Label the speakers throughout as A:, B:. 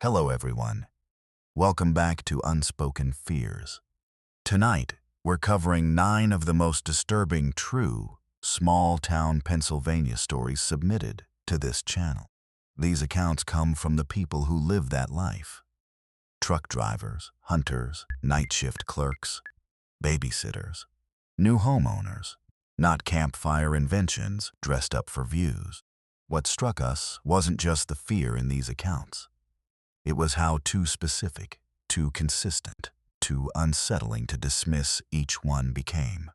A: Hello everyone. Welcome back to Unspoken Fears. Tonight, we're covering 9 of the most disturbing true, small-town Pennsylvania stories submitted to this channel. These accounts come from the people who live that life. Truck drivers, hunters, night shift clerks, babysitters, new homeowners, not campfire inventions dressed up for views. What struck us wasn't just the fear in these accounts. It was how too specific, too consistent, too unsettling to dismiss each one became.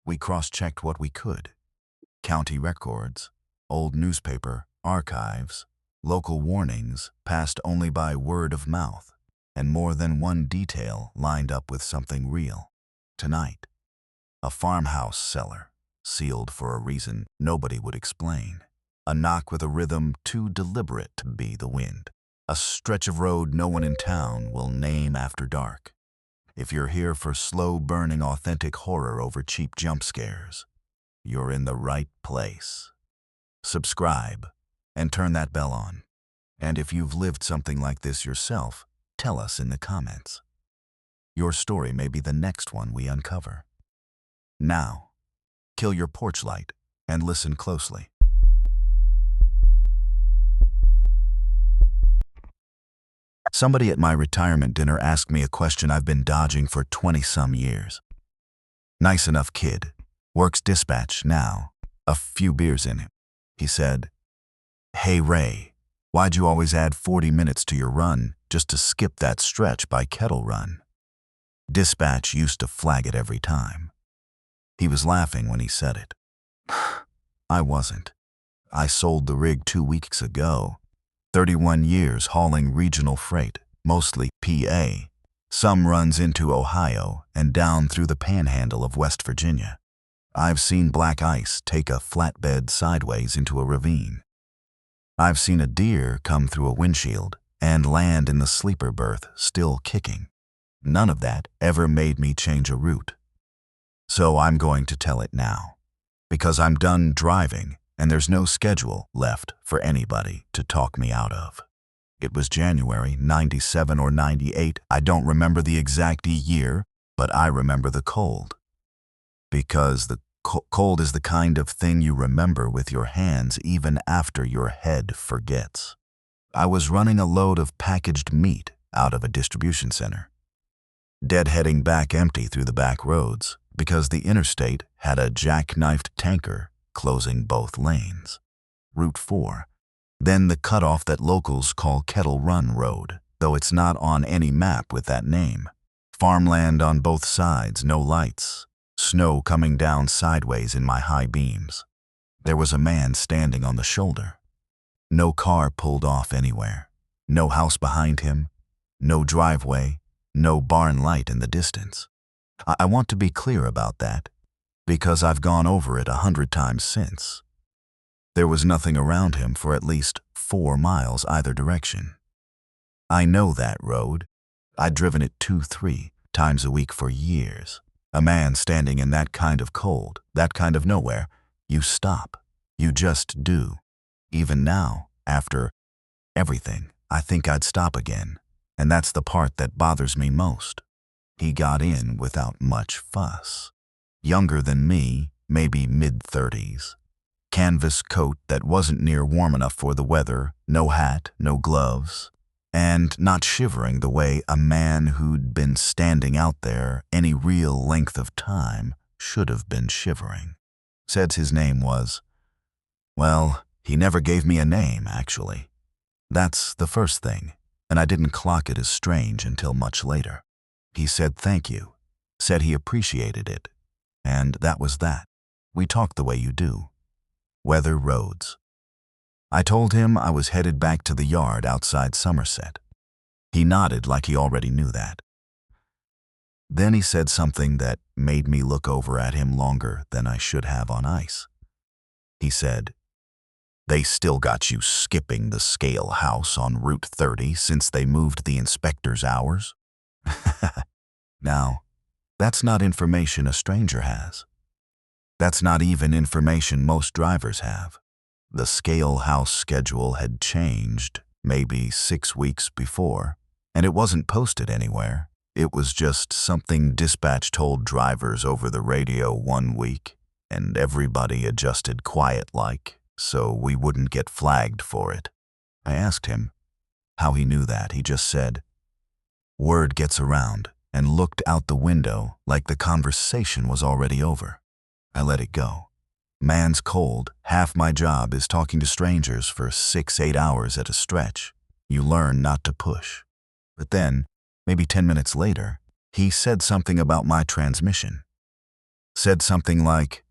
A: We cross-checked what we could. County records, old newspaper, archives, local warnings passed only by word of mouth, and more than one detail lined up with something real. Tonight, a farmhouse cellar, sealed for a reason nobody would explain. A knock with a rhythm too deliberate to be the wind. A stretch of road no one in town will name after dark. If you're here for slow-burning authentic horror over cheap jump scares, you're in the right place. Subscribe and turn that bell on. And if you've lived something like this yourself, tell us in the comments. Your story may be the next one we uncover. Now, kill your porch light and listen closely. Somebody at my retirement dinner asked me a question I've been dodging for 20-some years. Nice enough kid, works dispatch now, a few beers in him. He said, "Hey Ray, why'd you always add 40 minutes to your run just to skip that stretch by Kettle Run?" Dispatch used to flag it every time. He was laughing when he said it. I wasn't. I sold the rig 2 weeks ago. 31 years hauling regional freight, mostly PA. Some runs into Ohio and down through the panhandle of West Virginia. I've seen black ice take a flatbed sideways into a ravine. I've seen a deer come through a windshield and land in the sleeper berth still kicking. None of that ever made me change a route. So I'm going to tell it now, because I'm done driving and there's no schedule left for anybody to talk me out of. It was January 97 or 98. I don't remember the exact year, but I remember the cold. Because the cold is the kind of thing you remember with your hands even after your head forgets. I was running a load of packaged meat out of a distribution center. Deadheading back empty through the back roads because the interstate had a jackknifed tanker closing both lanes. Route 4, then the cutoff that locals call Kettle Run Road, though it's not on any map with that name. Farmland on both sides, no lights. Snow coming down sideways in my high beams. There was a man standing on the shoulder. No car pulled off anywhere. No house behind him. No driveway. No barn light in the distance. I want to be clear about that, because I've gone over it 100 times since. There was nothing around him for at least 4 miles either direction. I know that road. I'd driven it 2-3 times a week for years. A man standing in that kind of cold, that kind of nowhere, you stop. You just do. Even now, after everything, I think I'd stop again. And that's the part that bothers me most. He got in without much fuss. Younger than me, maybe mid-30s. Canvas coat that wasn't near warm enough for the weather, no hat, no gloves, and not shivering the way a man who'd been standing out there any real length of time should have been shivering. Said his name was, well, he never gave me a name, actually. That's the first thing, and I didn't clock it as strange until much later. He said thank you, said he appreciated it. And that was that. We talked the way you do. Weather roads. I told him I was headed back to the yard outside Somerset. He nodded like he already knew that. Then he said something that made me look over at him longer than I should have on ice. He said, "They still got you skipping the scale house on Route 30 since they moved the inspector's hours?" Now, that's not information a stranger has. That's not even information most drivers have. The scale house schedule had changed maybe 6 weeks before, and it wasn't posted anywhere. It was just something dispatch told drivers over the radio one week, and everybody adjusted quiet like, so we wouldn't get flagged for it. I asked him how he knew that. He just said, "Word gets around," and looked out the window like the conversation was already over. I let it go. Man's cold. Half my job is talking to strangers for 6-8 hours at a stretch. You learn not to push. But then, maybe 10 minutes later, he said something about my transmission. Said something like,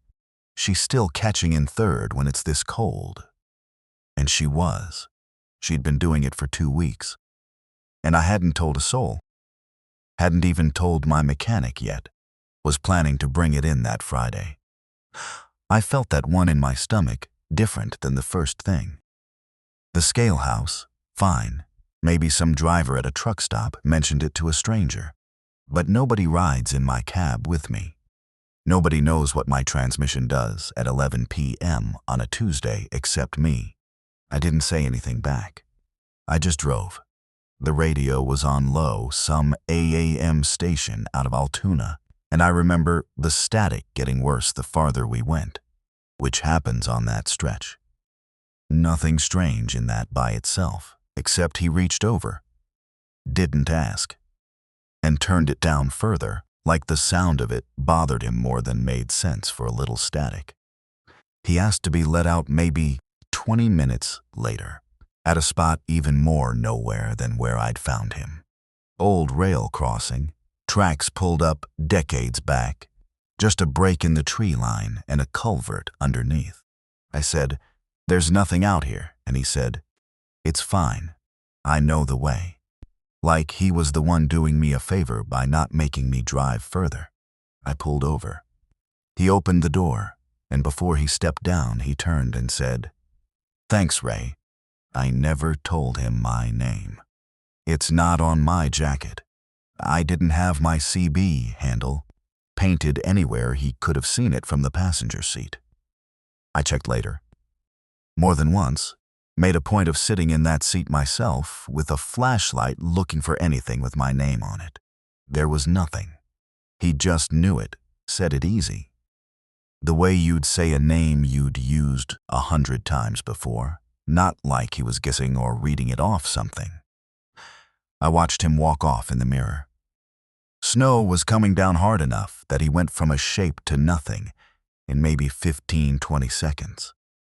A: "She's still catching in third when it's this cold." And she was. She'd been doing it for 2 weeks. And I hadn't told a soul. Hadn't even told my mechanic yet. Was planning to bring it in that Friday. I felt that one in my stomach, different than the first thing. The scale house, fine. Maybe some driver at a truck stop mentioned it to a stranger. But nobody rides in my cab with me. Nobody knows what my transmission does at 11 p.m. on a Tuesday except me. I didn't say anything back. I just drove. The radio was on low, some AM station out of Altoona, and I remember the static getting worse the farther we went, which happens on that stretch. Nothing strange in that by itself, except he reached over, didn't ask, and turned it down further, like the sound of it bothered him more than made sense for a little static. He asked to be let out maybe 20 minutes later, at a spot even more nowhere than where I'd found him. Old rail crossing, tracks pulled up decades back, just a break in the tree line and a culvert underneath. I said, "There's nothing out here," and he said, "It's fine. I know the way." Like he was the one doing me a favor by not making me drive further. I pulled over. He opened the door, and before he stepped down, he turned and said, "Thanks, Ray." I never told him my name. It's not on my jacket. I didn't have my CB handle painted anywhere he could have seen it from the passenger seat. I checked later. More than once, made a point of sitting in that seat myself with a flashlight looking for anything with my name on it. There was nothing. He just knew it, said it easy. The way you'd say a name you'd used 100 times before, not like he was guessing or reading it off something. I watched him walk off in the mirror. Snow was coming down hard enough that he went from a shape to nothing in maybe 15-20 seconds.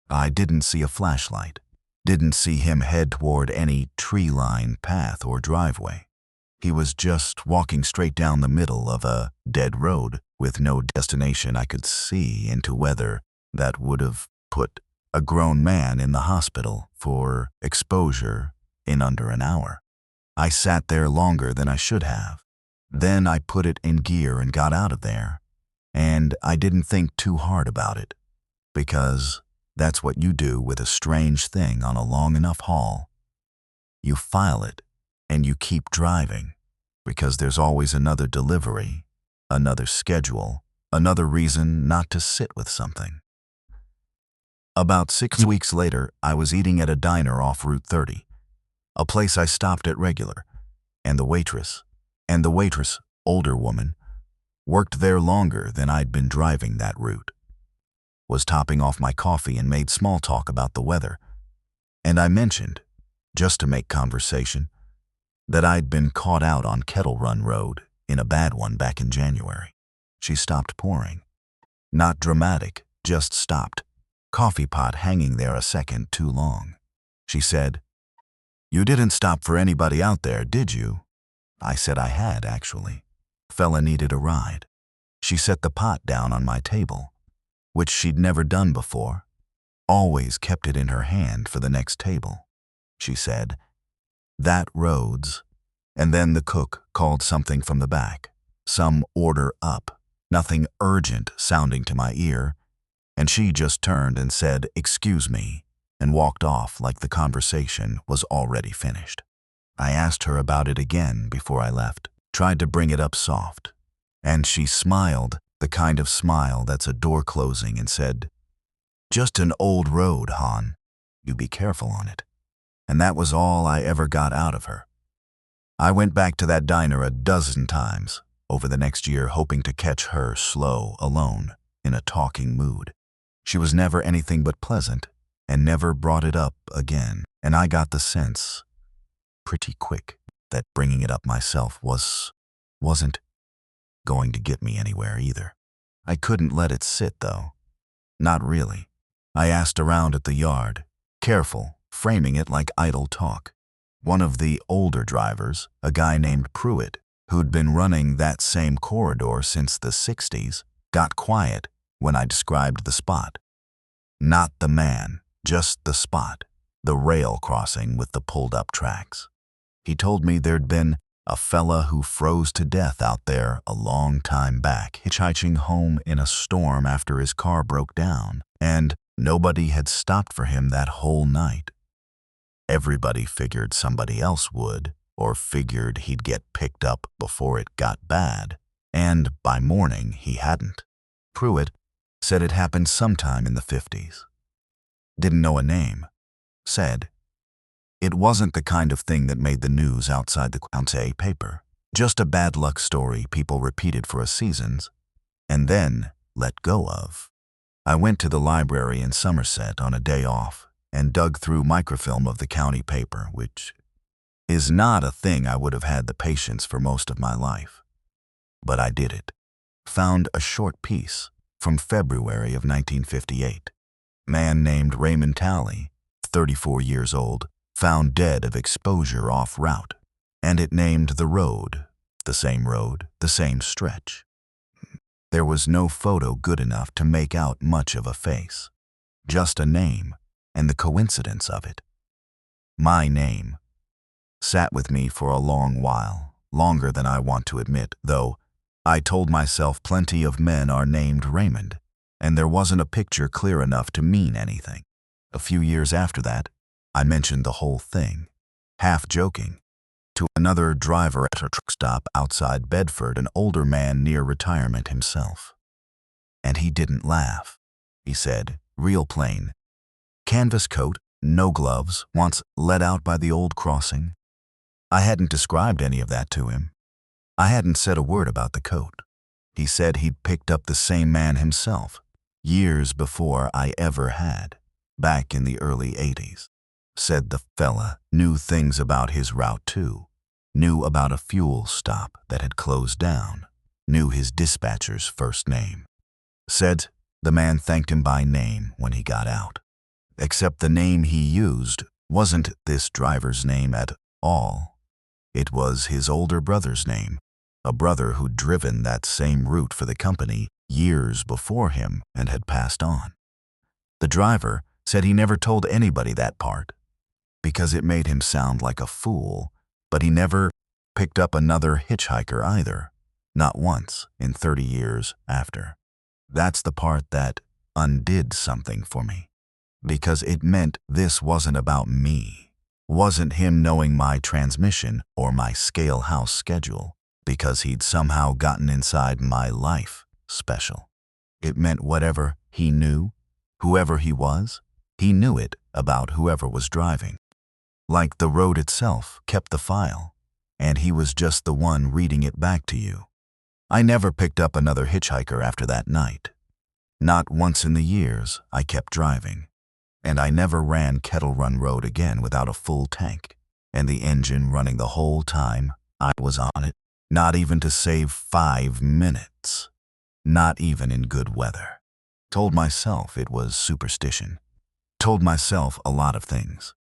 A: I didn't see a flashlight, didn't see him head toward any tree-lined path or driveway. He was just walking straight down the middle of a dead road with no destination I could see into weather that would have put a grown man in the hospital for exposure in under an hour. I sat there longer than I should have. Then I put it in gear and got out of there. And I didn't think too hard about it, because that's what you do with a strange thing on a long enough haul. You file it, and you keep driving, because there's always another delivery, another schedule, another reason not to sit with something. About 6 weeks later, I was eating at a diner off Route 30, a place I stopped at regular, and the waitress, older woman, worked there longer than I'd been driving that route. Was topping off my coffee and made small talk about the weather, and I mentioned, just to make conversation, that I'd been caught out on Kettle Run Road in a bad one back in January. She stopped pouring. Not dramatic, just stopped. Coffee pot hanging there a second too long. She said, "You didn't stop for anybody out there, did you?" I said I had, actually. Fella needed a ride. She set the pot down on my table, which she'd never done before. Always kept it in her hand for the next table. She said, "That Rhodes." And then the cook called something from the back, some order up, nothing urgent sounding to my ear, and she just turned and said, "Excuse me," and walked off like the conversation was already finished. I asked her about it again before I left, tried to bring it up soft, and she smiled, the kind of smile that's a door closing, and said, "Just an old road, hon. You be careful on it." and that was all I ever got out of her. I went back to that diner a dozen times over the next year, hoping to catch her slow, alone, in a talking mood. She was never anything but pleasant and never brought it up again, and I got the sense pretty quick that bringing it up myself wasn't going to get me anywhere either. I couldn't let it sit, though. Not really. I asked around at the yard, careful, framing it like idle talk. One of the older drivers, a guy named Pruitt, who'd been running that same corridor since the 60s, got quiet when I described the spot. Not the man, just the spot, the rail crossing with the pulled-up tracks. He told me there'd been a fella who froze to death out there a long time back, hitchhiking home in a storm after his car broke down, and nobody had stopped for him that whole night. Everybody figured somebody else would, or figured he'd get picked up before it got bad, and by morning he hadn't. Pruitt said it happened sometime in the 50s. Didn't know a name. Said it wasn't the kind of thing that made the news outside the county paper. Just a bad luck story people repeated for a seasons, and then let go of. I went to the library in Somerset on a day off and dug through microfilm of the county paper, which is not a thing I would have had the patience for most of my life. But I did it. Found a short piece from February of 1958. Man named Raymond Talley, 34 years old, found dead of exposure off route, and it named the road, the same stretch. There was no photo good enough to make out much of a face, just a name and the coincidence of it. My name sat with me for a long while, longer than I want to admit, though I told myself plenty of men are named Raymond, and there wasn't a picture clear enough to mean anything. A few years after that, I mentioned the whole thing, half joking, to another driver at a truck stop outside Bedford, an older man near retirement himself. And he didn't laugh. He said, real plain, canvas coat, no gloves, once let out by the old crossing. I hadn't described any of that to him. I hadn't said a word about the coat. He said he'd picked up the same man himself, years before I ever had, back in the early 80s. Said the fella knew things about his route too, knew about a fuel stop that had closed down, knew his dispatcher's first name. Said the man thanked him by name when he got out. Except the name he used wasn't this driver's name at all. It was his older brother's name, a brother who'd driven that same route for the company years before him and had passed on. The driver said he never told anybody that part, because it made him sound like a fool, but he never picked up another hitchhiker either, not once in 30 years after. That's the part that undid something for me, because it meant this wasn't about me, wasn't him knowing my transmission or my scale house schedule, because he'd somehow gotten inside my life special. It meant whatever he knew, whoever he was, he knew it about whoever was driving. Like the road itself kept the file, and he was just the one reading it back to you. I never picked up another hitchhiker after that night. Not once in the years I kept driving. And I never ran Kettle Run Road again without a full tank, and the engine running the whole time I was on it, not even to save 5 minutes, not even in good weather. Told myself it was superstition. Told myself a lot of things.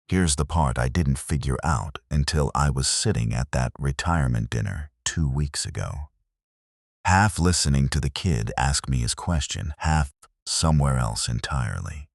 A: Here's the part I didn't figure out until I was sitting at that retirement dinner 2 weeks ago. Half listening to the kid ask me his question, half somewhere else entirely.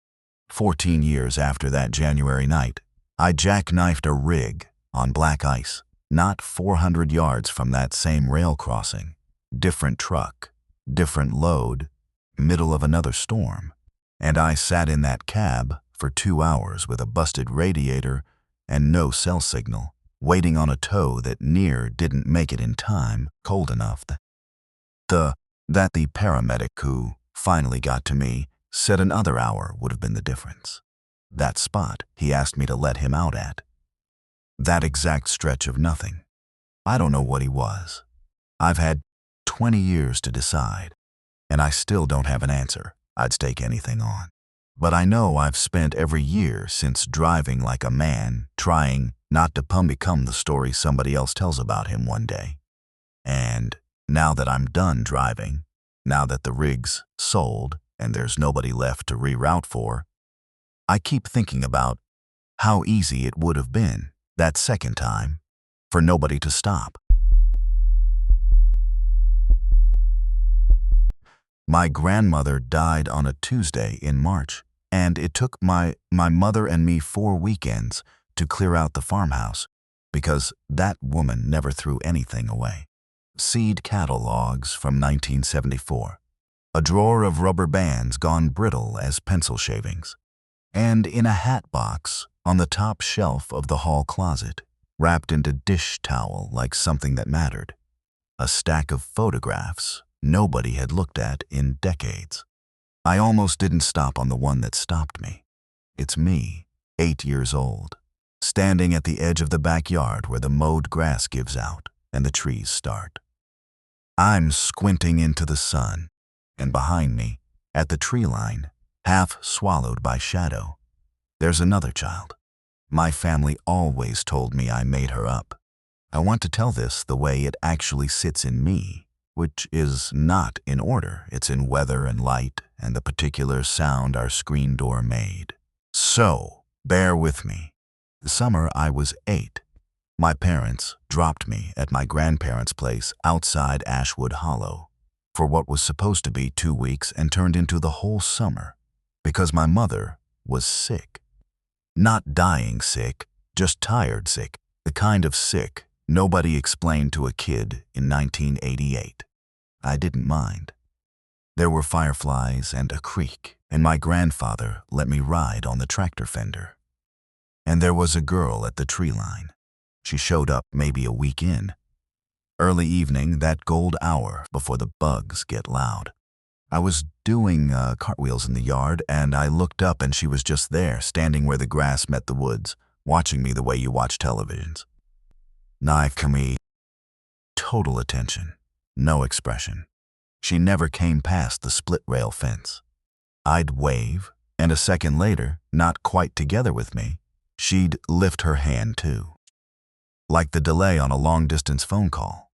A: 14 years after that January night, I jackknifed a rig on black ice, not 400 yards from that same rail crossing. Different truck, different load, middle of another storm. And I sat in that cab for 2 hours with a busted radiator and no cell signal, waiting on a tow that near didn't make it in time, cold enough that the paramedic who finally got to me said another hour would have been the difference. That spot he asked me to let him out at. That exact stretch of nothing. I don't know what he was. I've had 20 years to decide, and I still don't have an answer I'd stake anything on. But I know I've spent every year since driving like a man, trying not to become the story somebody else tells about him one day. And now that I'm done driving, now that the rig's sold and there's nobody left to reroute for, I keep thinking about how easy it would have been that second time for nobody to stop. My grandmother died on a Tuesday in March, and it took my mother and me 4 weekends to clear out the farmhouse because that woman never threw anything away. Seed catalogs from 1974, a drawer of rubber bands gone brittle as pencil shavings, and in a hat box on the top shelf of the hall closet, wrapped into dish towel like something that mattered, a stack of photographs nobody had looked at in decades. I almost didn't stop on the one that stopped me. It's me, 8 years old, standing at the edge of the backyard where the mowed grass gives out and the trees start. I'm squinting into the sun, and behind me, at the tree line, half swallowed by shadow, there's another child. My family always told me I made her up. I want to tell this the way it actually sits in me, which is not in order. It's in weather and light and the particular sound our screen door made. So, bear with me. The summer I was 8. My parents dropped me at my grandparents' place outside Ashwood Hollow for what was supposed to be 2 weeks and turned into the whole summer because my mother was sick. Not dying sick, just tired sick, the kind of sick nobody explained to a kid in 1988. I didn't mind. There were fireflies and a creek, and my grandfather let me ride on the tractor fender. And there was a girl at the tree line. She showed up maybe a week in. Early evening, that gold hour before the bugs get loud. I was doing cartwheels in the yard, and I looked up and she was just there, standing where the grass met the woods, watching me the way you watch televisions. Knife to me, total attention, no expression. She never came past the split rail fence. I'd wave, and a second later, not quite together with me, she'd lift her hand too. Like the delay on a long-distance phone call.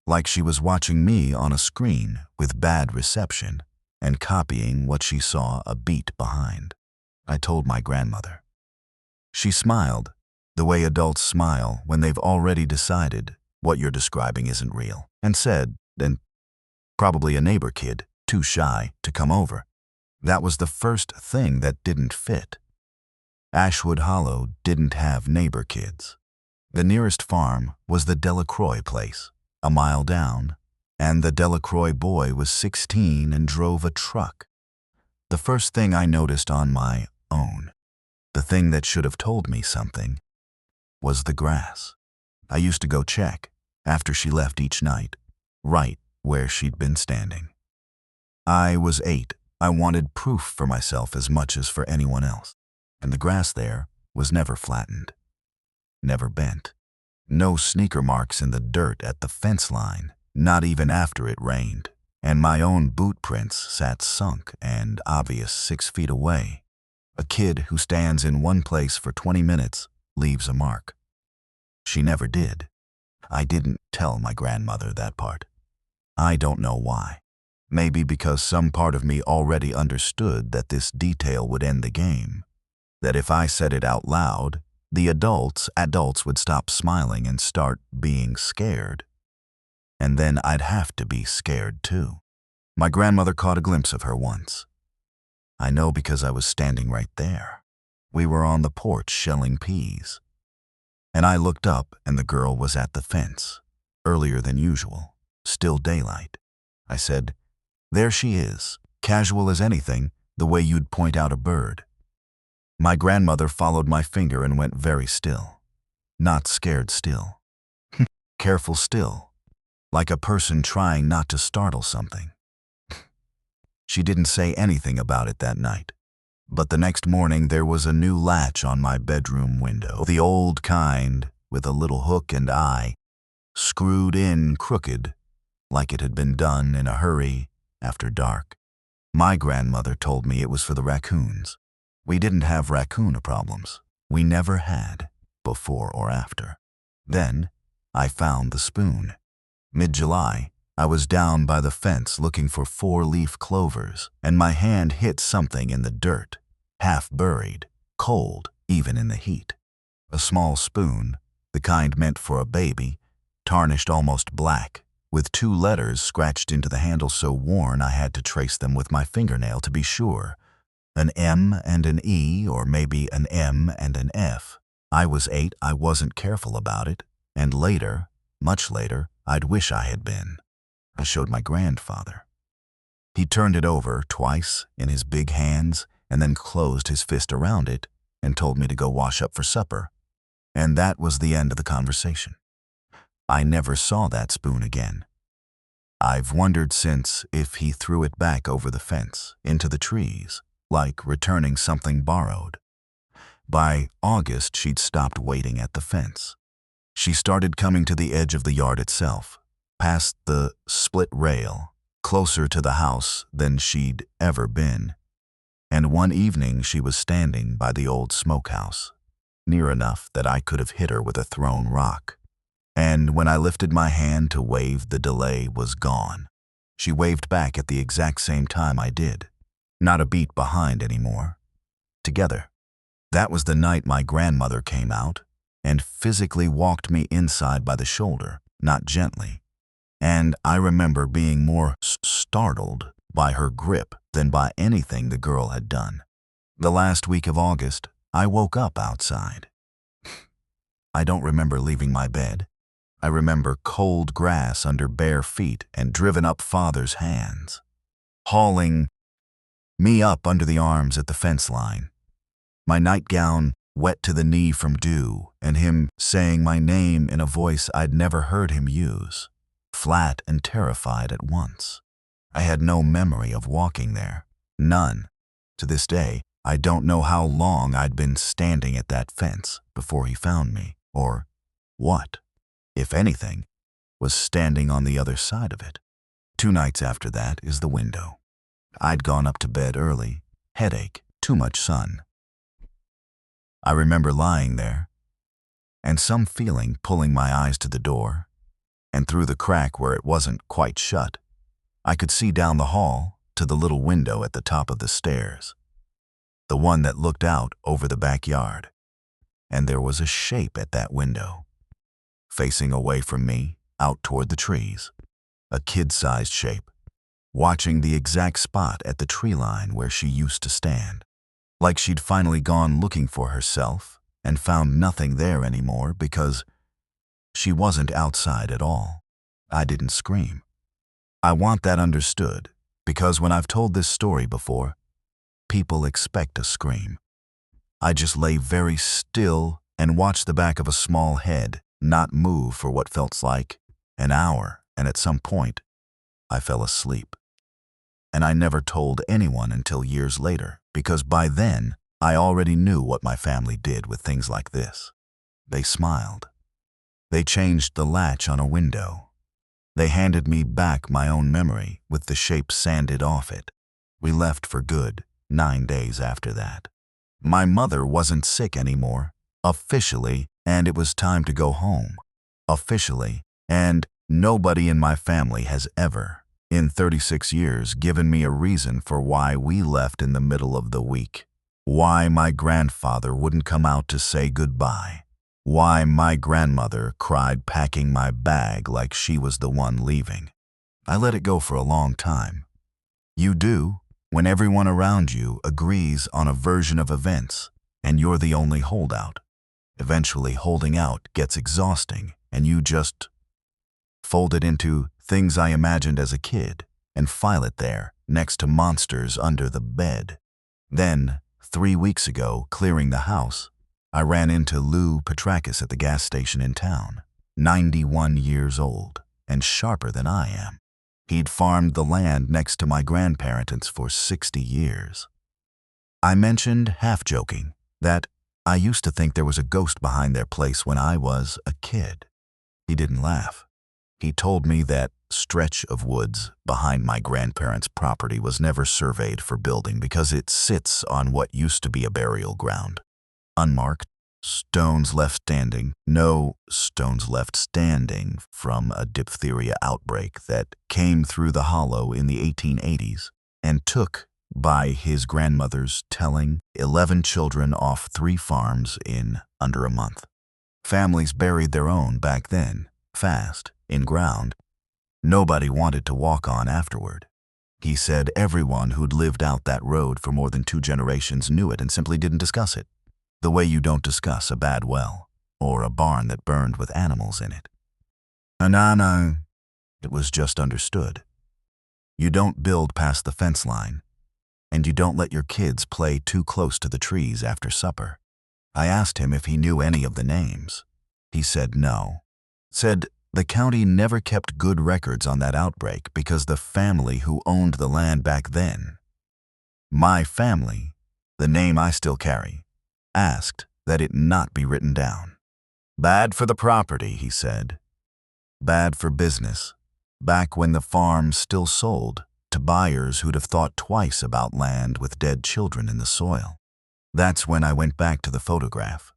A: Like she was watching me on a screen with bad reception and copying what she saw a beat behind. I told my grandmother. She smiled, the way adults smile when they've already decided what you're describing isn't real, and said, and probably a neighbor kid, too shy to come over. That was the first thing that didn't fit. Ashwood Hollow didn't have neighbor kids. The nearest farm was the Delacroix place, a mile down, and the Delacroix boy was 16 and drove a truck. The first thing I noticed on my own, the thing that should have told me something, was the grass. I used to go check, after she left each night, right where she'd been standing. I was 8. I wanted proof for myself as much as for anyone else, and the grass there was never flattened, never bent. No sneaker marks in the dirt at the fence line, not even after it rained, and my own boot prints sat sunk and obvious 6 feet away. A kid who stands in one place for 20 minutes leaves a mark. She never did. I didn't tell my grandmother that part. I don't know why. Maybe because some part of me already understood that this detail would end the game, that if I said it out loud, the adults would stop smiling and start being scared. And then I'd have to be scared too. My grandmother caught a glimpse of her once. I know because I was standing right there. We were on the porch shelling peas. And I looked up and the girl was at the fence, earlier than usual, still daylight. I said, "There she is, casual as anything, the way you'd point out a bird." My grandmother followed my finger and went very still. Not scared still. Careful still. Like a person trying not to startle something. She didn't say anything about it that night. But the next morning there was a new latch on my bedroom window, the old kind, with a little hook and eye, screwed in crooked, like it had been done in a hurry after dark. My grandmother told me it was for the raccoons. We didn't have raccoon problems. We never had, before or after. Then, I found the spoon. Mid-July, I was down by the fence looking for 4-leaf clovers, and my hand hit something in the dirt, half buried, cold, even in the heat. A small spoon, the kind meant for a baby, tarnished almost black, with 2 letters scratched into the handle so worn I had to trace them with my fingernail to be sure. An M and an E, or maybe an M and an F. I was 8, I wasn't careful about it, and later, much later, I'd wish I had been. I showed my grandfather. He turned it over twice in his big hands and then closed his fist around it and told me to go wash up for supper. And that was the end of the conversation. I never saw that spoon again. I've wondered since if he threw it back over the fence, into the trees, like returning something borrowed. By August, she'd stopped waiting at the fence. She started coming to the edge of the yard itself, past the split rail, closer to the house than she'd ever been. And one evening she was standing by the old smokehouse, near enough that I could have hit her with a thrown rock. And when I lifted my hand to wave, the delay was gone. She waved back at the exact same time I did, not a beat behind anymore. Together. That was the night my grandmother came out and physically walked me inside by the shoulder, not gently. And I remember being more startled by her grip than by anything the girl had done. The last week of August, I woke up outside. I don't remember leaving my bed. I remember cold grass under bare feet and driven up father's hands, hauling me up under the arms at the fence line. My nightgown wet to the knee from dew, and him saying my name in a voice I'd never heard him use, flat and terrified at once. I had no memory of walking there, none. To this day, I don't know how long I'd been standing at that fence before he found me, or what, if anything, was standing on the other side of it. 2 nights after that is the window. I'd gone up to bed early, headache, too much sun. I remember lying there, and some feeling pulling my eyes to the door, and through the crack where it wasn't quite shut, I could see down the hall to the little window at the top of the stairs, the one that looked out over the backyard. And there was a shape at that window, facing away from me, out toward the trees, a kid-sized shape, watching the exact spot at the tree line where she used to stand. Like she'd finally gone looking for herself and found nothing there anymore because she wasn't outside at all. I didn't scream. I want that understood because when I've told this story before, people expect a scream. I just lay very still and watched the back of a small head not move for what felt like an hour, and at some point, I fell asleep. And I never told anyone until years later, because by then, I already knew what my family did with things like this. They smiled. They changed the latch on a window. They handed me back my own memory with the shape sanded off it. We left for good 9 days after that. My mother wasn't sick anymore, officially, and it was time to go home. Officially, and nobody in my family has ever, in 36 years, given me a reason for why we left in the middle of the week. Why my grandfather wouldn't come out to say goodbye. Why my grandmother cried packing my bag like she was the one leaving. I let it go for a long time. You do, when everyone around you agrees on a version of events, and you're the only holdout. Eventually, holding out gets exhausting, and you just fold it into things I imagined as a kid and file it there next to monsters under the bed. Then, 3 weeks ago, clearing the house, I ran into Lou Petrakis at the gas station in town, 91 years old and sharper than I am. He'd farmed the land next to my grandparents for 60 years. I mentioned, half joking, that I used to think there was a ghost behind their place when I was a kid. He didn't laugh. He told me that stretch of woods behind my grandparents' property was never surveyed for building because it sits on what used to be a burial ground. Unmarked, stones left standing, no stones left standing from a diphtheria outbreak that came through the hollow in the 1880s and took, by his grandmother's telling, 11 children off 3 farms in under a month. Families buried their own back then, fast, in ground nobody wanted to walk on afterward. He said everyone who'd lived out that road for more than 2 generations knew it and simply didn't discuss it, the way you don't discuss a bad well or a barn that burned with animals in it. No, it was just understood. You don't build past the fence line, and you don't let your kids play too close to the trees after supper. I asked him if he knew any of the names. He said no. Said the county never kept good records on that outbreak because the family who owned the land back then, my family, the name I still carry, asked that it not be written down. Bad for the property, he said. Bad for business. Back when the farm still sold to buyers who'd have thought twice about land with dead children in the soil. That's when I went back to the photograph.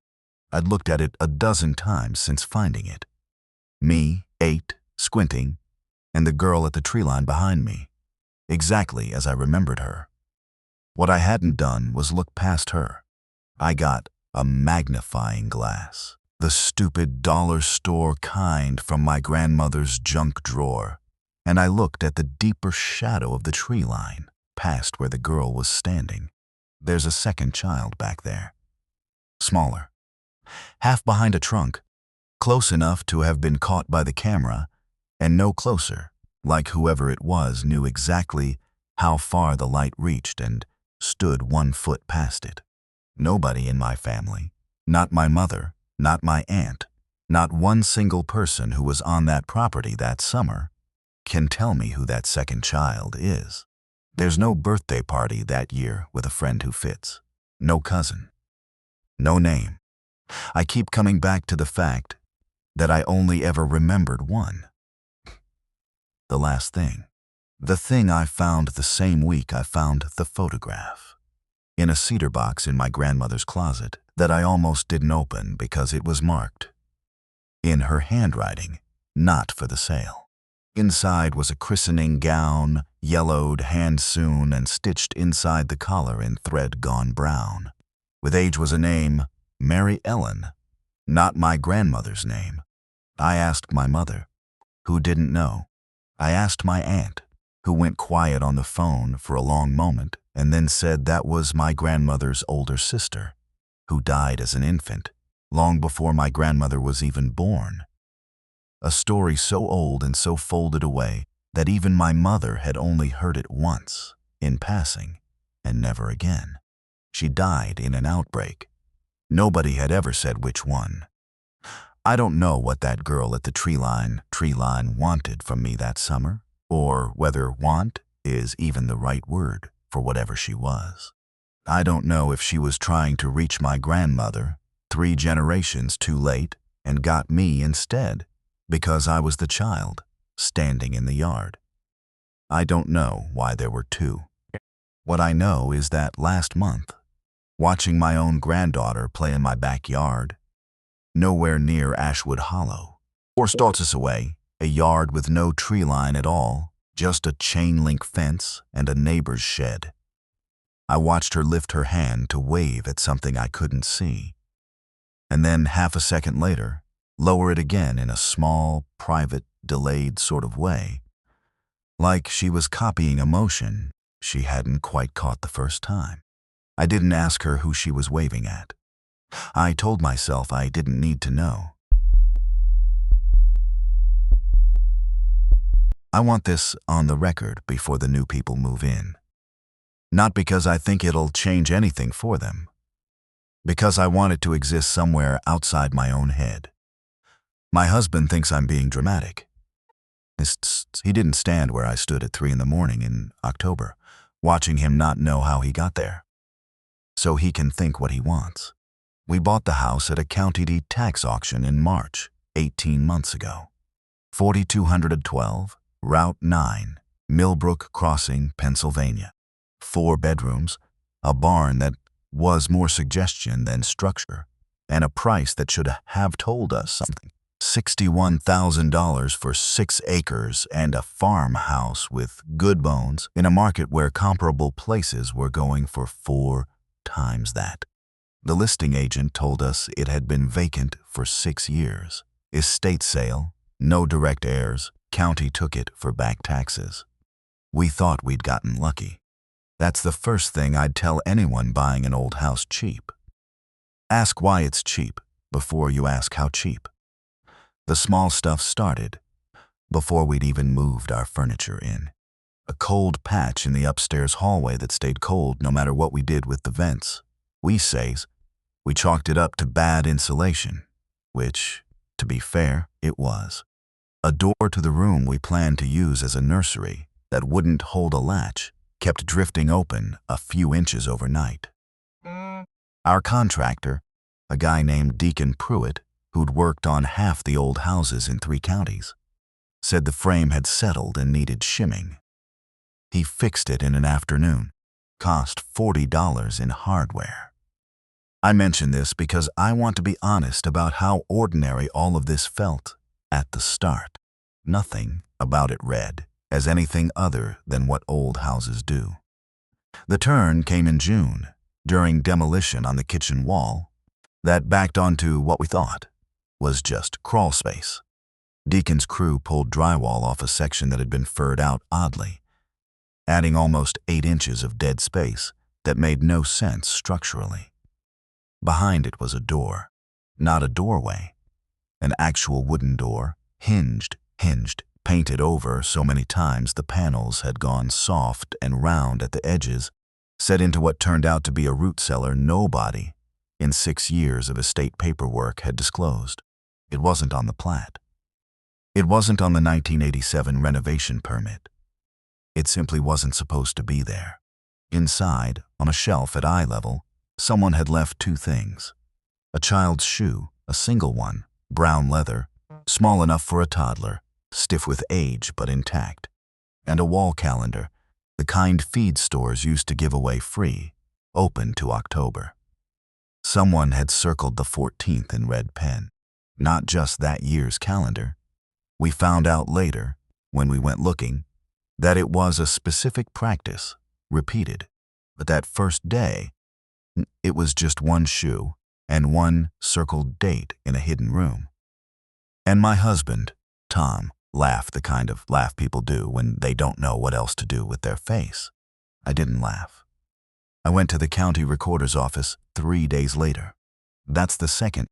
A: I'd looked at it a dozen times since finding it. Me, 8, squinting, and the girl at the tree line behind me, exactly as I remembered her. What I hadn't done was look past her. I got a magnifying glass, the stupid dollar store kind from my grandmother's junk drawer, and I looked at the deeper shadow of the tree line, past where the girl was standing. There's a second child back there. Smaller. Half behind a trunk, close enough to have been caught by the camera, and no closer, like whoever it was knew exactly how far the light reached and stood 1 foot past it. Nobody in my family, not my mother, not my aunt, not one single person who was on that property that summer, can tell me who that second child is. There's no birthday party that year with a friend who fits. No cousin. No name. I keep coming back to the fact that I only ever remembered one. The last thing. The thing I found the same week I found the photograph. In a cedar box in my grandmother's closet that I almost didn't open because it was marked. In her handwriting, not for the sale. Inside was a christening gown, yellowed, hand-sewn, and stitched inside the collar in thread gone brown. With age was a name, Mary Ellen, not my grandmother's name. I asked my mother, who didn't know. I asked my aunt, who went quiet on the phone for a long moment and then said that was my grandmother's older sister, who died as an infant, long before my grandmother was even born. A story so old and so folded away that even my mother had only heard it once, in passing, and never again. She died in an outbreak. Nobody had ever said which one. I don't know what that girl at the tree line wanted from me that summer, or whether want is even the right word for whatever she was. I don't know if she was trying to reach my grandmother 3 generations too late and got me instead, because I was the child standing in the yard. I don't know why there were 2. What I know is that last month, watching my own granddaughter play in my backyard, nowhere near Ashwood Hollow, or Stoltzes away, a yard with no tree line at all, just a chain-link fence and a neighbor's shed. I watched her lift her hand to wave at something I couldn't see, and then half a second later, lower it again in a small, private, delayed sort of way, like she was copying a motion she hadn't quite caught the first time. I didn't ask her who she was waving at. I told myself I didn't need to know. I want this on the record before the new people move in. Not because I think it'll change anything for them. Because I want it to exist somewhere outside my own head. My husband thinks I'm being dramatic. He didn't stand where I stood at 3 in the morning in October, watching him not know how he got there. so he can think what he wants. We bought the house at a county deed tax auction in March, 18 months ago. 4212 Route 9, Millbrook Crossing, Pennsylvania. 4 bedrooms, a barn that was more suggestion than structure, and a price that should have told us something. $61,000 for 6 acres and a farmhouse with good bones in a market where comparable places were going for 4 times that. The listing agent told us it had been vacant for 6 years. Estate sale, no direct heirs, county took it for back taxes. We thought we'd gotten lucky. That's the first thing I'd tell anyone buying an old house cheap. Ask why it's cheap before you ask how cheap. The small stuff started before we'd even moved our furniture in. A cold patch in the upstairs hallway that stayed cold no matter what we did with the vents. We chalked it up to bad insulation, which, to be fair, it was. A door to the room we planned to use as a nursery that wouldn't hold a latch kept drifting open a few inches overnight. Our contractor, a guy named Deacon Pruitt, who'd worked on half the old houses in 3 counties, said the frame had settled and needed shimming. He fixed it in an afternoon. Cost $40 in hardware. I mention this because I want to be honest about how ordinary all of this felt at the start. Nothing about it read as anything other than what old houses do. The turn came in June, during demolition on the kitchen wall that backed onto what we thought was just crawl space. Deacon's crew pulled drywall off a section that had been furred out oddly, adding almost 8 inches of dead space that made no sense structurally. Behind it was a door, not a doorway, an actual wooden door, hinged, painted over so many times the panels had gone soft and round at the edges, set into what turned out to be a root cellar nobody, in 6 years of estate paperwork, had disclosed. It wasn't on the plat. It wasn't on the 1987 renovation permit. It simply wasn't supposed to be there. Inside, on a shelf at eye level, someone had left 2 things. A child's shoe, a single one, brown leather, small enough for a toddler, stiff with age but intact, and a wall calendar, the kind feed stores used to give away free, open to October. Someone had circled the 14th in red pen, not just that year's calendar. We found out later, when we went looking, that it was a specific practice, repeated. But that first day, it was just 1 shoe and 1 circled date in a hidden room. And my husband, Tom, laughed the kind of laugh people do when they don't know what else to do with their face. I didn't laugh. I went to the county recorder's office 3 days later. That's the second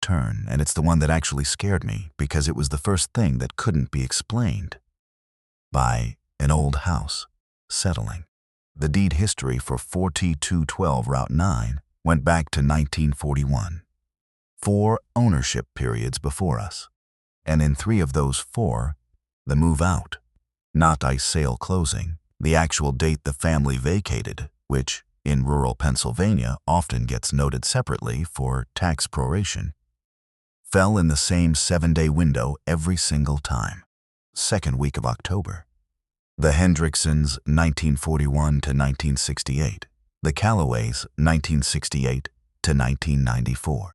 A: turn, and it's the one that actually scared me because it was the first thing that couldn't be explained. By an old house settling. The deed history for 4212 Route 9 went back to 1941. 4 ownership periods before us. And in 3 of those 4, the move out, not a sale closing, the actual date the family vacated, which, in rural Pennsylvania, often gets noted separately for tax proration, fell in the same 7-day window every single time. 2nd week of October. The Hendricksons, 1941 to 1968. The Callaways, 1968 to 1994.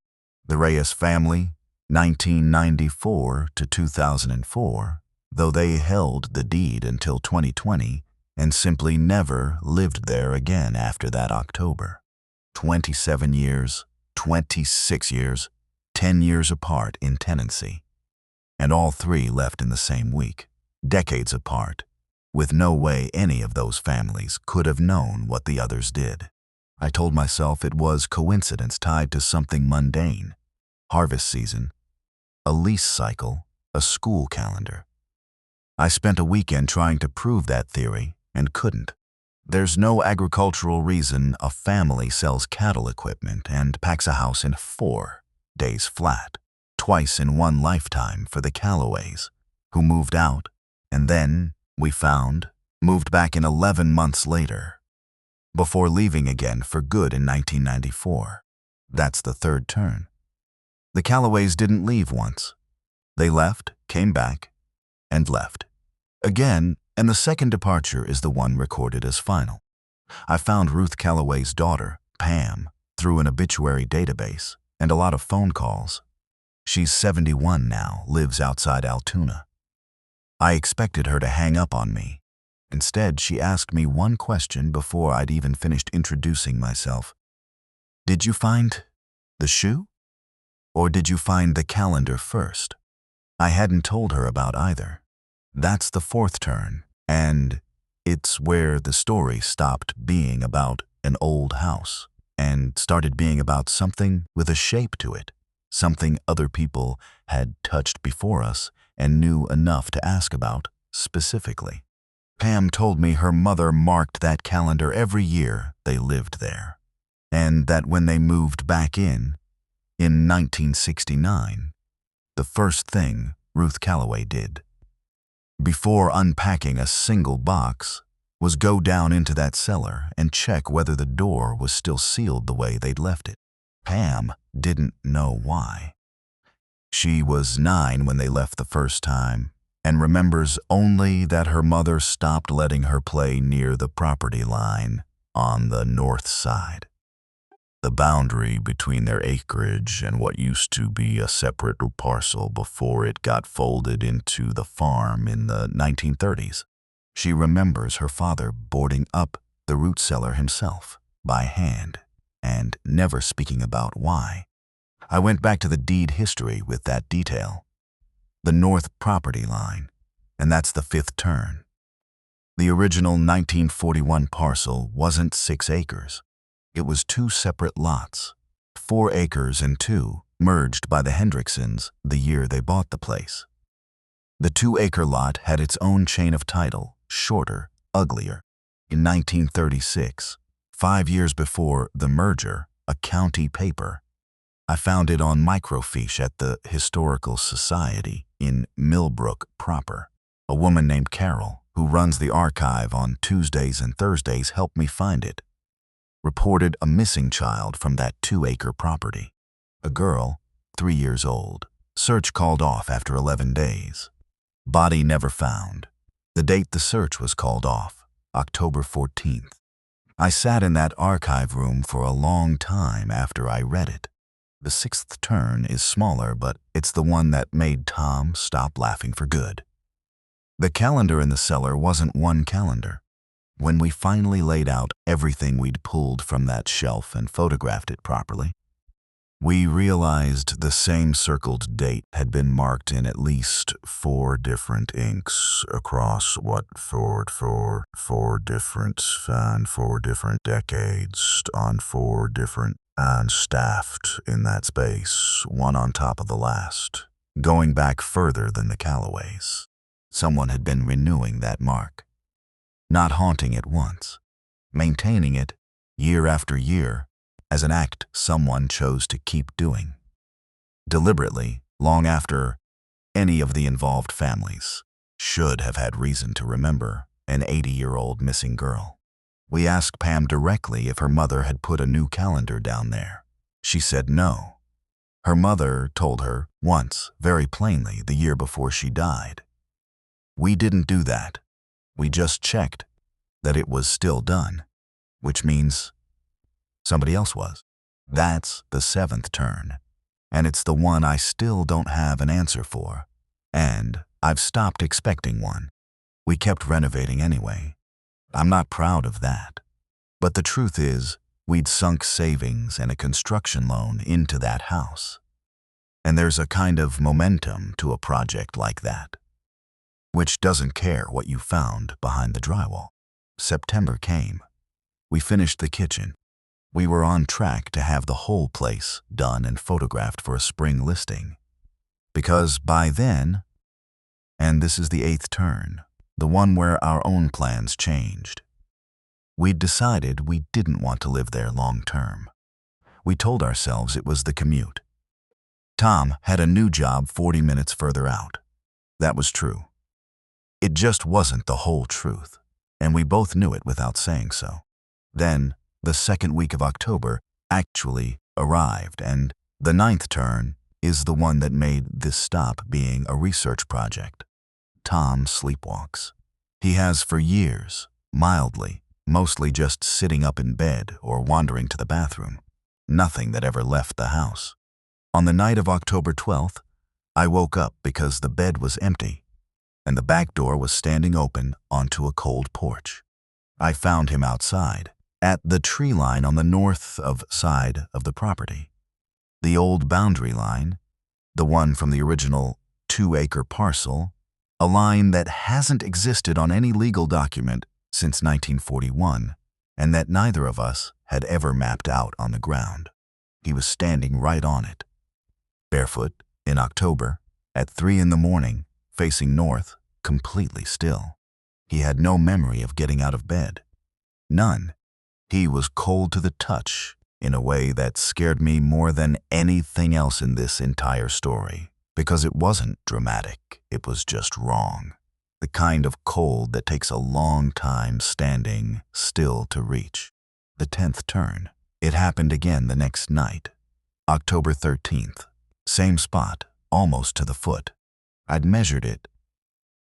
A: The Reyes family, 1994 to 2004, though they held the deed until 2020 and simply never lived there again after that October. 27 years, 26 years, 10 years apart in tenancy. And all 3 left in the same week, decades apart, with no way any of those families could have known what the others did. I told myself it was coincidence tied to something mundane. Harvest season, a lease cycle, a school calendar. I spent a weekend trying to prove that theory and couldn't. There's no agricultural reason a family sells cattle equipment and packs a house in 4 days flat, twice in one lifetime for the Callaways, who moved out and then, we found, moved back in 11 months later. before leaving again for good in 1994. That's the third turn. The Callaways didn't leave once. They left, came back, and left. Again, and the second departure is the one recorded as final. I found Ruth Callaway's daughter, Pam, through an obituary database and a lot of phone calls. She's 71 now, lives outside Altoona. I expected her to hang up on me. Instead, she asked me one question before I'd even finished introducing myself. Did you find the shoe? Or did you find the calendar first? I hadn't told her about either. That's the fourth turn, and it's where the story stopped being about an old house and started being about something with a shape to it, something other people had touched before us and knew enough to ask about specifically. Pam told me her mother marked that calendar every year they lived there, and that when they moved back in 1969, the first thing Ruth Callaway did, before unpacking a single box, was go down into that cellar and check whether the door was still sealed the way they'd left it. Pam didn't know why. She was 9 when they left the first time, and remembers only that her mother stopped letting her play near the property line on the north side. The boundary between their acreage and what used to be a separate parcel before it got folded into the farm in the 1930s. She remembers her father boarding up the root cellar himself, by hand, and never speaking about why. I went back to the deed history with that detail. The north property line, and that's the fifth turn. The original 1941 parcel wasn't 6 acres. It was 2 separate lots, 4 acres and 2, merged by the Hendricksons the year they bought the place. The 2-acre lot had its own chain of title, shorter, uglier. In 1936, 5 years before the merger, a county paper. I found it on microfiche at the Historical Society in Millbrook proper. A woman named Carol, who runs the archive on Tuesdays and Thursdays, helped me find it. Reported a missing child from that 2-acre property. A girl, 3 years old. Search called off after 11 days. Body never found. The date the search was called off, October 14th. I sat in that archive room for a long time after I read it. The 6th turn is smaller, but it's the one that made Tom stop laughing for good. The calendar in the cellar wasn't one calendar. When we finally laid out everything we'd pulled from that shelf and photographed it properly, we realized the same circled date had been marked in at least 4 different inks across four different decades on 4 different and staffed in that space, one on top of the last, going back further than the Callaways. Someone had been renewing that mark, not haunting it once, maintaining it year after year as an act someone chose to keep doing, deliberately, long after any of the involved families should have had reason to remember an 80-year-old missing girl. We asked Pam directly if her mother had put a new calendar down there. She said no. Her mother told her once, very plainly, the year before she died. We didn't do that. We just checked that it was still done, which means somebody else was. That's the 7th turn, and it's the one I still don't have an answer for, and I've stopped expecting one. We kept renovating anyway. I'm not proud of that, but the truth is, we'd sunk savings and a construction loan into that house, and there's a kind of momentum to a project like that, which doesn't care what you found behind the drywall. September came. We finished the kitchen. We were on track to have the whole place done and photographed for a spring listing. Because by then, and this is the 8th turn, the one where our own plans changed, we'd decided we didn't want to live there long term. We told ourselves it was the commute. Tom had a new job 40 minutes further out. That was true. It just wasn't the whole truth, and we both knew it without saying so. Then, the second week of October actually arrived, and the ninth turn is the one that made this stop being a research project. Tom sleepwalks. He has for years, mildly, mostly just sitting up in bed or wandering to the bathroom. Nothing that ever left the house. On the night of October 12th, I woke up because the bed was empty, and the back door was standing open onto a cold porch. I found him outside, at the tree line on the north side of the property. The old boundary line, the one from the original 2-acre parcel, a line that hasn't existed on any legal document since 1941, and that neither of us had ever mapped out on the ground. He was standing right on it. Barefoot, in October, at 3 in the morning, facing north, completely still. He had no memory of getting out of bed. None. He was cold to the touch in a way that scared me more than anything else in this entire story, because it wasn't dramatic, it was just wrong. The kind of cold that takes a long time standing still to reach. The 10th turn. It happened again the next night, October 13th. Same spot, almost to the foot. I'd measured it.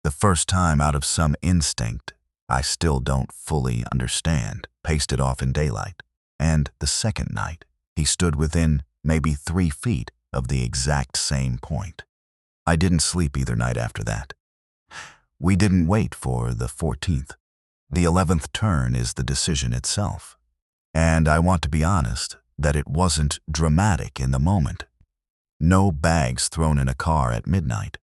A: The first time out of some instinct I still don't fully understand, paced it off in daylight. And the second night, he stood within maybe 3 feet of the exact same point. I didn't sleep either night after that. We didn't wait for the 14th. The 11th turn is the decision itself. And I want to be honest that it wasn't dramatic in the moment. No bags thrown in a car at midnight.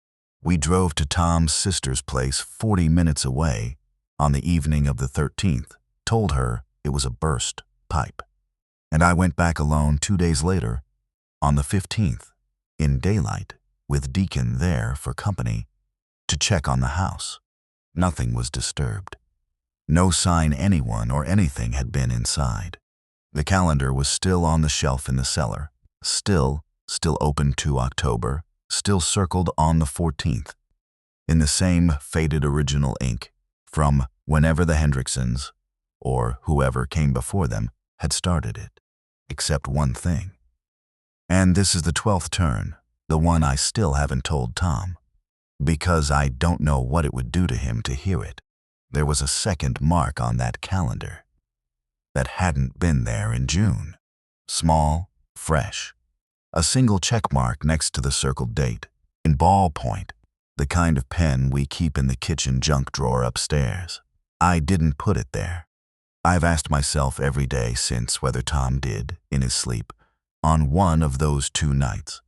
A: We drove to Tom's sister's place 40 minutes away on the evening of the 13th, told her it was a burst pipe. And I went back alone 2 days later, on the 15th, in daylight, with Deacon there for company, to check on the house. Nothing was disturbed. No sign anyone or anything had been inside. The calendar was still on the shelf in the cellar, still open to October, still circled on the 14th, in the same faded original ink from whenever the Hendricksons, or whoever came before them, had started it, except one thing. And this is the 12th turn, the one I still haven't told Tom, because I don't know what it would do to him to hear it. There was a second mark on that calendar that hadn't been there in June. Small, fresh. A single check mark next to the circled date, in ballpoint, the kind of pen we keep in the kitchen junk drawer upstairs. I didn't put it there. I've asked myself every day since whether Tom did, in his sleep, on one of those 2 nights,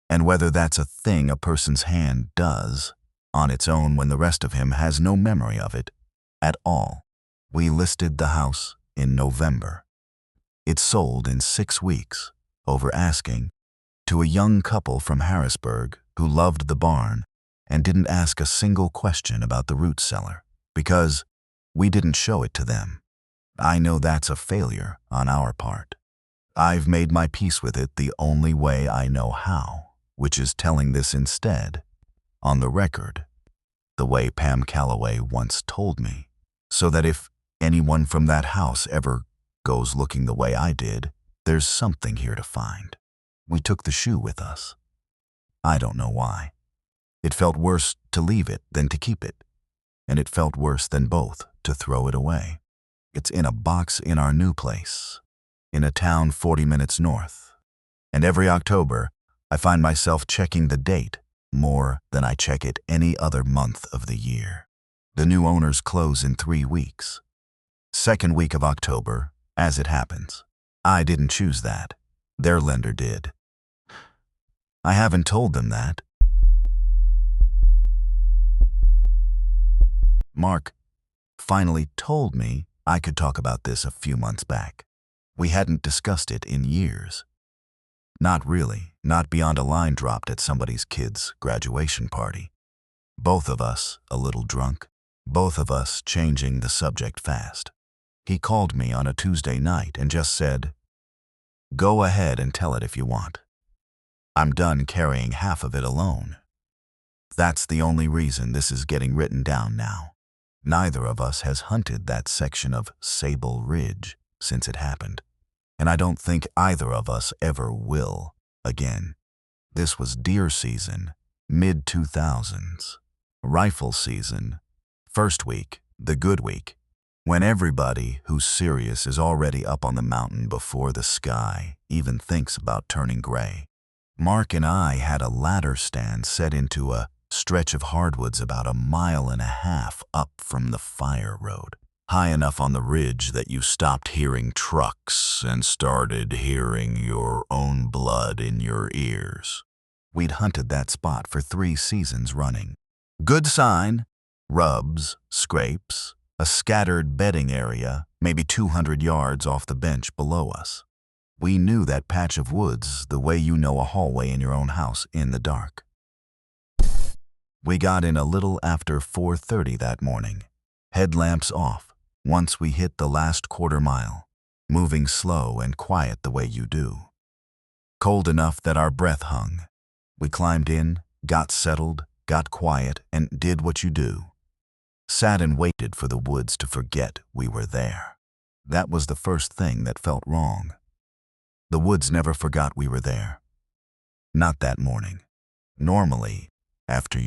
A: and whether that's a thing a person's hand does on its own when the rest of him has no memory of it at all. We listed the house in November. It sold in 6 weeks, over asking, to a young couple from Harrisburg who loved the barn and didn't ask a single question about the root cellar, because we didn't show it to them. I know that's a failure on our part. I've made my peace with it the only way I know how, which is telling this instead, on the record, the way Pam Calloway once told me, so that if anyone from that house ever goes looking the way I did, there's something here to find. We took the shoe with us. I don't know why. It felt worse to leave it than to keep it, and it felt worse than both to throw it away. It's in a box in our new place, in a town 40 minutes north, and every October I find myself checking the date more than I check it any other month of the year. The new owners close in 3 weeks. Second week of October, as it happens. I didn't choose that. Their lender did. I haven't told them that. Mark finally told me I could talk about this a few months back. We hadn't discussed it in years. Not really, not beyond a line dropped at somebody's kid's graduation party. Both of us a little drunk, both of us changing the subject fast. He called me on a Tuesday night and just said, "Go ahead and tell it if you want. I'm done carrying half of it alone. That's the only reason this is getting written down now. Neither of us has hunted that section of Sable Ridge since it happened, and I don't think either of us ever will again. This was deer season, mid-2000s. Rifle season, first week, the good week, when everybody who's serious is already up on the mountain before the sky even thinks about turning gray. Mark and I had a ladder stand set into a stretch of hardwoods about 1.5 miles up from the fire road, high enough on the ridge that you stopped hearing trucks and started hearing your own blood in your ears. We'd hunted that spot for 3 seasons running. Good sign, rubs, scrapes, a scattered bedding area, maybe 200 yards off the bench below us. We knew that patch of woods the way you know a hallway in your own house in the dark. We got in a little after 4:30 that morning, headlamps off, once we hit the last quarter mile, moving slow and quiet the way you do. Cold enough that our breath hung. We climbed in, got settled, got quiet, and did what you do. Sat and waited for the woods to forget we were there. That was the first thing that felt wrong. The woods never forgot we were there. Not that morning. Normally, after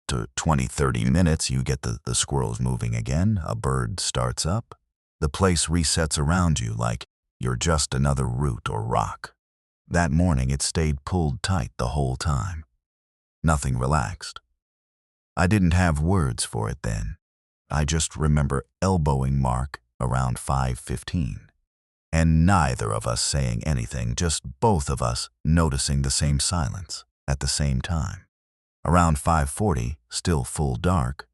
A: 20-30 minutes, you get the squirrels moving again, a bird starts up. The place resets around you like you're just another root or rock. That morning, it stayed pulled tight the whole time. Nothing relaxed. I didn't have words for it then. I just remember elbowing Mark around 5:15, and neither of us saying anything, just both of us noticing the same silence at the same time. Around 5:40, still full dark,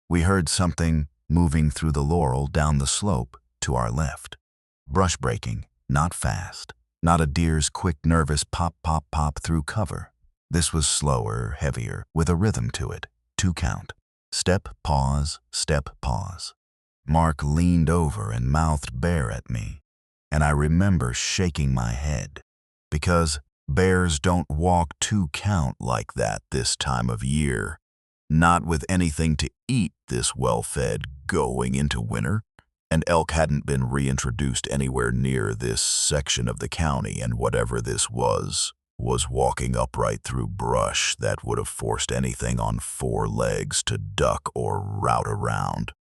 A: we heard something moving through the laurel down the slope to our left. Brush breaking, not fast, not a deer's quick nervous pop, pop, pop through cover. This was slower, heavier, with a rhythm to it. 2 count. Step, pause, step, pause. Mark leaned over and mouthed bear at me, and I remember shaking my head, because bears don't walk 2 count like that this time of year, not with anything to eat this well-fed going into winter, and elk hadn't been reintroduced anywhere near this section of the county, and whatever this was walking upright through brush that would have forced anything on 4 legs to duck or rout around.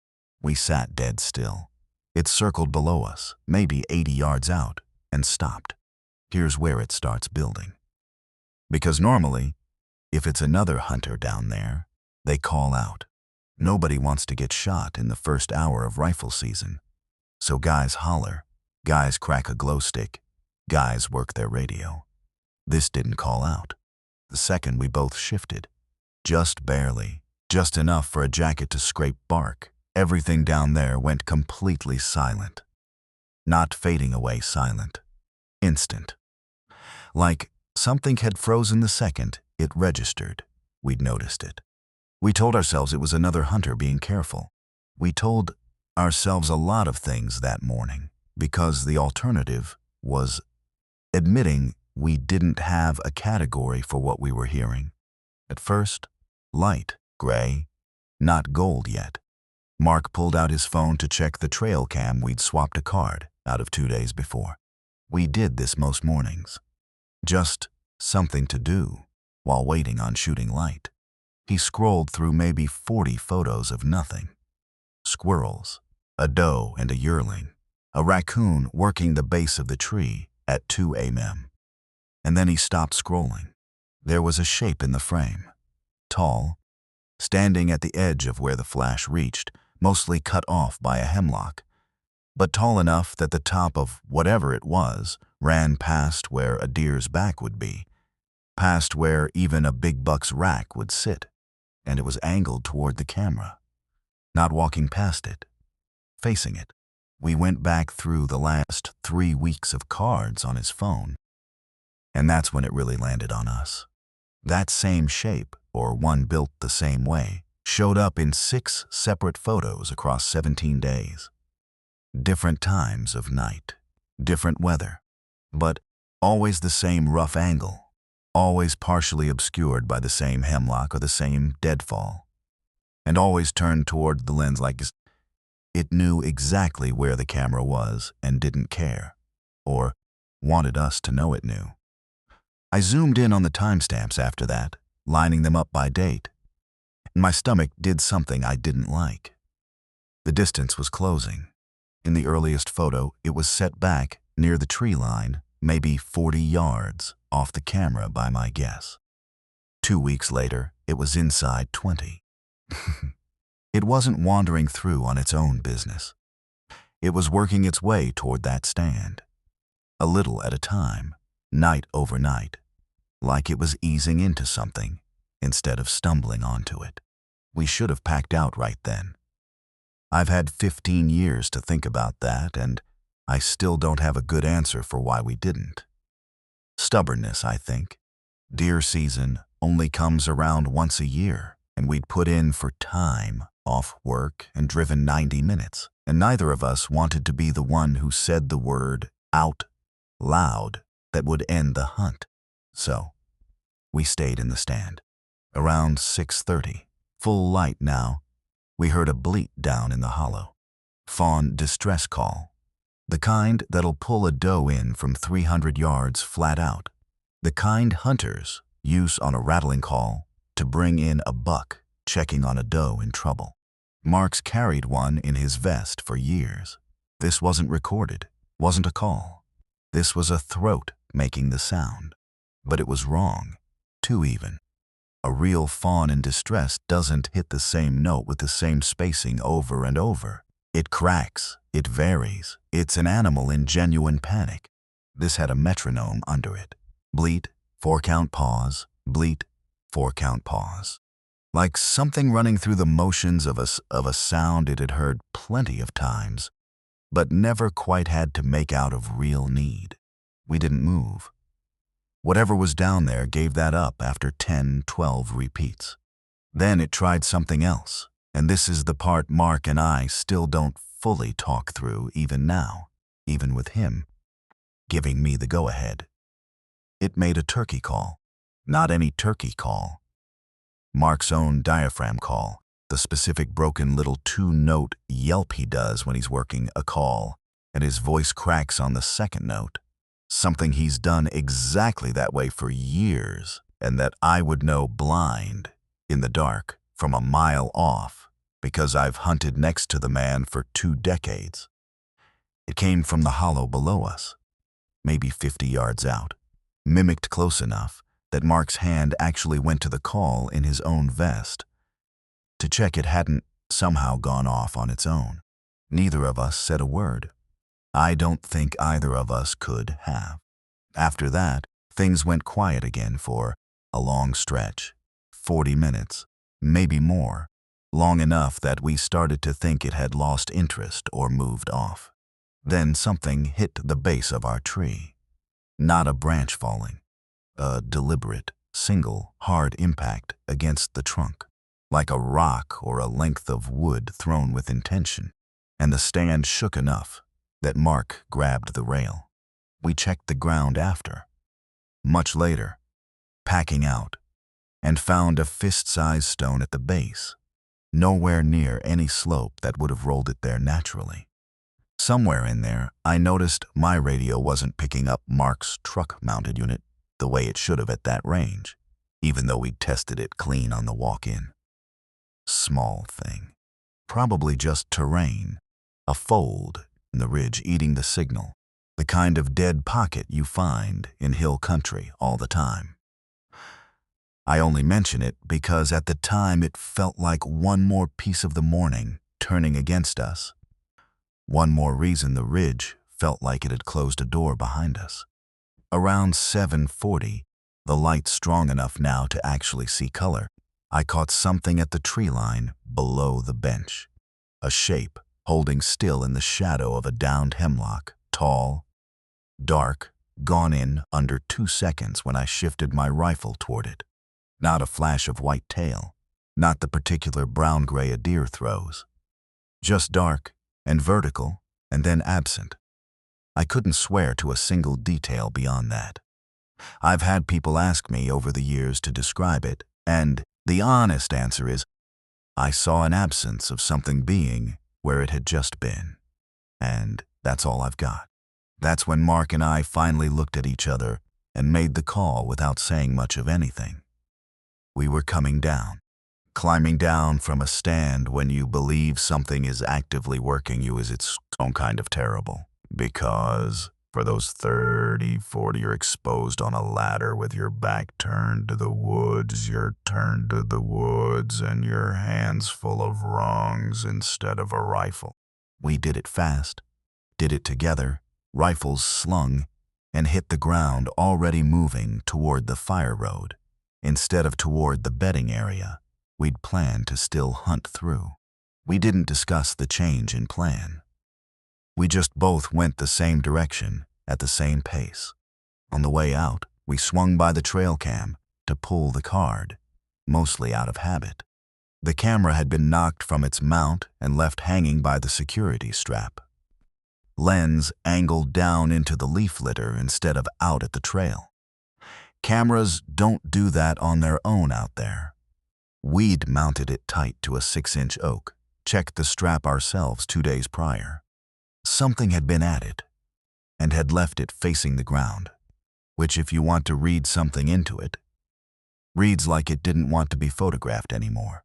A: We sat dead still. It circled below us, maybe 80 yards out, and stopped. Here's where it starts building. Because normally, if it's another hunter down there, they call out. Nobody wants to get shot in the first hour of rifle season. So guys holler, guys crack a glow stick, guys work their radio. This didn't call out. The second we both shifted, just barely, just enough for a jacket to scrape bark, everything down there went completely silent. Not fading away silent. Instant. Like something had frozen the second it registered. We'd noticed it. We told ourselves it was another hunter being careful. We told ourselves a lot of things that morning, because the alternative was admitting we didn't have a category for what we were hearing. At first, light, gray, not gold yet. Mark pulled out his phone to check the trail cam we'd swapped a card out of 2 days before. We did this most mornings. Just something to do while waiting on shooting light. He scrolled through maybe 40 photos of nothing. Squirrels, a doe and a yearling, a raccoon working the base of the tree at 2 a.m. And then he stopped scrolling. There was a shape in the frame, tall, standing at the edge of where the flash reached, mostly cut off by a hemlock, but tall enough that the top of whatever it was ran past where a deer's back would be, past where even a big buck's rack would sit, and it was angled toward the camera, not walking past it, facing it. We went back through the last 3 weeks of cards on his phone, and that's when it really landed on us. That same shape, or one built the same way, showed up in 6 separate photos across 17 days. Different times of night, different weather, but always the same rough angle, always partially obscured by the same hemlock or the same deadfall, and always turned toward the lens like It knew exactly where the camera was and didn't care, or wanted us to know it knew. I zoomed in on the timestamps after that, lining them up by date. My stomach did something I didn't like. The distance was closing. In the earliest photo, it was set back near the tree line, maybe 40 yards off the camera by my guess. 2 weeks later, it was inside 20. It wasn't wandering through on its own business. It was working its way toward that stand, a little at a time, night over night, like it was easing into something instead of stumbling onto it. We should have packed out right then. I've had 15 years to think about that, and I still don't have a good answer for why we didn't. Stubbornness, I think. Deer season only comes around once a year, and we'd put in for time off work and driven 90 minutes, and neither of us wanted to be the one who said the word out loud that would end the hunt. So, we stayed in the stand. Around 6:30, full light now, we heard a bleat down in the hollow. Fawn distress call. The kind that'll pull a doe in from 300 yards flat out. The kind hunters use on a rattling call to bring in a buck checking on a doe in trouble. Mark's carried one in his vest for years. This wasn't recorded, wasn't a call. This was a throat making the sound. But it was wrong, too even. A real fawn in distress doesn't hit the same note with the same spacing over and over. It cracks, it varies. It's an animal in genuine panic. This had a metronome under it. Bleat, 4-count pause, bleat, 4-count pause. Like something running through the motions of a sound it had heard plenty of times, but never quite had to make out of real need. We didn't move. Whatever was down there gave that up after 10, 12 repeats. Then it tried something else, and this is the part Mark and I still don't fully talk through even now, even with him giving me the go-ahead. It made a turkey call. Not any turkey call. Mark's own diaphragm call, the specific broken little 2-note yelp he does when he's working a call, and his voice cracks on the second note. Something he's done exactly that way for years, and that I would know blind, in the dark, from a mile off, because I've hunted next to the man for 2 decades. It came from the hollow below us, maybe 50 yards out, mimicked close enough that Mark's hand actually went to the call in his own vest to check it hadn't somehow gone off on its own. Neither of us said a word. I don't think either of us could have. After that, things went quiet again for a long stretch, 40 minutes, maybe more, long enough that we started to think it had lost interest or moved off. Then something hit the base of our tree. Not a branch falling, a deliberate, single, hard impact against the trunk, like a rock or a length of wood thrown with intention, and the stand shook enough that Mark grabbed the rail. We checked the ground after, much later, packing out, and found a fist-sized stone at the base, nowhere near any slope that would have rolled it there naturally. Somewhere in there, I noticed my radio wasn't picking up Mark's truck-mounted unit the way it should have at that range, even though we'd tested it clean on the walk-in. Small thing. Probably just terrain, a fold in the ridge eating the signal, the kind of dead pocket you find in hill country all the time. I only mention it because at the time it felt like one more piece of the morning turning against us. One more reason the ridge felt like it had closed a door behind us. Around 7:40, the light strong enough now to actually see color, I caught something at the tree line below the bench. A shape holding still in the shadow of a downed hemlock, tall, dark, gone in under 2 seconds when I shifted my rifle toward it. Not a flash of white tail, not the particular brown-gray a deer throws. Just dark and vertical and then absent. I couldn't swear to a single detail beyond that. I've had people ask me over the years to describe it, and the honest answer is, I saw an absence of something being where it had just been. And that's all I've got. That's when Mark and I finally looked at each other and made the call without saying much of anything. We were coming down. Climbing down from a stand when you believe something is actively working you is its own kind of terrible. Because for those 30, 40, you're exposed on a ladder with your back turned to the woods, you're turned to the woods, and your hands full of rungs instead of a rifle. We did it fast, did it together, rifles slung, and hit the ground already moving toward the fire road, instead of toward the bedding area we'd planned to still hunt through. We didn't discuss the change in plan. We just both went the same direction at the same pace. On the way out, we swung by the trail cam to pull the card, mostly out of habit. The camera had been knocked from its mount and left hanging by the security strap. Lens angled down into the leaf litter instead of out at the trail. Cameras don't do that on their own out there. We'd mounted it tight to a 6-inch oak, checked the strap ourselves 2 days prior. Something had been added, and had left it facing the ground, which, if you want to read something into it, reads like it didn't want to be photographed anymore.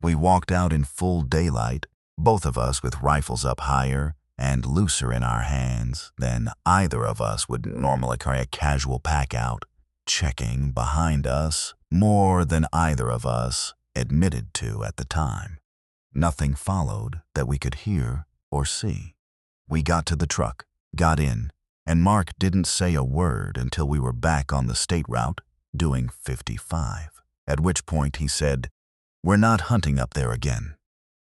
A: We walked out in full daylight, both of us with rifles up higher and looser in our hands than either of us would normally carry a casual pack out, checking behind us more than either of us admitted to at the time. Nothing followed that we could hear or see. We got to the truck, got in, and Mark didn't say a word until we were back on the state route doing 55, at which point he said, "We're not hunting up there again."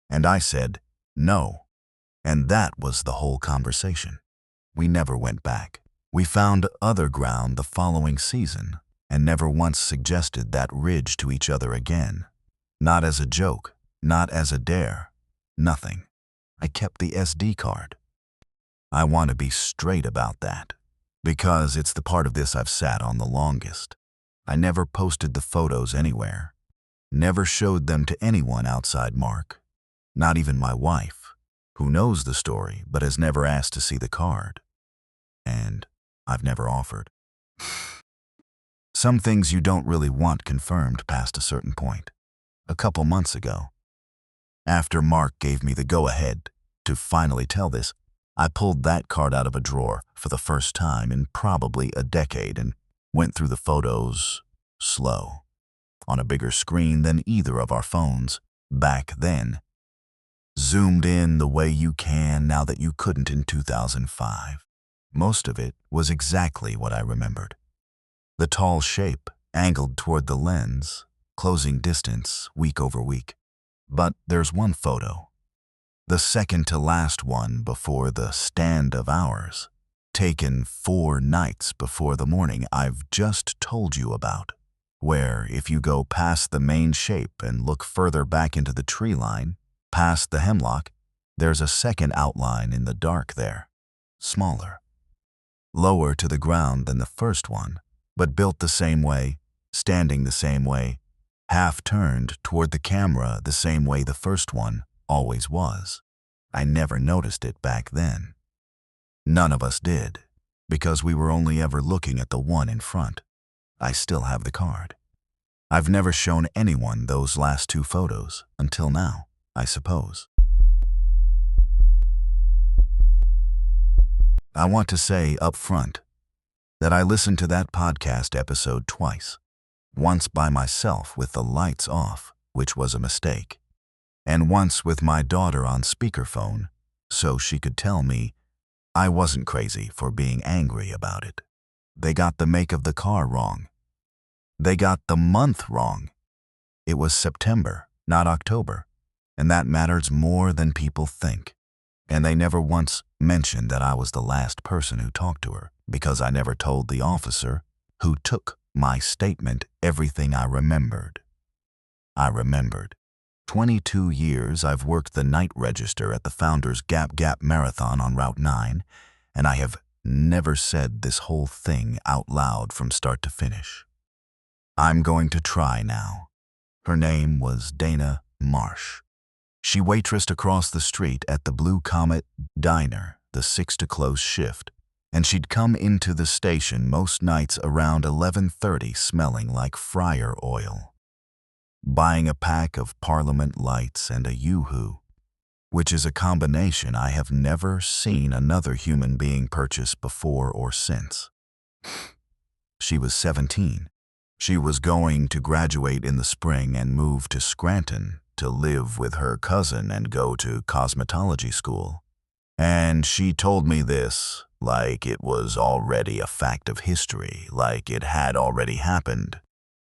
A: And I said, "No." And that was the whole conversation. We never went back. We found other ground the following season and never once suggested that ridge to each other again. Not as a joke, not as a dare, nothing. I kept the SD card. I want to be straight about that, because it's the part of this I've sat on the longest. I never posted the photos anywhere, never showed them to anyone outside Mark, not even my wife, who knows the story but has never asked to see the card. And I've never offered. Some things you don't really want confirmed past a certain point. A couple months ago, after Mark gave me the go-ahead to finally tell this, I pulled that card out of a drawer for the first time in probably a decade and went through the photos slow, on a bigger screen than either of our phones back then. Zoomed in the way you can now that you couldn't in 2005. Most of it was exactly what I remembered. The tall shape angled toward the lens, closing distance week over week. But there's one photo, the second to last one before the stand of ours, taken 4 nights before the morning I've just told you about, where if you go past the main shape and look further back into the tree line, past the hemlock, there's a second outline in the dark there, smaller, lower to the ground than the first one, but built the same way, standing the same way, half turned toward the camera the same way the first one always was. I never noticed it back then. None of us did, because we were only ever looking at the one in front. I still have the card. I've never shown anyone those last 2 photos until now, I suppose. I want to say up front that I listened to that podcast episode twice. Once by myself with the lights off, which was a mistake, and once with my daughter on speakerphone so she could tell me I wasn't crazy for being angry about it. They got the make of the car wrong. They got the month wrong. It was September, not October, and that matters more than people think. And they never once mentioned that I was the last person who talked to her, because I never told the officer who took my statement everything I remembered. I remembered. 22 years I've worked the night register at the Founders Gap Marathon on Route 9, and I have never said this whole thing out loud from start to finish. I'm going to try now. Her name was Dana Marsh. She waitressed across the street at the Blue Comet Diner, the 6 to close shift, and she'd come into the station most nights around 11:30 smelling like fryer oil, buying a pack of Parliament lights and a Yoo-hoo, which is a combination I have never seen another human being purchase before or since. She was 17. She was going to graduate in the spring and move to Scranton to live with her cousin and go to cosmetology school. And she told me this like it was already a fact of history, like it had already happened,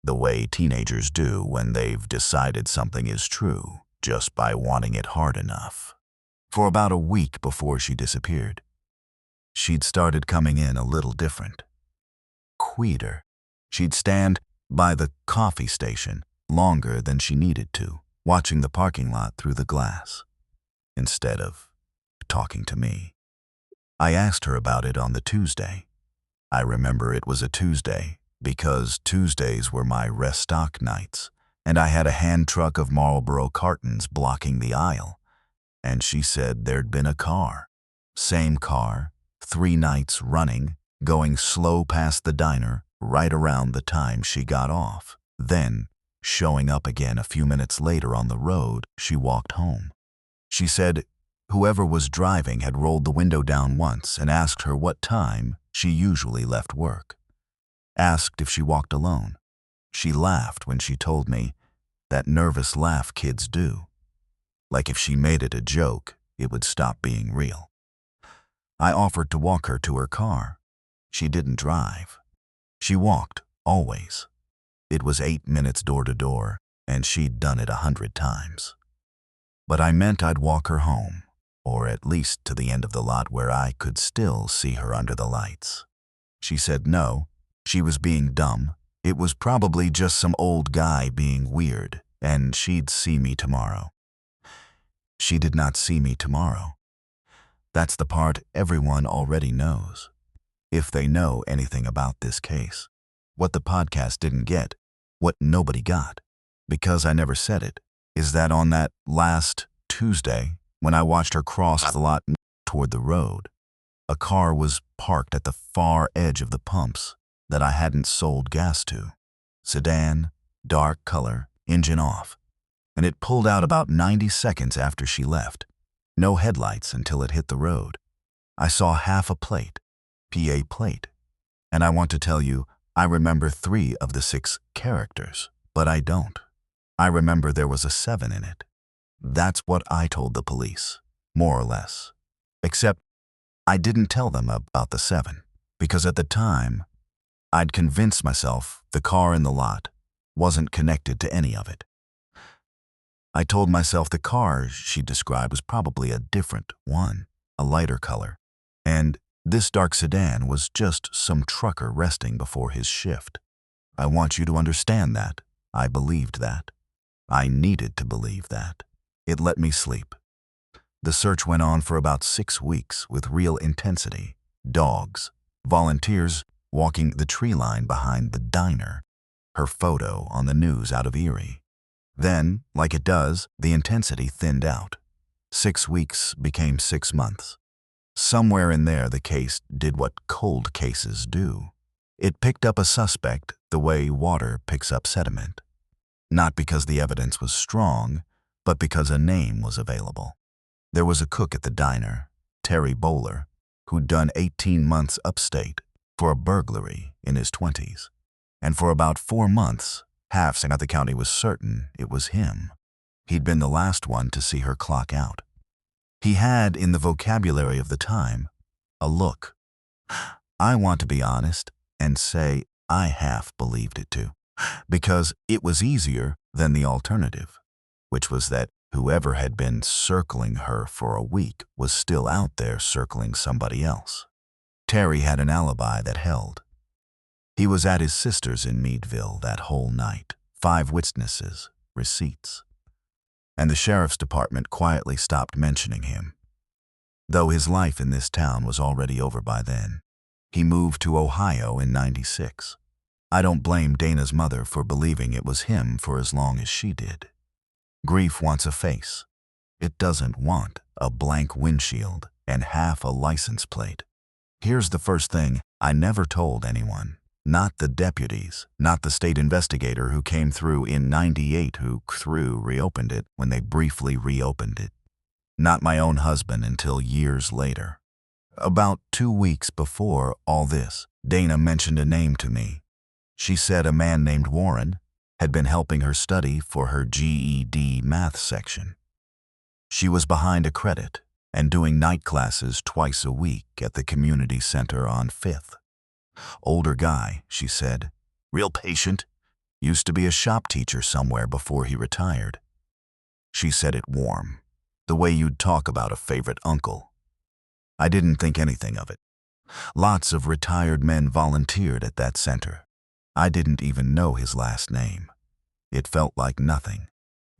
A: the way teenagers do when they've decided something is true just by wanting it hard enough. For about a week before she disappeared, she'd started coming in a little different. Quieter. She'd stand by the coffee station longer than she needed to, watching the parking lot through the glass, instead of talking to me. I asked her about it on the Tuesday. I remember it was a Tuesday because Tuesdays were my restock nights, and I had a hand truck of Marlboro cartons blocking the aisle, and she said there'd been a car. Same car, 3 nights running, going slow past the diner right around the time she got off, then showing up again a few minutes later on the road she walked home. She said whoever was driving had rolled the window down once and asked her what time she usually left work. Asked if she walked alone. She laughed when she told me that nervous laugh kids do. Like if she made it a joke, it would stop being real. I offered to walk her to her car. She didn't drive. She walked, always. It was 8 minutes door to door, and she'd done it 100 times. But I meant I'd walk her home, or at least to the end of the lot where I could still see her under the lights. She said no, she was being dumb. It was probably just some old guy being weird, and she'd see me tomorrow. She did not see me tomorrow. That's the part everyone already knows, if they know anything about this case. What the podcast didn't get, what nobody got, because I never said it, is that on that last Tuesday, when I watched her cross the lot toward the road, a car was parked at the far edge of the pumps that I hadn't sold gas to. Sedan, dark color, engine off, and it pulled out about 90 seconds after she left. No headlights until it hit the road. I saw half a plate, PA plate, and I want to tell you, I remember 3 of the 6 characters, but I don't. I remember there was a 7 in it. That's what I told the police, more or less. Except I didn't tell them about the 7, because at the time, I'd convinced myself the car in the lot wasn't connected to any of it. I told myself the car she described was probably a different one, a lighter color, and this dark sedan was just some trucker resting before his shift. I want you to understand that. I believed that. I needed to believe that. It let me sleep. The search went on for about 6 weeks with real intensity. Dogs, volunteers walking the tree line behind the diner, her photo on the news out of Erie. Then, like it does, the intensity thinned out. 6 weeks became 6 months. Somewhere in there, the case did what cold cases do. It picked up a suspect the way water picks up sediment. Not because the evidence was strong, but because a name was available. There was a cook at the diner, Terry Bowler, who'd done 18 months upstate for a burglary in his 20s. And for about 4 months, half the county was certain it was him. He'd been the last one to see her clock out. He had, in the vocabulary of the time, a look. I want to be honest and say I half believed it too, because it was easier than the alternative, which was that whoever had been circling her for a week was still out there circling somebody else. Terry had an alibi that held. He was at his sister's in Meadville that whole night, 5 witnesses, receipts. And the sheriff's department quietly stopped mentioning him. Though his life in this town was already over by then. He moved to Ohio in '96. I don't blame Dana's mother for believing it was him for as long as she did. Grief wants a face. It doesn't want a blank windshield and half a license plate. Here's the first thing I never told anyone. Not the deputies, not the state investigator who came through in '98 who reopened it when they briefly reopened it. Not my own husband until years later. About 2 weeks before all this, Dana mentioned a name to me. She said a man named Warren had been helping her study for her GED math section. She was behind a credit and doing night classes twice a week at the community center on 5th. Older guy, she said. Real patient. Used to be a shop teacher somewhere before he retired. She said it warm, the way you'd talk about a favorite uncle. I didn't think anything of it. Lots of retired men volunteered at that center. I didn't even know his last name. It felt like nothing.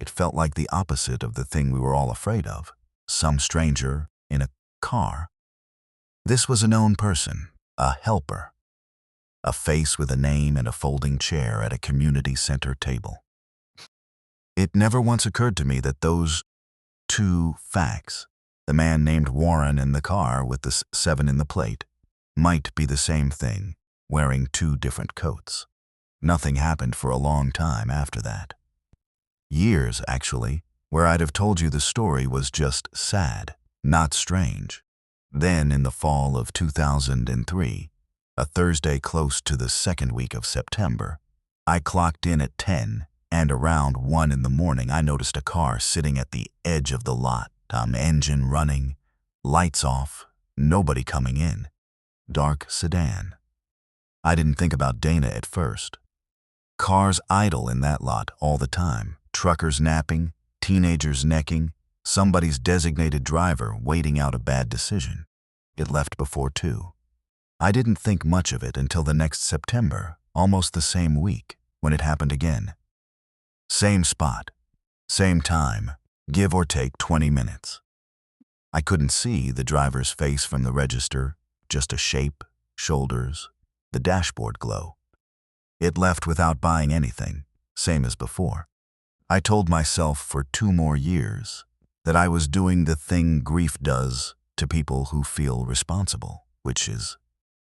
A: It felt like the opposite of the thing we were all afraid of. Some stranger in a car. This was a known person, a helper. A face with a name and a folding chair at a community center table. It never once occurred to me that those two facts, the man named Warren in the car with the 7 in the plate, might be the same thing, wearing 2 different coats. Nothing happened for a long time after that. Years, actually, where I'd have told you the story was just sad, not strange. Then, in the fall of 2003, a Thursday close to the second week of September, I clocked in at 10, and around 1 in the morning I noticed a car sitting at the edge of the lot, engine running, lights off, nobody coming in. Dark sedan. I didn't think about Dana at first. Cars idle in that lot all the time. Truckers napping, teenagers necking, somebody's designated driver waiting out a bad decision. It left before 2. I didn't think much of it until the next September, almost the same week, when it happened again. Same spot, same time, give or take 20 minutes. I couldn't see the driver's face from the register, just a shape, shoulders, the dashboard glow. It left without buying anything, same as before. I told myself for 2 more years that I was doing the thing grief does to people who feel responsible, which is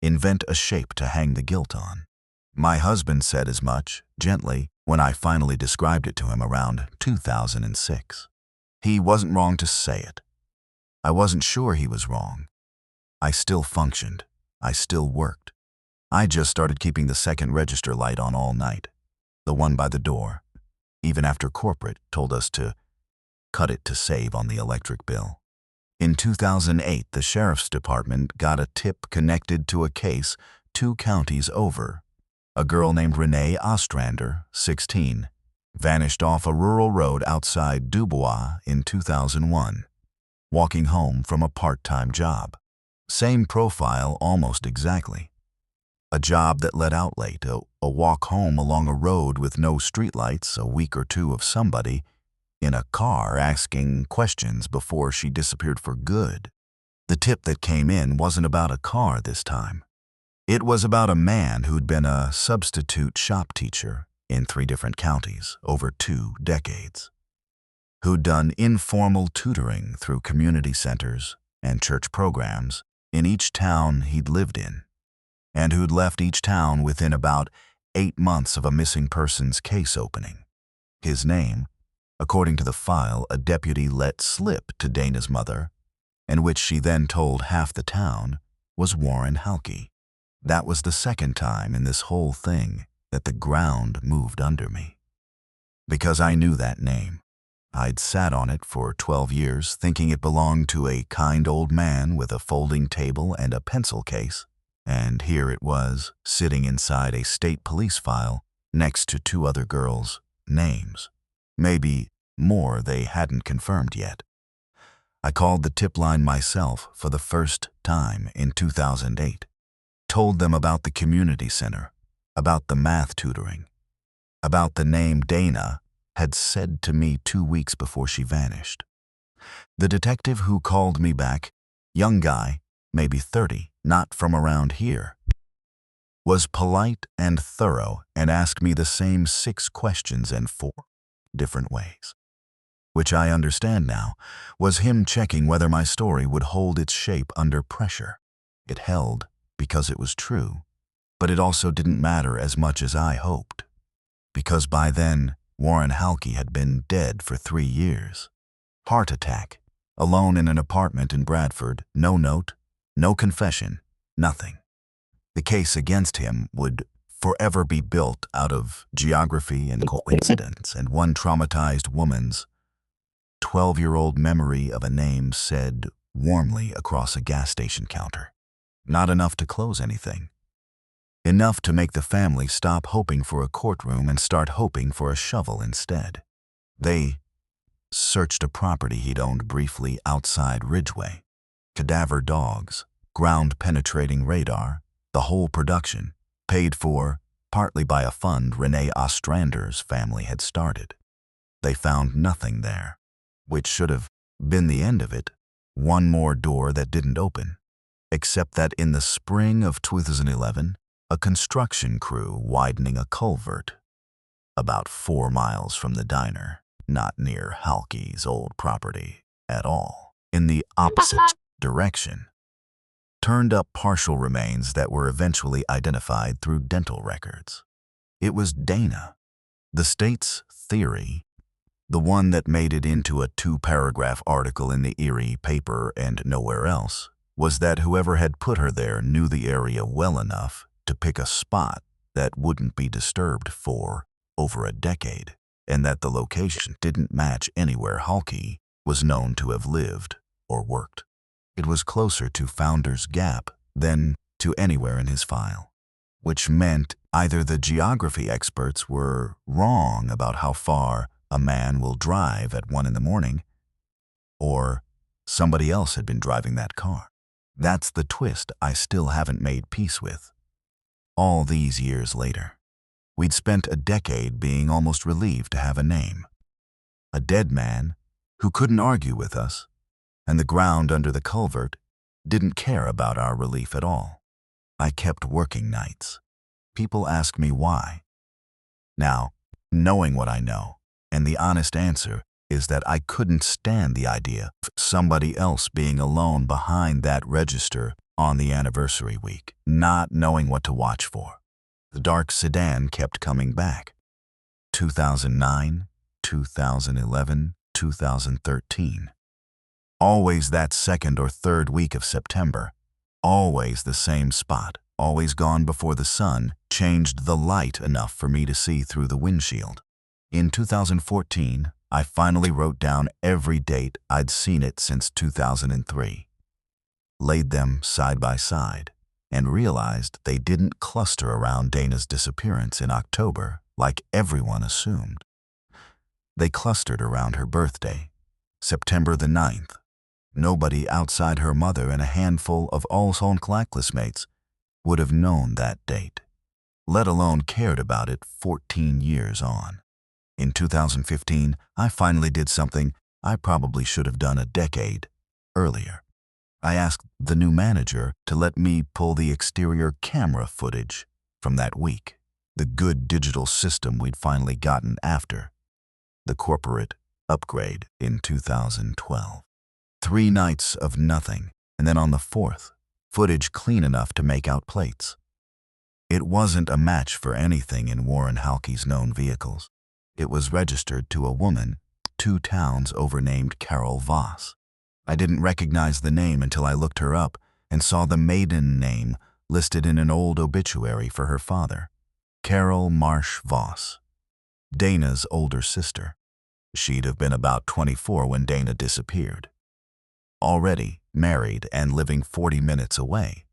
A: invent a shape to hang the guilt on. My husband said as much, gently, when I finally described it to him around 2006. He wasn't wrong to say it. I wasn't sure he was wrong. I still functioned. I still worked. I just started keeping the second register light on all night, the one by the door, even after corporate told us to cut it to save on the electric bill. In 2008, the sheriff's department got a tip connected to a case 2 counties over. A girl named Renee Ostrander, 16, vanished off a rural road outside Dubois in 2001, walking home from a part-time job. Same profile almost exactly. A job that let out late, a walk home along a road with no streetlights, a week or 2 of somebody in a car asking questions before she disappeared for good. The tip that came in wasn't about a car this time. It was about a man who'd been a substitute shop teacher in 3 different counties over 2 decades, who'd done informal tutoring through community centers and church programs in each town he'd lived in, and who'd left each town within about 8 months of a missing persons case opening. His name, according to the file a deputy let slip to Dana's mother, and which she then told half the town, was Warren Halke. That was the second time in this whole thing that the ground moved under me. Because I knew that name. I'd sat on it for 12 years thinking it belonged to a kind old man with a folding table and a pencil case, and here it was, sitting inside a state police file next to 2 other girls' names. Maybe more they hadn't confirmed yet. I called the tip line myself for the first time in 2008. Told them about the community center, about the math tutoring, about the name Dana had said to me 2 weeks before she vanished. The detective who called me back, young guy, maybe 30, not from around here, was polite and thorough and asked me the same 6 questions in 4 different ways. which I understand now, was him checking whether my story would hold its shape under pressure. It held because it was true, but it also didn't matter as much as I hoped, because by then, Warren Halke had been dead for 3 years. Heart attack, alone in an apartment in Bradford, no note, no confession, nothing. The case against him would forever be built out of geography and coincidence and one traumatized woman's 12-year-old memory of a name said warmly across a gas station counter. Not enough to close anything. Enough to make the family stop hoping for a courtroom and start hoping for a shovel instead. They searched a property he'd owned briefly outside Ridgeway. Cadaver dogs, ground-penetrating radar, the whole production, paid for partly by a fund Renee Ostrander's family had started. They found nothing there, which should have been the end of it. One more door that didn't open, except that in the spring of 2011, a construction crew widening a culvert about 4 miles from the diner, not near Halke's old property at all, in the opposite direction, turned up partial remains that were eventually identified through dental records. It was Dana, the state's theory, the one that made it into a 2-paragraph article in the Erie paper and nowhere else, was that whoever had put her there knew the area well enough to pick a spot that wouldn't be disturbed for over a decade, and that the location didn't match anywhere Halke was known to have lived or worked. It was closer to Founder's Gap than to anywhere in his file, which meant either the geography experts were wrong about how far a man will drive at 1 in the morning, or somebody else had been driving that car. That's the twist I still haven't made peace with. All these years later, we'd spent a decade being almost relieved to have a name. A dead man who couldn't argue with us, and the ground under the culvert didn't care about our relief at all. I kept working nights. People ask me why. Now, knowing what I know, and the honest answer is that I couldn't stand the idea of somebody else being alone behind that register on the anniversary week, not knowing what to watch for. The dark sedan kept coming back. 2009, 2011, 2013. Always that second or third week of September. Always the same spot. Always gone before the sun changed the light enough for me to see through the windshield. In 2014, I finally wrote down every date I'd seen it since 2003. Laid them side by side, and realized they didn't cluster around Dana's disappearance in October like everyone assumed. They clustered around her birthday, September the 9th. Nobody outside her mother and a handful of Allsholm classmates would have known that date, let alone cared about it 14 years on. In 2015, I finally did something I probably should have done a decade earlier. I asked the new manager to let me pull the exterior camera footage from that week, the good digital system we'd finally gotten after the corporate upgrade in 2012. 3 nights of nothing, and then on the 4th, footage clean enough to make out plates. It wasn't a match for anything in Warren Halke's known vehicles. It was registered to a woman 2 towns over named Carol Voss. I didn't recognize the name until I looked her up and saw the maiden name listed in an old obituary for her father, Carol Marsh Voss, Dana's older sister. She'd have been about 24 when Dana disappeared. Already married and living 40 minutes away.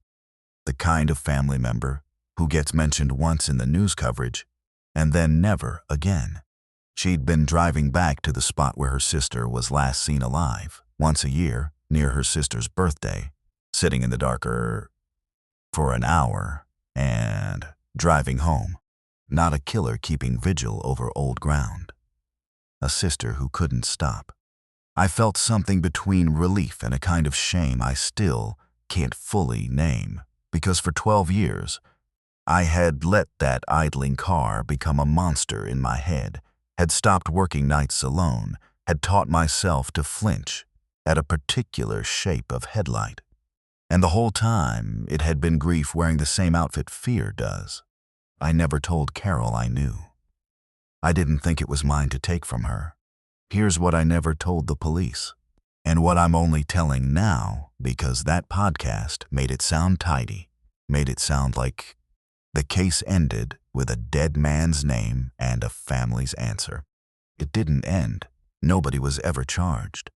A: The kind of family member who gets mentioned once in the news coverage and then never again. She'd been driving back to the spot where her sister was last seen alive, once a year, near her sister's birthday, sitting in the darker for an hour and driving home. Not a killer keeping vigil over old ground. A sister who couldn't stop. I felt something between relief and a kind of shame I still can't fully name, because for 12 years, I had let that idling car become a monster in my head, had stopped working nights alone, had taught myself to flinch at a particular shape of headlight. And the whole time, it had been grief wearing the same outfit fear does. I never told Carol I knew. I didn't think it was mine to take from her. Here's what I never told the police, and what I'm only telling now because that podcast made it sound tidy, made it sound like the case ended with a dead man's name and a family's answer. It didn't end. Nobody was ever charged.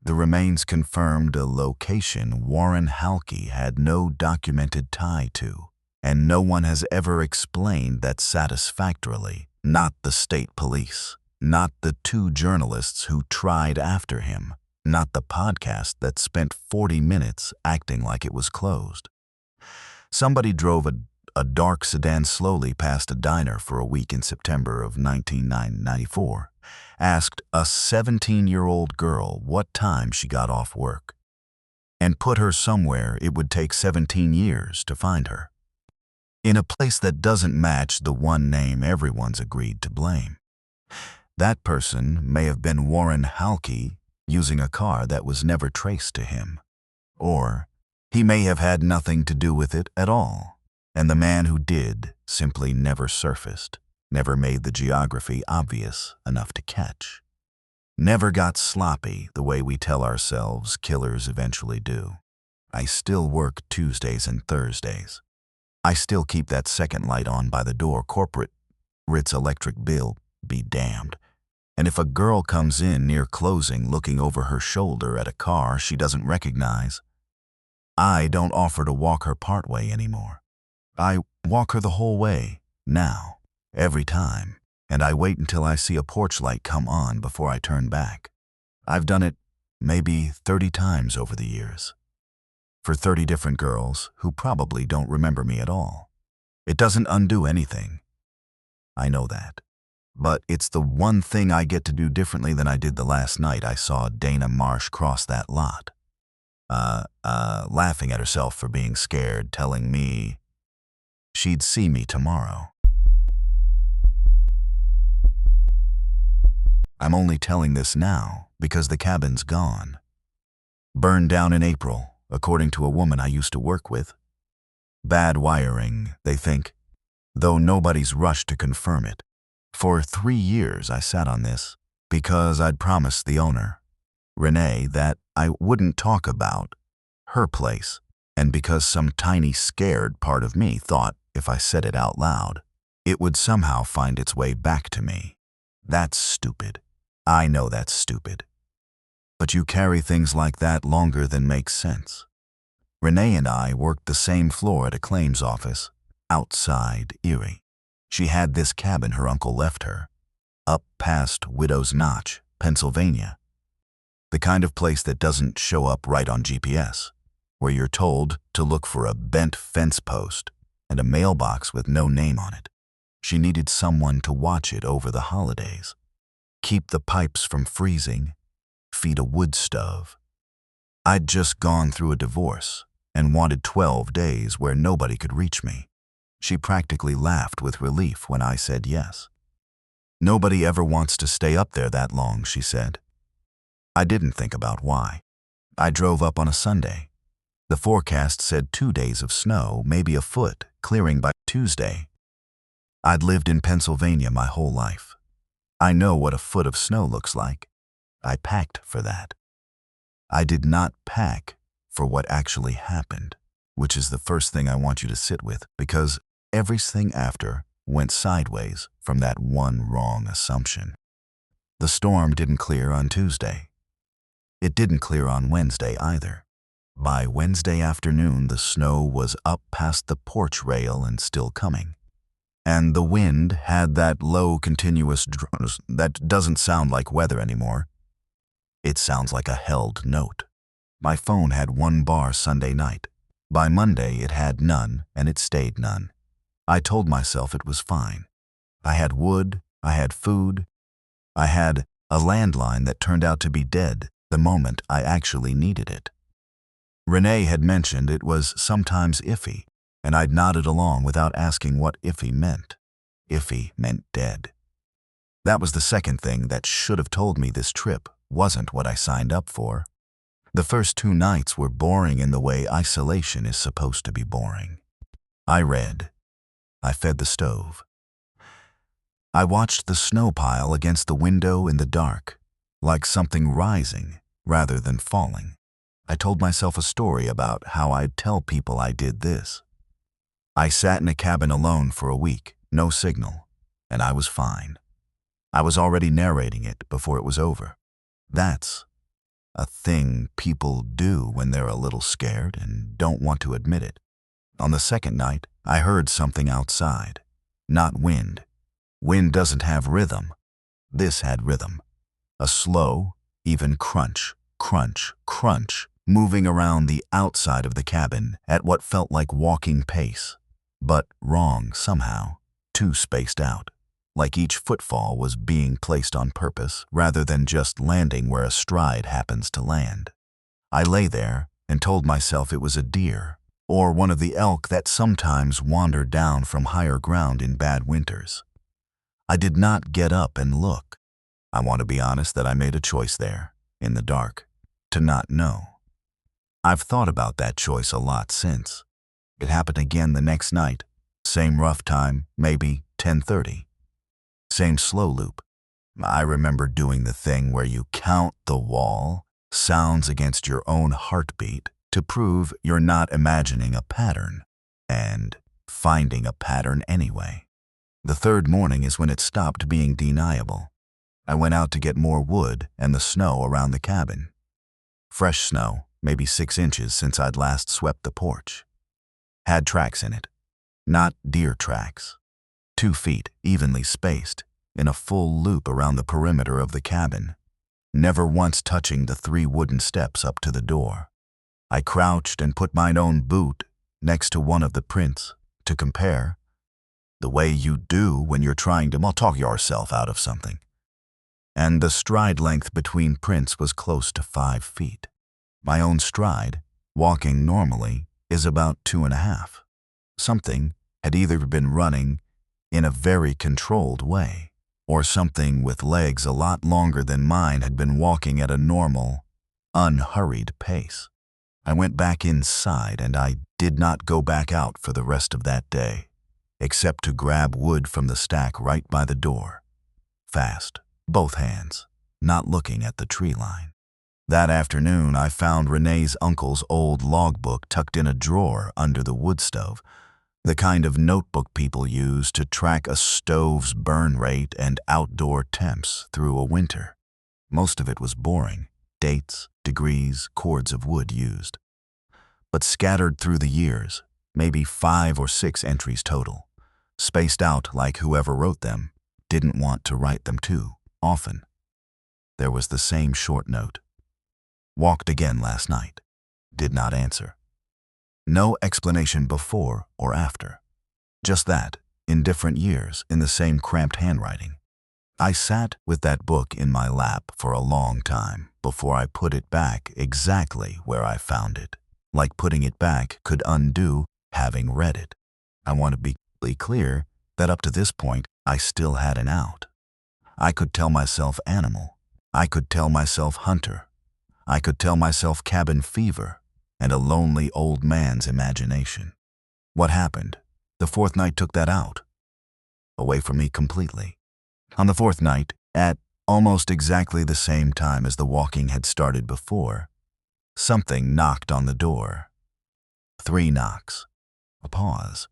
A: The remains confirmed a location Warren Halke had no documented tie to, and no one has ever explained that satisfactorily. Not the state police, not the 2 journalists who tried after him, not the podcast that spent 40 minutes acting like it was closed. Somebody drove a dark sedan slowly past a diner for a week in September of 1994, asked a 17-year-old girl what time she got off work, and put her somewhere it would take 17 years to find her, in a place that doesn't match the one name everyone's agreed to blame. That person may have been Warren Halke using a car that was never traced to him, or he may have had nothing to do with it at all, and the man who did simply never surfaced, never made the geography obvious enough to catch, never got sloppy the way we tell ourselves killers eventually do. I still work Tuesdays and Thursdays. I still keep that second light on by the door. Corporate Ritz electric bill be damned. And if a girl comes in near closing looking over her shoulder at a car she doesn't recognize, I don't offer to walk her partway anymore. I walk her the whole way, now, every time, and I wait until I see a porch light come on before I turn back. I've done it maybe 30 times over the years, for 30 different girls who probably don't remember me at all. It doesn't undo anything. I know that. But it's the one thing I get to do differently than I did the last night I saw Dana Marsh cross that lot. Laughing at herself for being scared, telling me she'd see me tomorrow. I'm only telling this now because the cabin's gone. Burned down in April, according to a woman I used to work with. Bad wiring, they think, though nobody's rushed to confirm it. For 3 years I sat on this because I'd promised the owner, Renee, that I wouldn't talk about her place, and because some tiny scared part of me thought if I said it out loud, it would somehow find its way back to me. That's stupid. I know that's stupid. But you carry things like that longer than makes sense. Renee and I worked the same floor at a claims office outside Erie. She had this cabin her uncle left her, up past Widow's Notch, Pennsylvania. The kind of place that doesn't show up right on GPS, where you're told to look for a bent fence post and a mailbox with no name on it. She needed someone to watch it over the holidays, keep the pipes from freezing, feed a wood stove. I'd just gone through a divorce and wanted 12 days where nobody could reach me. She practically laughed with relief when I said yes. Nobody ever wants to stay up there that long, she said. I didn't think about why. I drove up on a Sunday. The forecast said 2 days of snow, maybe a foot, clearing by Tuesday. I'd lived in Pennsylvania my whole life. I know what a foot of snow looks like. I packed for that. I did not pack for what actually happened, which is the first thing I want you to sit with, because everything after went sideways from that one wrong assumption. The storm didn't clear on Tuesday. It didn't clear on Wednesday either. By Wednesday afternoon, the snow was up past the porch rail and still coming. And the wind had that low, continuous drone that doesn't sound like weather anymore. It sounds like a held note. My phone had 1 bar Sunday night. By Monday, it had none, and it stayed none. I told myself it was fine. I had wood, I had food, I had a landline that turned out to be dead the moment I actually needed it. Renee had mentioned it was sometimes iffy, and I'd nodded along without asking what iffy meant. Iffy meant dead. That was the second thing that should have told me this trip wasn't what I signed up for. The first 2 nights were boring in the way isolation is supposed to be boring. I read. I fed the stove. I watched the snow pile against the window in the dark, like something rising rather than falling. I told myself a story about how I'd tell people I did this. I sat in a cabin alone for a week, no signal, and I was fine. I was already narrating it before it was over. That's a thing people do when they're a little scared and don't want to admit it. On the second night, I heard something outside. Not wind. Wind doesn't have rhythm. This had rhythm. A slow, even crunch, crunch, crunch, moving around the outside of the cabin at what felt like walking pace. But wrong somehow, too spaced out. Like each footfall was being placed on purpose rather than just landing where a stride happens to land. I lay there and told myself it was a deer or one of the elk that sometimes wander down from higher ground in bad winters. I did not get up and look. I want to be honest that I made a choice there, in the dark, to not know. I've thought about that choice a lot since. It happened again the next night. Same rough time, maybe 10:30. Same slow loop. I remember doing the thing where you count the wall, sounds against your own heartbeat, to prove you're not imagining a pattern, and finding a pattern anyway. The third morning is when it stopped being deniable. I went out to get more wood and the snow around the cabin. Fresh snow, maybe 6 inches since I'd last swept the porch. Had tracks in it. Not deer tracks. 2 feet, evenly spaced, in a full loop around the perimeter of the cabin, never once touching the 3 wooden steps up to the door. I crouched and put mine own boot next to one of the prints to compare, the way you do when you're trying to talk yourself out of something. And the stride length between prints was close to 5 feet. My own stride, walking normally, is about 2.5. Something had either been running in a very controlled way, or something with legs a lot longer than mine had been walking at a normal, unhurried pace. I went back inside and I did not go back out for the rest of that day, except to grab wood from the stack right by the door. Fast, both hands, not looking at the tree line. That afternoon I found Renee's uncle's old logbook tucked in a drawer under the wood stove, the kind of notebook people use to track a stove's burn rate and outdoor temps through a winter. Most of it was boring, dates, degrees, cords of wood used. But scattered through the years, maybe 5 or 6 entries total, spaced out like whoever wrote them didn't want to write them too often. There was the same short note. Walked again last night. Did not answer. No explanation before or after. Just that, in different years, in the same cramped handwriting. I sat with that book in my lap for a long time before I put it back exactly where I found it. Like putting it back could undo having read it. I want to be clear that up to this point, I still had an out. I could tell myself animal. I could tell myself hunter. I could tell myself cabin fever and a lonely old man's imagination. What happened? The 4th night took that out. Away from me completely. On the 4th night, at almost exactly the same time as the walking had started before, something knocked on the door. 3 knocks. A pause.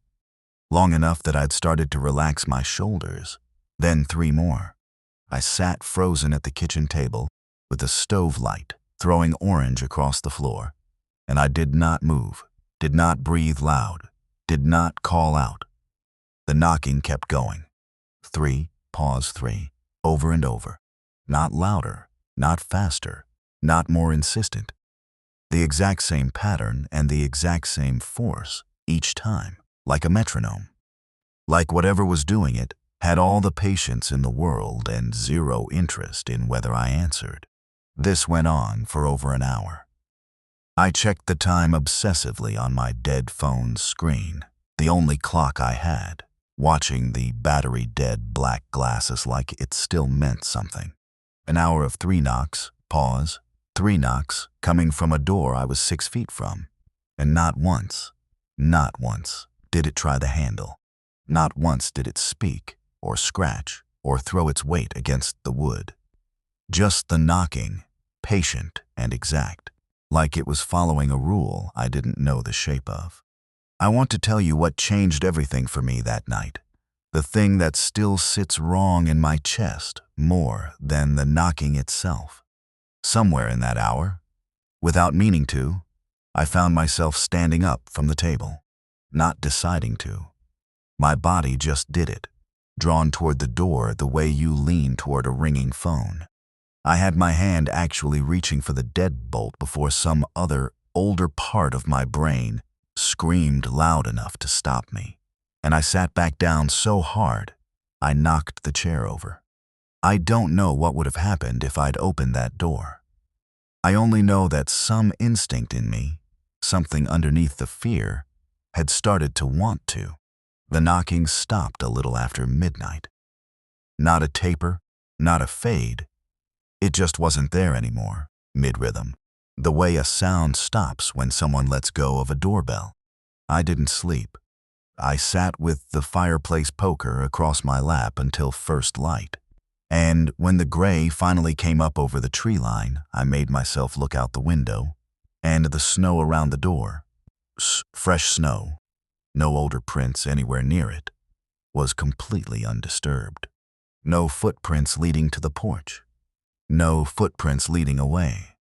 A: Long enough that I'd started to relax my shoulders. Then 3 more. I sat frozen at the kitchen table with the stove light throwing orange across the floor, and I did not move, did not breathe loud, did not call out. The knocking kept going. 3, pause 3, over and over. Not louder, not faster, not more insistent. The exact same pattern and the exact same force each time, like a metronome. Like whatever was doing it had all the patience in the world and 0 interest in whether I answered. This went on for over an hour. I checked the time obsessively on my dead phone's screen, the only clock I had. watching the battery-dead black glasses like it still meant something. An hour of 3 knocks, pause, 3 knocks, coming from a door I was 6 feet from. And not once did it try the handle. Not once did it speak, or scratch, or throw its weight against the wood. Just the knocking, patient and exact, like it was following a rule I didn't know the shape of. I want to tell you what changed everything for me that night. The thing that still sits wrong in my chest more than the knocking itself. Somewhere in that hour, without meaning to, I found myself standing up from the table, not deciding to. My body just did it, drawn toward the door the way you lean toward a ringing phone. I had my hand actually reaching for the deadbolt before some other, older part of my brain screamed loud enough to stop me, and I sat back down so hard, I knocked the chair over. I don't know what would have happened if I'd opened that door. I only know that some instinct in me, something underneath the fear, had started to want to. The knocking stopped a little after midnight. Not a taper, not a fade. It just wasn't there anymore, mid-rhythm, the way a sound stops when someone lets go of a doorbell. I didn't sleep. I sat with the fireplace poker across my lap until first light. And when the gray finally came up over the tree line, I made myself look out the window, and the snow around the door, fresh snow, no older prints anywhere near it, was completely undisturbed. No footprints leading to the porch. No footprints leading away.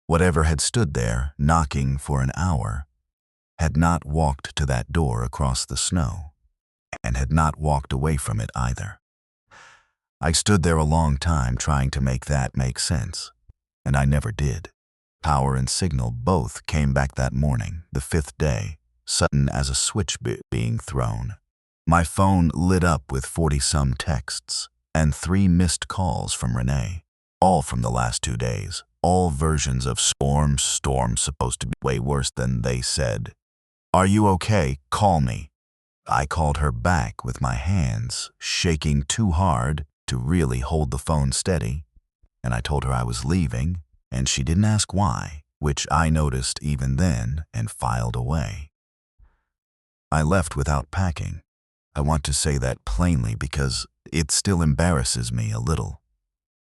A: Whatever had stood there, knocking for an hour, had not walked to that door across the snow, and had not walked away from it either. I stood there a long time trying to make that make sense, and I never did. Power and signal both came back that morning, the 5th day, sudden as a switch being thrown. My phone lit up with 40-some texts and 3 missed calls from Renee, all from the last 2 days, all versions of storm supposed to be way worse than they said. "Are you okay? Call me." I called her back with my hands shaking too hard to really hold the phone steady, and I told her I was leaving, and she didn't ask why, which I noticed even then and filed away. I left without packing. I want to say that plainly because it still embarrasses me a little.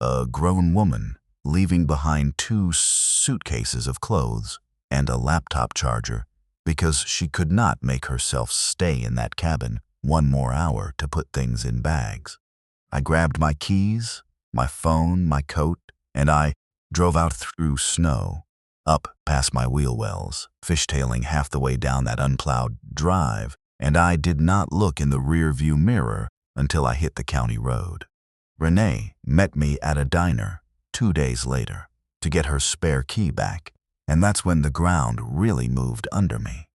A: A grown woman leaving behind 2 suitcases of clothes and a laptop charger because she could not make herself stay in that cabin 1 more hour to put things in bags. I grabbed my keys, my phone, my coat, and I drove out through snow, up past my wheel wells, fishtailing half the way down that unplowed drive, and I did not look in the rear-view mirror until I hit the county road. Renee met me at a diner 2 days later to get her spare key back, and that's when the ground really moved under me.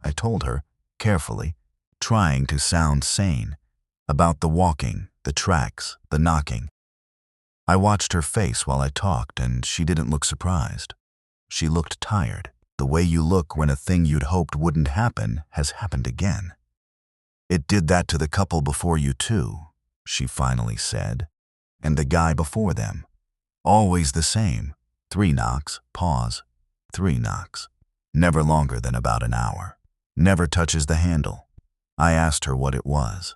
A: I told her, carefully, trying to sound sane, about the walking, the tracks, the knocking. I watched her face while I talked, and she didn't look surprised. She looked tired, the way you look when a thing you'd hoped wouldn't happen has happened again. "It did that to the couple before you too," she finally said, "and the guy before them. Always the same. 3 knocks, pause, 3 knocks. Never longer than about an hour. Never touches the handle." I asked her what it was.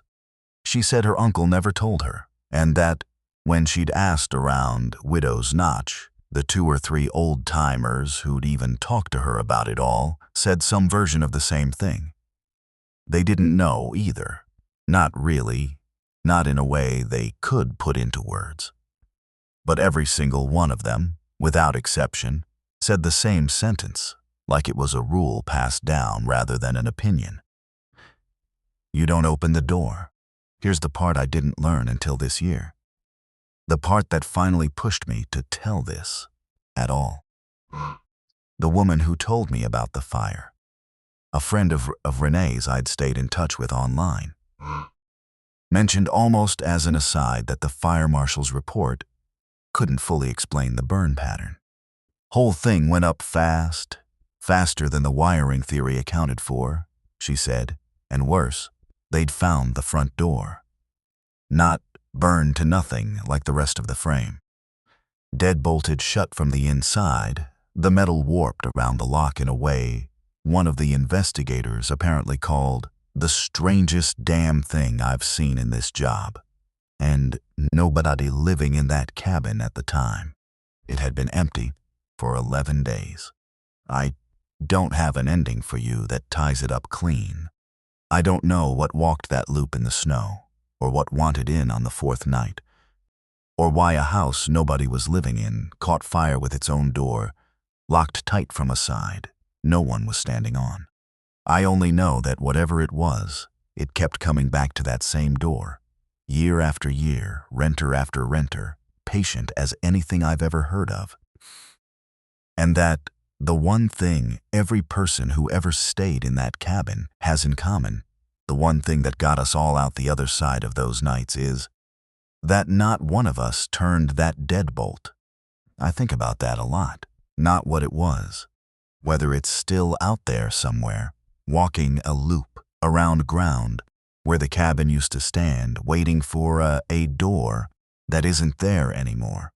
A: She said her uncle never told her, and that when she'd asked around Widow's Notch, the 2 or 3 old-timers who'd even talked to her about it all said some version of the same thing. They didn't know either. Not really. Not in a way they could put into words. But every single one of them, without exception, said the same sentence, like it was a rule passed down rather than an opinion. "You don't open the door." Here's the part I didn't learn until this year. The part that finally pushed me to tell this at all. The woman who told me about the fire. A friend of Renee's I'd stayed in touch with online. Mentioned almost as an aside that the fire marshal's report couldn't fully explain the burn pattern. Whole thing went up fast, faster than the wiring theory accounted for, she said, and worse, They'd found the front door, not burned to nothing like the rest of the frame. Dead-bolted shut from the inside, the metal warped around the lock in a way one of the investigators apparently called the strangest damn thing I've seen in this job. And nobody living in that cabin at the time. It had been empty for 11 days. I don't have an ending for you that ties it up clean. I don't know what walked that loop in the snow, or what wanted in on the fourth night, or why a house nobody was living in caught fire with its own door, locked tight from a side no one was standing on. I only know that whatever it was, it kept coming back to that same door, year after year, renter after renter, patient as anything I've ever heard of. And that the one thing every person who ever stayed in that cabin has in common, the one thing that got us all out the other side of those nights, is that not one of us turned that deadbolt. I think about that a lot. Not what it was, whether it's still out there somewhere, walking a loop around ground where the cabin used to stand, waiting for a door that isn't there anymore.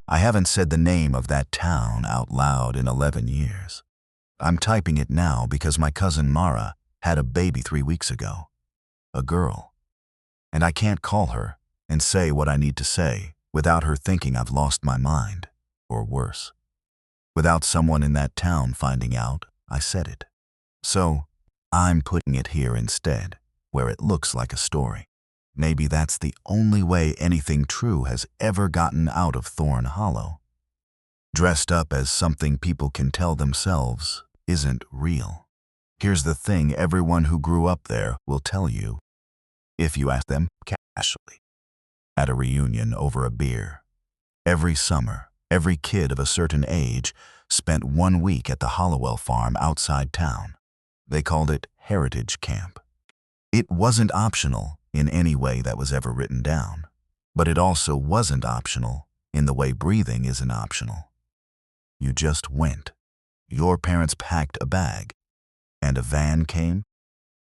A: I haven't said the name of that town out loud in 11 years. I'm typing it now because my cousin Mara had a baby 3 weeks ago, a girl, and I can't call her and say what I need to say without her thinking I've lost my mind, or worse. Without someone in that town finding out I said it. So, I'm putting it here instead, where it looks like a story. Maybe that's the only way anything true has ever gotten out of Thorn Hollow. Dressed up as something people can tell themselves isn't real. Here's the thing everyone who grew up there will tell you, if you ask them casually, at a reunion over a beer. Every summer, every kid of a certain age spent 1 week at the Hollowell farm outside town. They called it Heritage Camp. It wasn't optional in any way that was ever written down, but it also wasn't optional in the way breathing isn't optional. You just went. Your parents packed a bag, and a van came,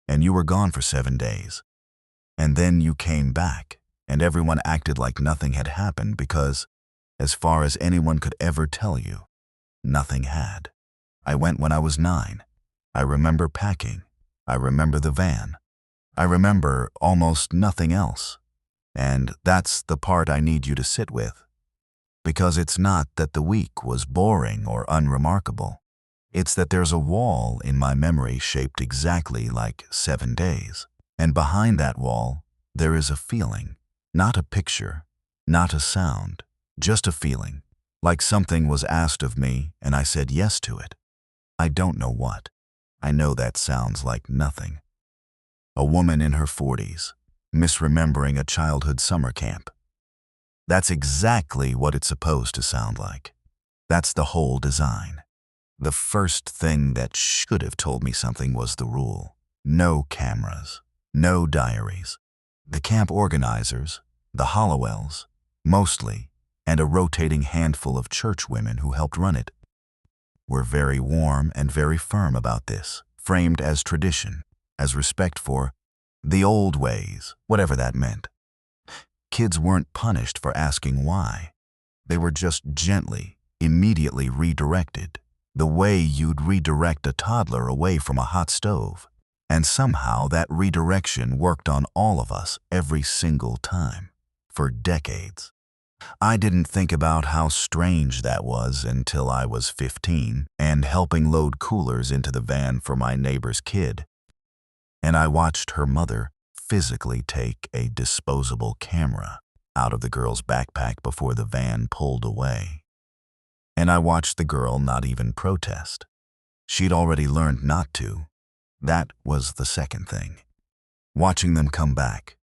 A: and you were gone for 7 days. And then you came back, and everyone acted like nothing had happened because, as far as anyone could ever tell you, nothing had. I went when I was 9. I remember packing. I remember the van. I remember almost nothing else. And that's the part I need you to sit with. Because it's not that the week was boring or unremarkable. It's that there's a wall in my memory shaped exactly like 7 days. And behind that wall, there is a feeling, not a picture, not a sound, just a feeling, like something was asked of me and I said yes to it. I don't know what. I know that sounds like nothing. A woman in her 40s, misremembering a childhood summer camp. That's exactly what it's supposed to sound like. That's the whole design. The first thing that should have told me something was the rule. No cameras, no diaries. The camp organizers, the Hollowells, mostly, and a rotating handful of church women who helped run it, were very warm and very firm about this, framed as tradition, as respect for the old ways, whatever that meant. Kids weren't punished for asking why. They were just gently, immediately redirected, the way you'd redirect a toddler away from a hot stove. And somehow that redirection worked on all of us every single time, for decades. I didn't think about how strange that was until I was 15 and helping load coolers into the van for my neighbor's kid. And I watched her mother physically take a disposable camera out of the girl's backpack before the van pulled away. And I watched the girl not even protest. She'd already learned not to. That was the second thing. Watching them come back,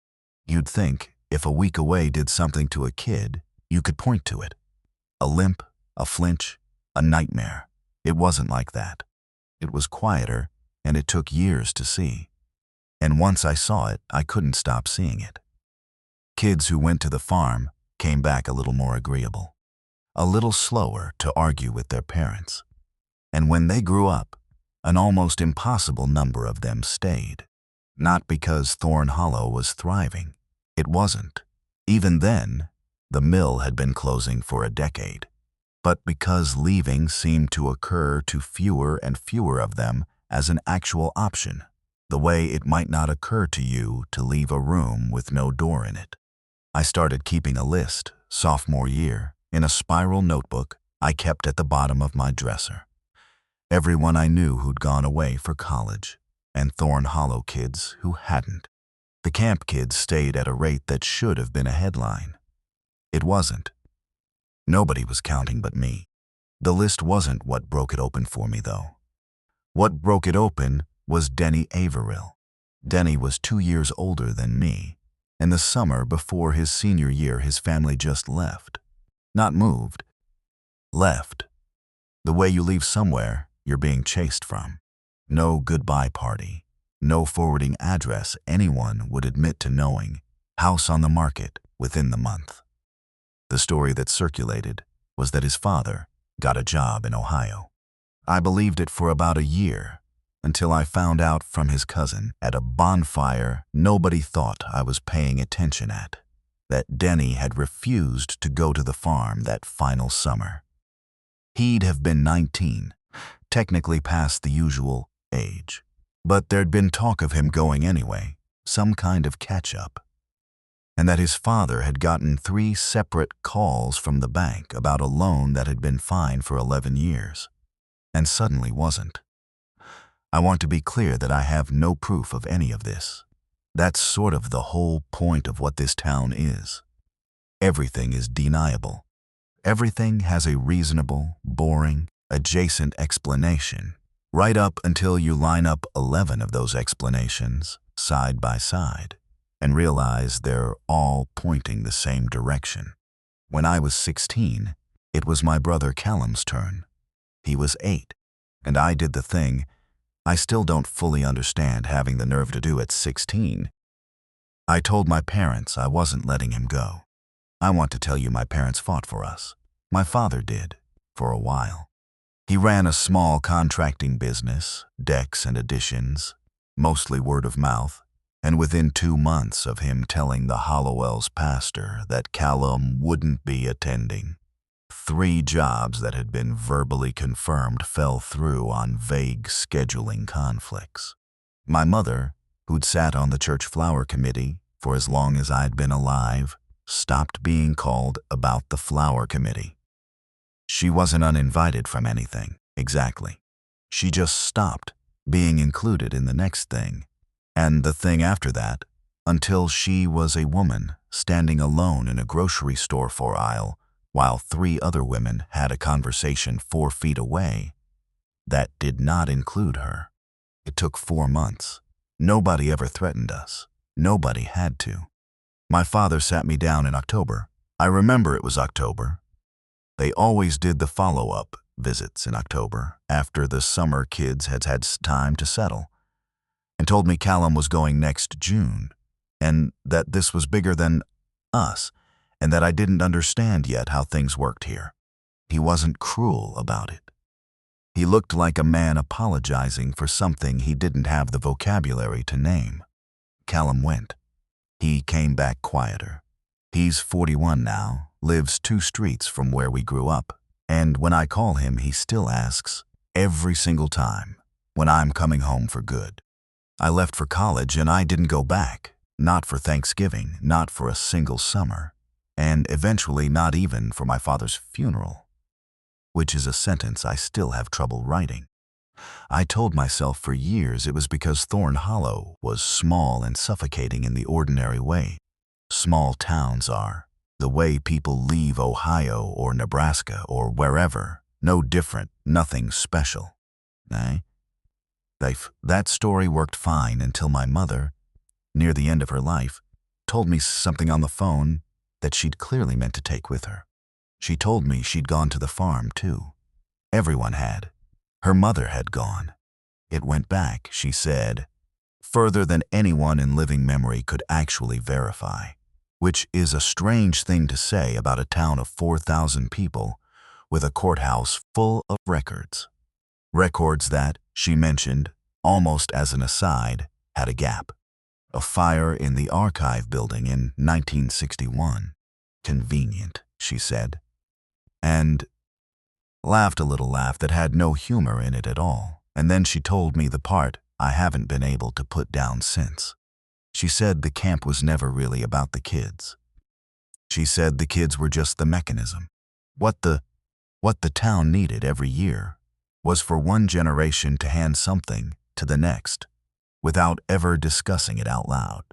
A: you'd think if a week away did something to a kid, you could point to it. A limp, a flinch, a nightmare. It wasn't like that. It was quieter, and it took years to see. And once I saw it, I couldn't stop seeing it. Kids who went to the farm came back a little more agreeable, a little slower to argue with their parents. And when they grew up, An almost impossible number of them stayed. Not because Thorn Hollow was thriving. It wasn't. Even then, the mill had been closing for a decade. But because leaving seemed to occur to fewer and fewer of them as an actual option, the way it might not occur to you to leave a room with no door in it. I started keeping a list, sophomore year, in a spiral notebook I kept at the bottom of my dresser. Everyone I knew who'd gone away for college, and Thorn Hollow kids who hadn't. The camp kids stayed at a rate that should have been a headline. It wasn't. Nobody was counting but me. The list wasn't what broke it open for me, though. What broke it open was Denny Averill. Denny was 2 years older than me. In the summer before his senior year, his family just left. Not moved. Left. The way you leave somewhere you're being chased from. No goodbye party. No forwarding address anyone would admit to knowing. House on the market within the month. The story that circulated was that his father got a job in Ohio. I believed it for about a year, until I found out from his cousin at a bonfire nobody thought I was paying attention at, that Denny had refused to go to the farm that final summer. He'd have been 19, technically past the usual age, but there'd been talk of him going anyway, some kind of catch-up, and that his father had gotten 3 separate calls from the bank about a loan that had been fine for 11 years, and suddenly wasn't. I want to be clear that I have no proof of any of this. That's sort of the whole point of what this town is. Everything is deniable. Everything has a reasonable, boring, adjacent explanation, right up until you line up 11 of those explanations side by side and realize they're all pointing the same direction. When I was 16, it was my brother Callum's turn. He was 8, and I did the thing I still don't fully understand having the nerve to do at 16. I told my parents I wasn't letting him go. I want to tell you my parents fought for us. My father did, for a while. He ran a small contracting business, decks and additions, mostly word of mouth, and within 2 months of him telling the Hollowells pastor that Callum wouldn't be attending, 3 jobs that had been verbally confirmed fell through on vague scheduling conflicts. My mother, who'd sat on the church flower committee for as long as I'd been alive, stopped being called about the flower committee. She wasn't uninvited from anything, exactly. She just stopped being included in the next thing, and the thing after that, until she was a woman standing alone in a grocery store aisle while 3 other women had a conversation 4 feet away. That did not include her. It took 4 months. Nobody ever threatened us. Nobody had to. My father sat me down in October. I remember it was October. They always did the follow-up visits in October, after the summer kids had had time to settle, and told me Callum was going next June, and that this was bigger than us, and that I didn't understand yet how things worked here. He wasn't cruel about it. He looked like a man apologizing for something he didn't have the vocabulary to name. Callum went. He came back quieter. He's 41 now, lives 2 streets from where we grew up, and when I call him, he still asks, every single time, when I'm coming home for good. I left for college and I didn't go back, not for Thanksgiving, not for a single summer, and eventually not even for my father's funeral, which is a sentence I still have trouble writing. I told myself for years it was because Thorn Hollow was small and suffocating in the ordinary way small towns are, the way people leave Ohio or Nebraska or wherever, no different, nothing special. That story worked fine until my mother, near the end of her life, told me something on the phone that she'd clearly meant to take with her. She told me she'd gone to the farm, too. Everyone had. Her mother had gone. It went back, she said, further than anyone in living memory could actually verify, which is a strange thing to say about a town of 4,000 people with a courthouse full of records. Records that, she mentioned, almost as an aside, had a gap. A fire in the archive building in 1961. Convenient, she said. And laughed a little laugh that had no humor in it at all. And then she told me the part I haven't been able to put down since. She said the camp was never really about the kids. She said the kids were just the mechanism. What the town needed every year was for one generation to hand something to the next without ever discussing it out loud.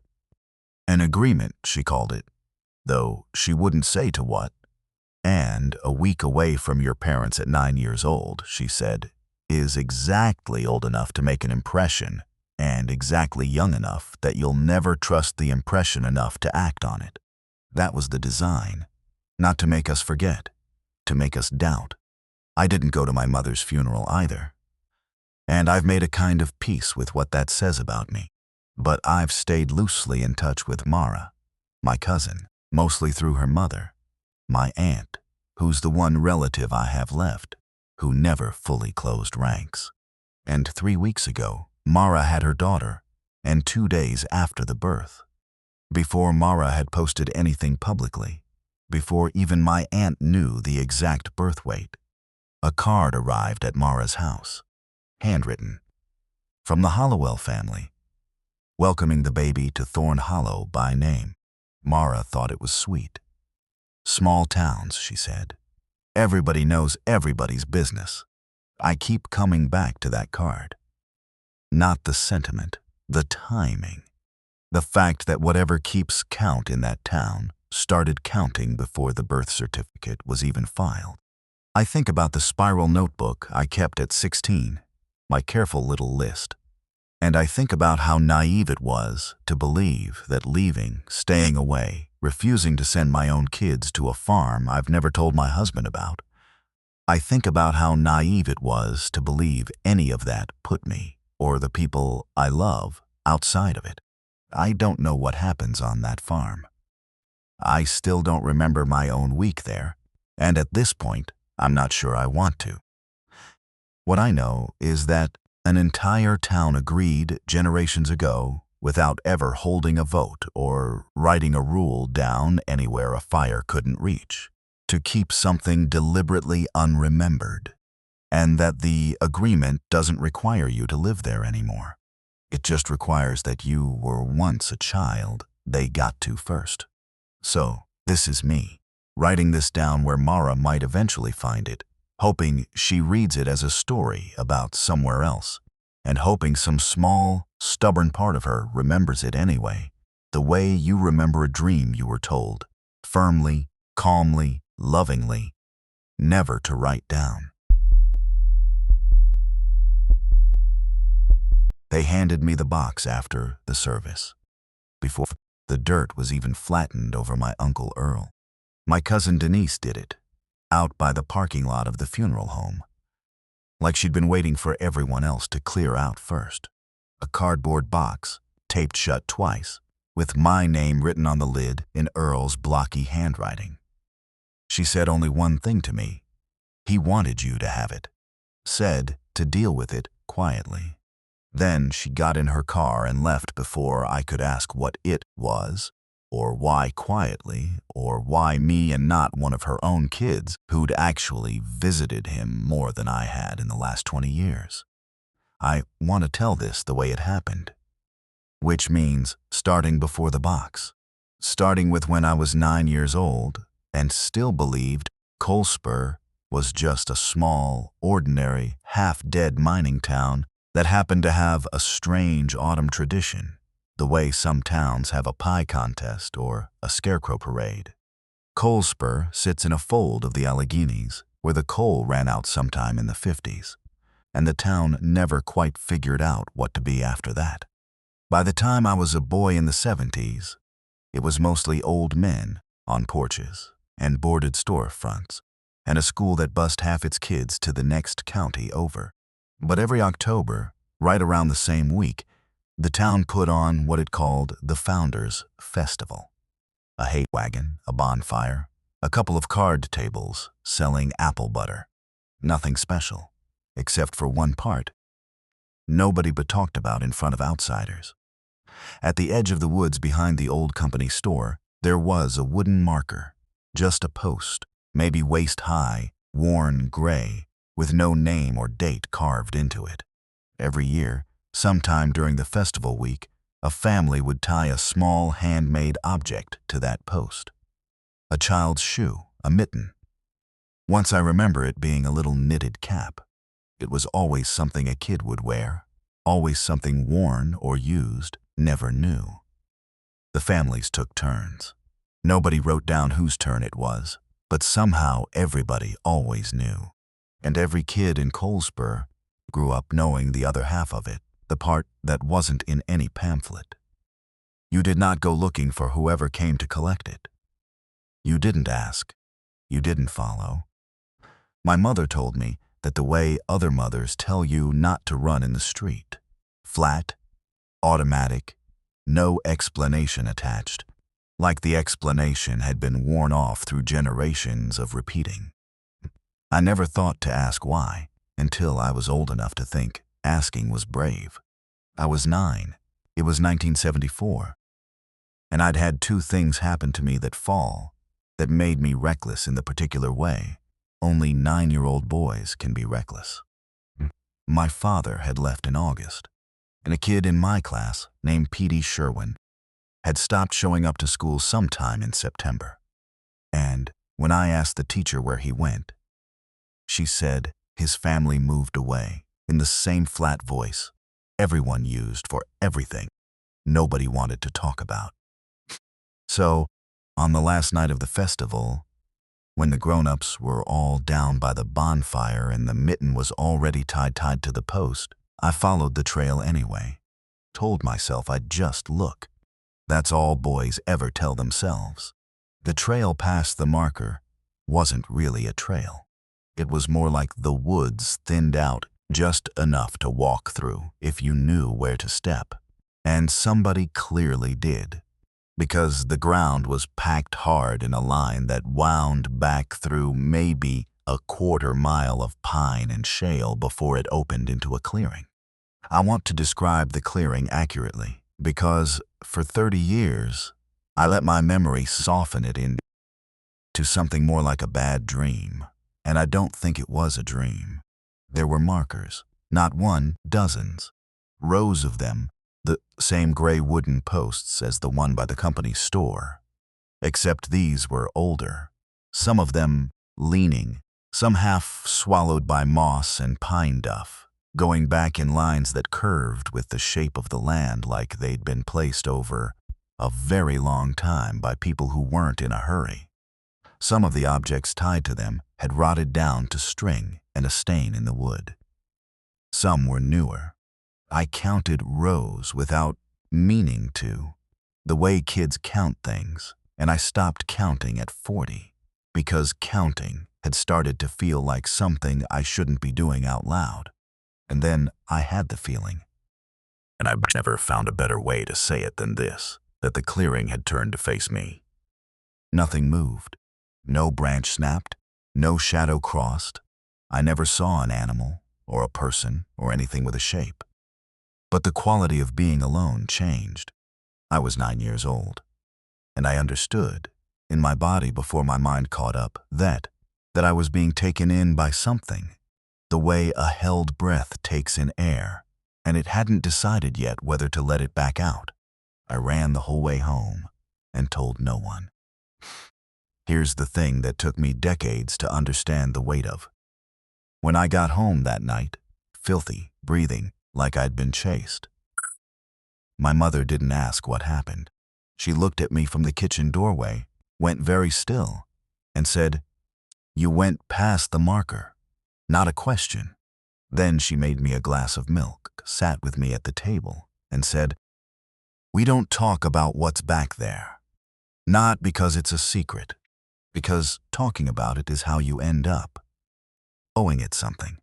A: An agreement, she called it, though she wouldn't say to what. And a week away from your parents at 9 years old, she said, is exactly old enough to make an impression and exactly young enough that you'll never trust the impression enough to act on it. That was the design, not to make us forget, to make us doubt. I didn't go to my mother's funeral either. And I've made a kind of peace with what that says about me. But I've stayed loosely in touch with Mara, my cousin, mostly through her mother, my aunt, who's the one relative I have left, who never fully closed ranks. And 3 weeks ago, Mara had her daughter, and 2 days after the birth, before Mara had posted anything publicly, before even my aunt knew the exact birth weight, a card arrived at Mara's house, handwritten, from the Hollowell family, welcoming the baby to Thorn Hollow by name. Mara thought it was sweet. Small towns, she said. Everybody knows everybody's business. I keep coming back to that card. Not the sentiment, the timing. The fact that whatever keeps count in that town started counting before the birth certificate was even filed. I think about the spiral notebook I kept at 16, my careful little list. And I think about how naive it was to believe that leaving, staying away, refusing to send my own kids to a farm I've never told my husband about. I think about how naive it was to believe any of that put me, or the people I love, outside of it. I don't know what happens on that farm. I still don't remember my own week there, and at this point, I'm not sure I want to. What I know is that an entire town agreed generations ago, without ever holding a vote or writing a rule down anywhere a fire couldn't reach, to keep something deliberately unremembered, and that the agreement doesn't require you to live there anymore. It just requires that you were once a child they got to first. So, this is me, writing this down where Mara might eventually find it, hoping she reads it as a story about somewhere else, and hoping some small, stubborn part of her remembers it anyway, the way you remember a dream you were told, firmly, calmly, lovingly, never to write down. They handed me the box after the service, before the dirt was even flattened over my Uncle Earl. My cousin Denise did it, out by the parking lot of the funeral home, like she'd been waiting for everyone else to clear out first. A cardboard box, taped shut twice, with my name written on the lid in Earl's blocky handwriting. She said only one thing to me. He wanted you to have it. Said to deal with it quietly. Then she got in her car and left before I could ask what it was, or why quietly, or why me and not one of her own kids who'd actually visited him more than I had in the last 20 years. I want to tell this the way it happened, which means starting before the box, starting with when I was 9 years old and still believed Coalspur was just a small, ordinary, half-dead mining town that happened to have a strange autumn tradition, the way some towns have a pie contest or a scarecrow parade. Coalspur sits in a fold of the Alleghenies where the coal ran out sometime in the 50s, and the town never quite figured out what to be after that. By the time I was a boy in the 70s, it was mostly old men on porches and boarded store fronts, and a school that bused half its kids to the next county over. But every October, right around the same week, the town put on what it called the Founders' Festival. A hay wagon, a bonfire, a couple of card tables selling apple butter. Nothing special. except for one part nobody but talked about in front of outsiders. At the edge of the woods behind the old company store, there was a wooden marker, just a post, maybe waist-high, worn gray, with no name or date carved into it. Every year, sometime during the festival week, a family would tie a small handmade object to that post. A child's shoe, a mitten. Once I remember it being a little knitted cap. It was always something a kid would wear, always something worn or used, never new. The families took turns. Nobody wrote down whose turn it was, but somehow everybody always knew. And every kid in Colesburg grew up knowing the other half of it, the part that wasn't in any pamphlet. You did not go looking for whoever came to collect it. You didn't ask. You didn't follow. My mother told me that the way other mothers tell you not to run in the street. Flat, automatic, no explanation attached, like the explanation had been worn off through generations of repeating. I never thought to ask why, until I was old enough to think asking was brave. I was 9. It was 1974. And I'd had 2 things happen to me that fall, that made me reckless in the particular way only 9-year-old boys can be reckless. My father had left in August, and a kid in my class named P.D. Sherwin had stopped showing up to school sometime in September. And when I asked the teacher where he went, she said his family moved away in the same flat voice everyone used for everything nobody wanted to talk about. So, on the last night of the festival, when the grown-ups were all down by the bonfire and the mitten was already tied to the post, I followed the trail anyway. Told myself I'd just look. That's all boys ever tell themselves. The trail past the marker wasn't really a trail. It was more like the woods thinned out just enough to walk through if you knew where to step. And somebody clearly did, because the ground was packed hard in a line that wound back through maybe a 1/4 mile of pine and shale before it opened into a clearing. I want to describe the clearing accurately, because for 30 years, I let my memory soften it into something more like a bad dream, and I don't think it was a dream. There were markers, not one, dozens, rows of them, the same gray wooden posts as the one by the company store, except these were older, some of them leaning, some half swallowed by moss and pine duff, going back in lines that curved with the shape of the land like they'd been placed over a very long time by people who weren't in a hurry. Some of the objects tied to them had rotted down to string and a stain in the wood. Some were newer. I counted rows without meaning to, the way kids count things, and I stopped counting at 40, because counting had started to feel like something I shouldn't be doing out loud. And then I had the feeling, and I've never found a better way to say it than this, that the clearing had turned to face me. Nothing moved. No branch snapped. No shadow crossed. I never saw an animal, or a person, or anything with a shape. But the quality of being alone changed. I was 9 years old, and I understood, in my body before my mind caught up, that I was being taken in by something, the way a held breath takes in air, and it hadn't decided yet whether to let it back out. I ran the whole way home and told no one. Here's the thing that took me decades to understand the weight of. When I got home that night, filthy, breathing, like I'd been chased, my mother didn't ask what happened. She looked at me from the kitchen doorway, went very still, and said, "You went past the marker." Not a question. Then she made me a glass of milk, sat with me at the table, and said, "We don't talk about what's back there. Not because it's a secret, because talking about it is how you end up owing it something."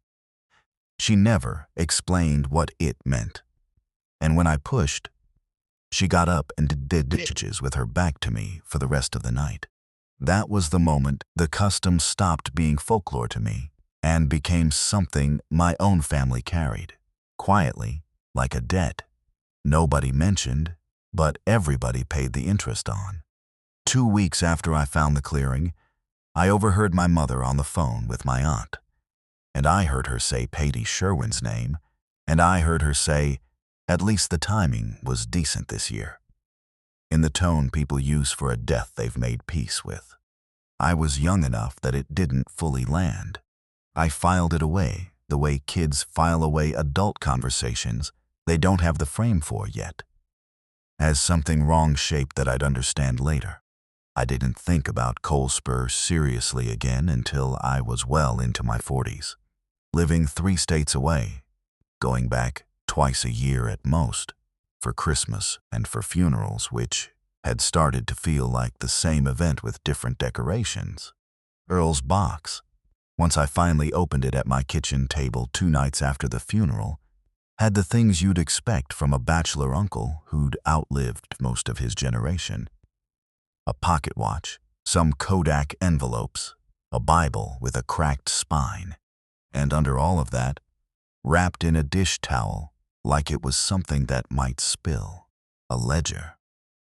A: She never explained what it meant. And when I pushed, she got up and did dishes with her back to me for the rest of the night. That was the moment the custom stopped being folklore to me and became something my own family carried, quietly, like a debt. Nobody mentioned, but everybody paid the interest on. 2 weeks after I found the clearing, I overheard my mother on the phone with my aunt, and I heard her say Patty Sherwin's name, and I heard her say, "At least the timing was decent this year," in the tone people use for a death they've made peace with. I was young enough that it didn't fully land. I filed it away the way kids file away adult conversations they don't have the frame for yet, as something wrong-shaped that I'd understand later. I didn't think about Coalspur seriously again until I was well into my 40s, living 3 states away, going back twice a year at most, for Christmas and for funerals, which had started to feel like the same event with different decorations. Earl's box, once I finally opened it at my kitchen table 2 nights after the funeral, had the things you'd expect from a bachelor uncle who'd outlived most of his generation. A pocket watch, some Kodak envelopes, a Bible with a cracked spine, and under all of that, wrapped in a dish towel like it was something that might spill, a ledger.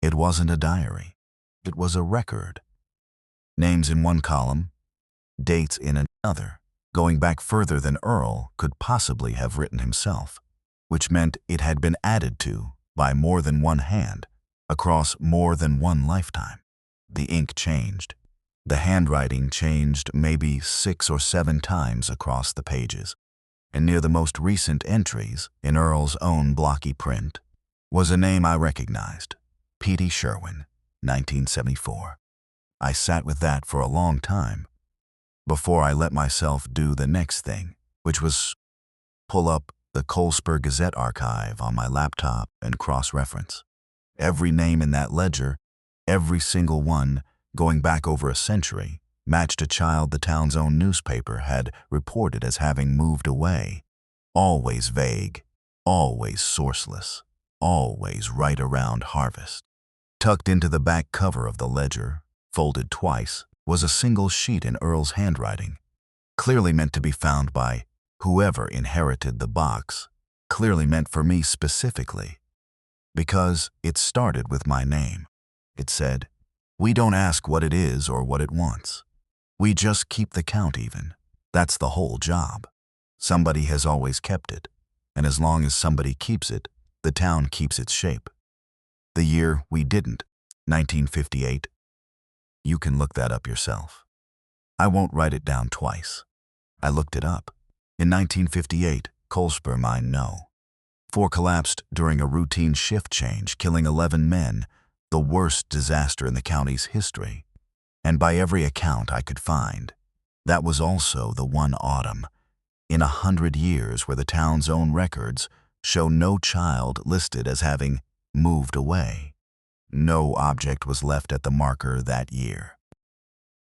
A: It wasn't a diary. It was a record. Names in one column, dates in another, going back further than Earl could possibly have written himself, which meant it had been added to by more than one hand across more than one lifetime. The ink changed. The handwriting changed maybe 6 or 7 times across the pages, and near the most recent entries, in Earl's own blocky print, was a name I recognized, Patty Sherwin, 1974. I sat with that for a long time before I let myself do the next thing, which was pull up the Coalspur Gazette archive on my laptop and cross-reference. Every name in that ledger, every single one, going back over a century, matched a child the town's own newspaper had reported as having moved away. Always vague, always sourceless, always right around harvest. Tucked into the back cover of the ledger, folded twice, was a single sheet in Earl's handwriting, clearly meant to be found by whoever inherited the box, clearly meant for me specifically, because it started with my name. It said, "We don't ask what it is or what it wants. We just keep the count even. That's the whole job. Somebody has always kept it, and as long as somebody keeps it, the town keeps its shape." The year we didn't, 1958. You can look that up yourself. I won't write it down twice. I looked it up. In 1958, Coalspur mine no. 4 collapsed during a routine shift change, killing 11 men, the worst disaster in the county's history. And by every account I could find, that was also the one autumn in 100 years where the town's own records show no child listed as having moved away. No object was left at the marker that year.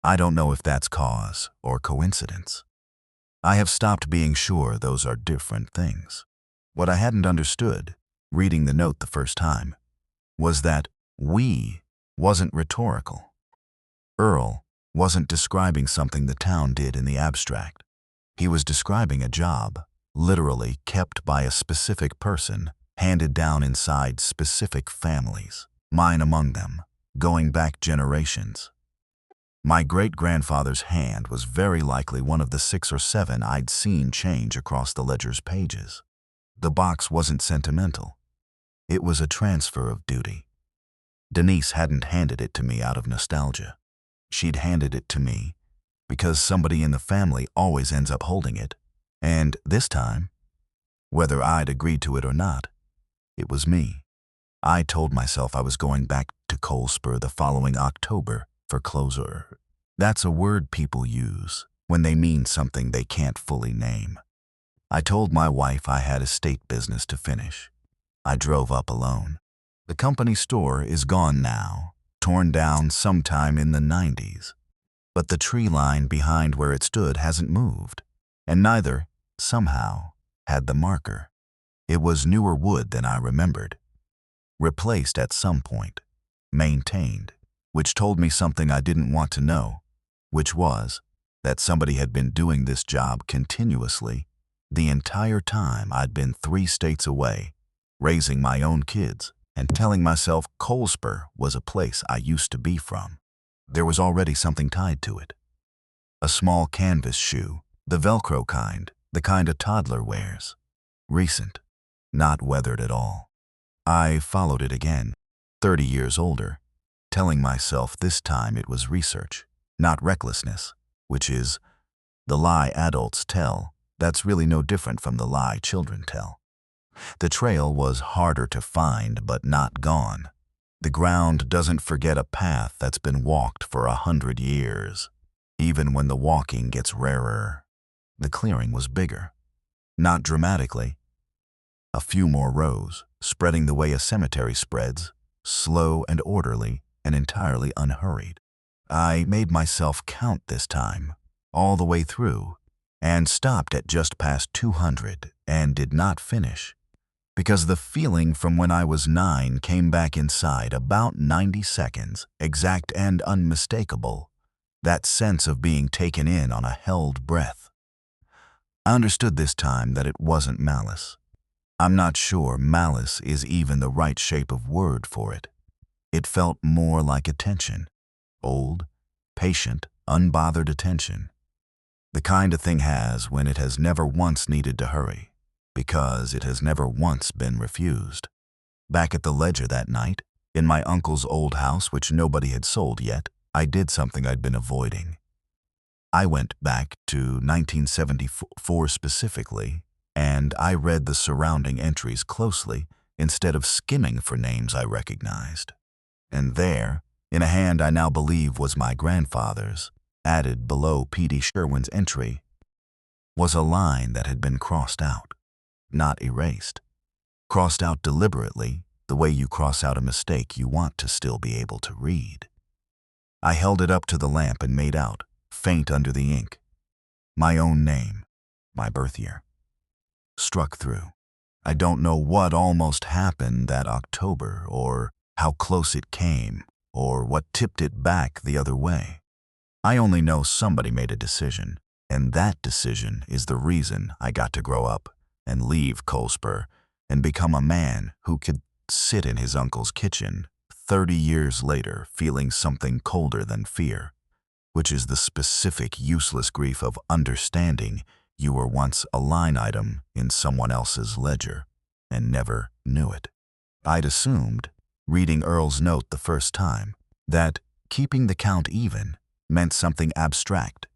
A: I don't know if that's cause or coincidence. I have stopped being sure those are different things. What I hadn't understood, reading the note the first time, was that "we" wasn't rhetorical. Earl wasn't describing something the town did in the abstract. He was describing a job, literally kept by a specific person, handed down inside specific families, mine among them, going back generations. My great-grandfather's hand was very likely one of the 6 or 7 I'd seen change across the ledger's pages. The box wasn't sentimental. It was a transfer of duty. Denise hadn't handed it to me out of nostalgia. She'd handed it to me because somebody in the family always ends up holding it, and this time, whether I'd agreed to it or not, it was me. I told myself I was going back to Coalspur the following October for closure. That's a word people use when they mean something they can't fully name. I told my wife I had estate business to finish. I drove up alone. The company store is gone now, torn down sometime in the 90s. But the tree line behind where it stood hasn't moved, and neither, somehow, had the marker. It was newer wood than I remembered. Replaced at some point. Maintained. Which told me something I didn't want to know, which was that somebody had been doing this job continuously the entire time I'd been 3 states away, raising my own kids, and telling myself Colesper was a place I used to be from. There was already something tied to it. A small canvas shoe, the Velcro kind, the kind a toddler wears. Recent, not weathered at all. I followed it again, 30 years older, telling myself this time it was research, not recklessness, which is the lie adults tell. That's really no different from the lie children tell. The trail was harder to find, but not gone. The ground doesn't forget a path that's been walked for 100 years, even when the walking gets rarer. The clearing was bigger, not dramatically. A few more rows, spreading the way a cemetery spreads, slow and orderly and entirely unhurried. I made myself count this time, all the way through, and stopped at just past 200 and did not finish, because the feeling from when I was 9 came back inside about 90 seconds, exact and unmistakable, that sense of being taken in on a held breath. I understood this time that it wasn't malice. I'm not sure malice is even the right shape of word for it. It felt more like attention. Old, patient, unbothered attention. The kind a thing has when it has never once needed to hurry, because it has never once been refused. Back at the ledger that night, in my uncle's old house which nobody had sold yet, I did something I'd been avoiding. I went back to 1974 specifically, and I read the surrounding entries closely instead of skimming for names I recognized. And there, in a hand I now believe was my grandfather's, added below P.D. Sherwin's entry, was a line that had been crossed out, not erased. Crossed out deliberately, the way you cross out a mistake you want to still be able to read. I held it up to the lamp and made out, faint under the ink, my own name, my birth year. Struck through. I don't know what almost happened that October, or how close it came, or what tipped it back the other way. I only know somebody made a decision, and that decision is the reason I got to grow up and leave Colesper and become a man who could sit in his uncle's kitchen 30 years later feeling something colder than fear, which is the specific useless grief of understanding you were once a line item in someone else's ledger and never knew it. I'd assumed, reading Earl's note the first time, that keeping the count even meant something abstract.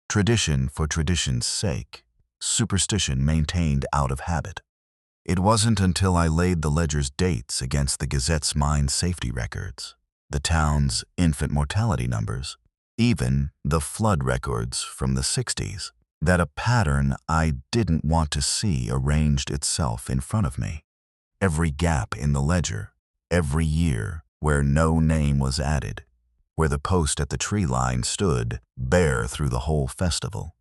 A: Tradition for tradition's sake, superstition maintained out of habit. It wasn't until I laid the ledger's dates against the Gazette's mine safety records, the town's infant mortality numbers, even the flood records from the 60s, that a pattern I didn't want to see arranged itself in front of me. Every gap in the ledger, every year where no name was added, where the post at the tree line stood bare through the whole festival,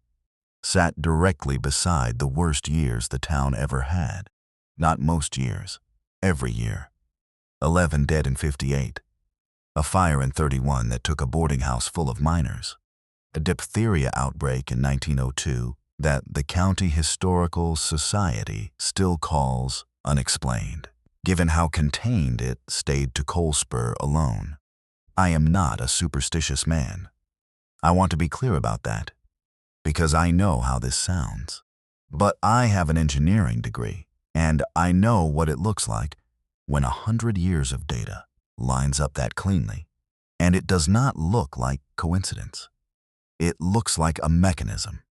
A: sat directly beside the worst years the town ever had. Not most years, every year. 11 dead in 58. A fire in 31 that took a boarding house full of miners. A diphtheria outbreak in 1902 that the County Historical Society still calls unexplained, given how contained it stayed to Colesper alone. I am not a superstitious man. I want to be clear about that, because I know how this sounds. But I have an engineering degree, and I know what it looks like when 100 years of data lines up that cleanly. And it does not look like coincidence. It looks like a mechanism.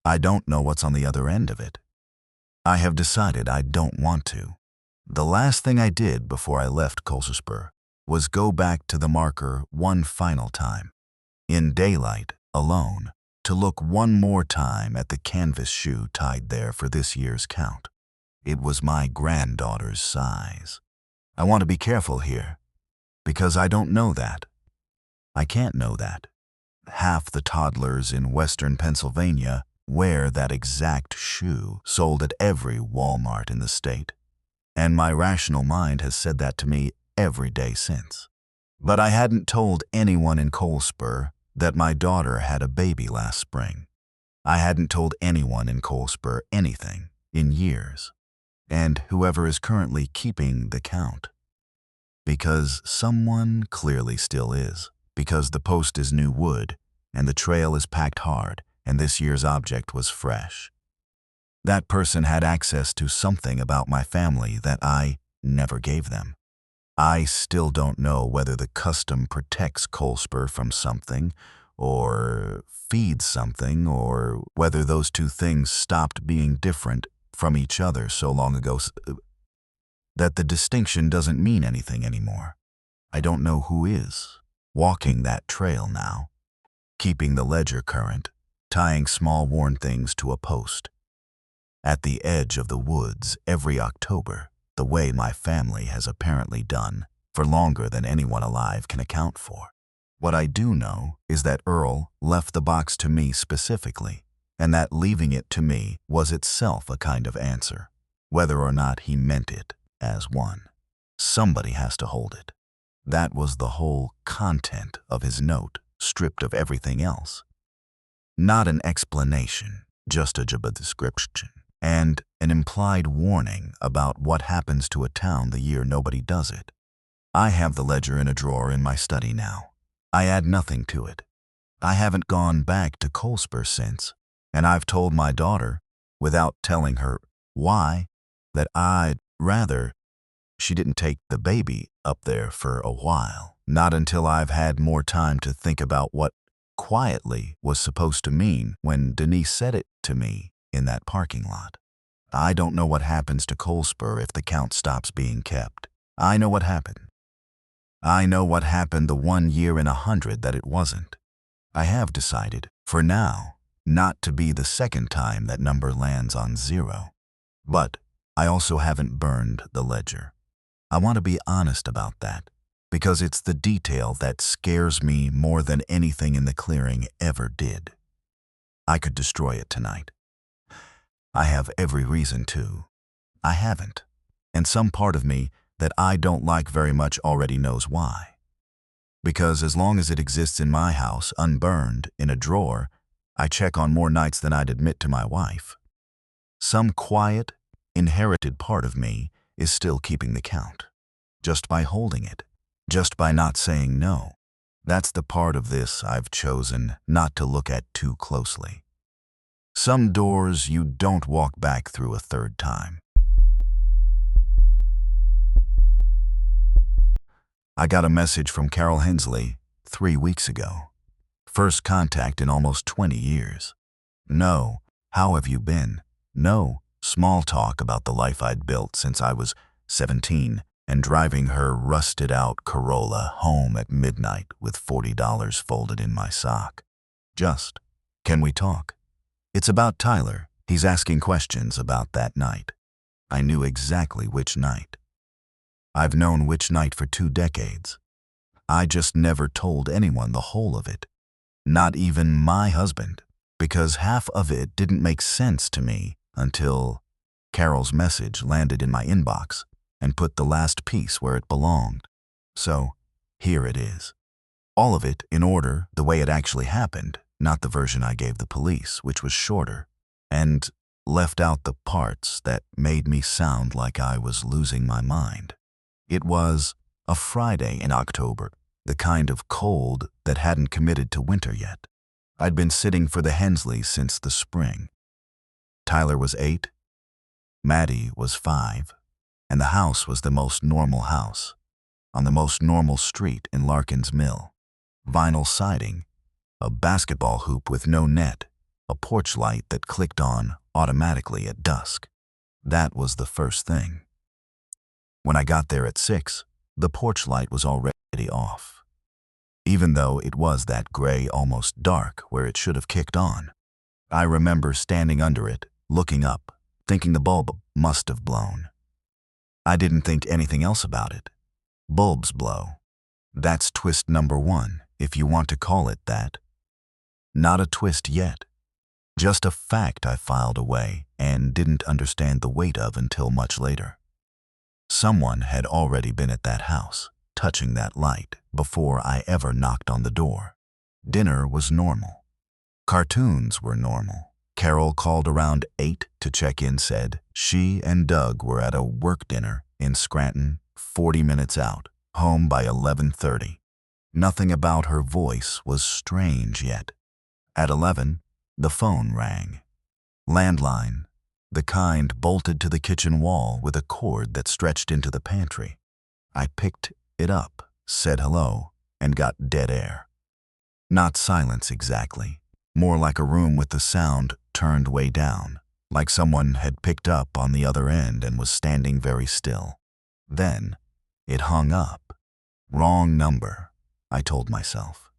A: I don't know what's on the other end of it. I have decided I don't want to. The last thing I did before I left Colesper was go back to the marker one final time, in daylight, alone, to look one more time at the canvas shoe tied there for this year's count. It was my granddaughter's size. I want to be careful here, because I don't know that. I can't know that. Half the toddlers in western Pennsylvania wear that exact shoe sold at every Walmart in the state, and my rational mind has said that to me every day since. But I hadn't told anyone in Colesper that my daughter had a baby last spring. I hadn't told anyone in Colesper anything in years, and whoever is currently keeping the count. Because someone clearly still is, because the post is new wood, and the trail is packed hard, and this year's object was fresh. That person had access to something about my family that I never gave them. I still don't know whether the custom protects Colesper from something, or feeds something, or whether those two things stopped being different from each other so long ago that the distinction doesn't mean anything anymore. I don't know who is walking that trail now, keeping the ledger current, tying small worn things to a post. At the edge of the woods every October, the way my family has apparently done for longer than anyone alive can account for. What I do know is that Earl left the box to me specifically, and that leaving it to me was itself a kind of answer, whether or not he meant it as one. Somebody has to hold it. That was the whole content of his note, stripped of everything else. Not an explanation, just a job description, and an implied warning about what happens to a town the year nobody does it. I have the ledger in a drawer in my study now. I add nothing to it. I haven't gone back to Colesper since, and I've told my daughter, without telling her why, that I'd rather she didn't take the baby up there for a while. Not until I've had more time to think about what quietly was supposed to mean when Denise said it to me in that parking lot. I don't know what happens to Colesper if the count stops being kept. I know what happened. I know what happened the 1 year in 100 that it wasn't. I have decided, for now, not to be the second time that number lands on 0. But I also haven't burned the ledger. I want to be honest about that, because it's the detail that scares me more than anything in the clearing ever did. I could destroy it tonight. I have every reason to. I haven't, and some part of me that I don't like very much already knows why. Because as long as it exists in my house, unburned, in a drawer, I check on more nights than I'd admit to my wife. Some quiet, inherited part of me is still keeping the count. Just by holding it. Just by not saying no. That's the part of this I've chosen not to look at too closely. Some doors you don't walk back through a third time. I got a message from Carol Hensley 3 weeks ago. First contact in almost 20 years. No, how have you been? No, small talk about the life I'd built since I was 17 and driving her rusted-out Corolla home at midnight with $40 folded in my sock. Just, can we talk? It's about Tyler. He's asking questions about that night. I knew exactly which night. I've known which night for 2 decades. I just never told anyone the whole of it. Not even my husband, because half of it didn't make sense to me until Carol's message landed in my inbox and put the last piece where it belonged. So, here it is. All of it in order, the way it actually happened, not the version I gave the police, which was shorter, and left out the parts that made me sound like I was losing my mind. It was a Friday in October, the kind of cold that hadn't committed to winter yet. I'd been sitting for the Hensleys since the spring. Tyler was 8, Maddie was 5, and the house was the most normal house, on the most normal street in Larkin's Mill. Vinyl siding, a basketball hoop with no net, a porch light that clicked on automatically at dusk. That was the first thing. When I got there at 6, the porch light was already off, even though it was that gray, almost dark, where it should have kicked on. I remember standing under it, looking up, thinking the bulb must have blown. I didn't think anything else about it. Bulbs blow. That's twist number 1, if you want to call it that. Not a twist yet. Just a fact I filed away and didn't understand the weight of until much later. Someone had already been at that house, touching that light, before I ever knocked on the door. Dinner was normal. Cartoons were normal. Carol called around 8 to check in, said she and Doug were at a work dinner in Scranton, 40 minutes out, home by 11:30. Nothing about her voice was strange yet. At 11, the phone rang. Landline, the kind bolted to the kitchen wall with a cord that stretched into the pantry. I picked it up, said hello, and got dead air. Not silence exactly, more like a room with the sound turned way down, like someone had picked up on the other end and was standing very still. Then, it hung up. Wrong number, I told myself.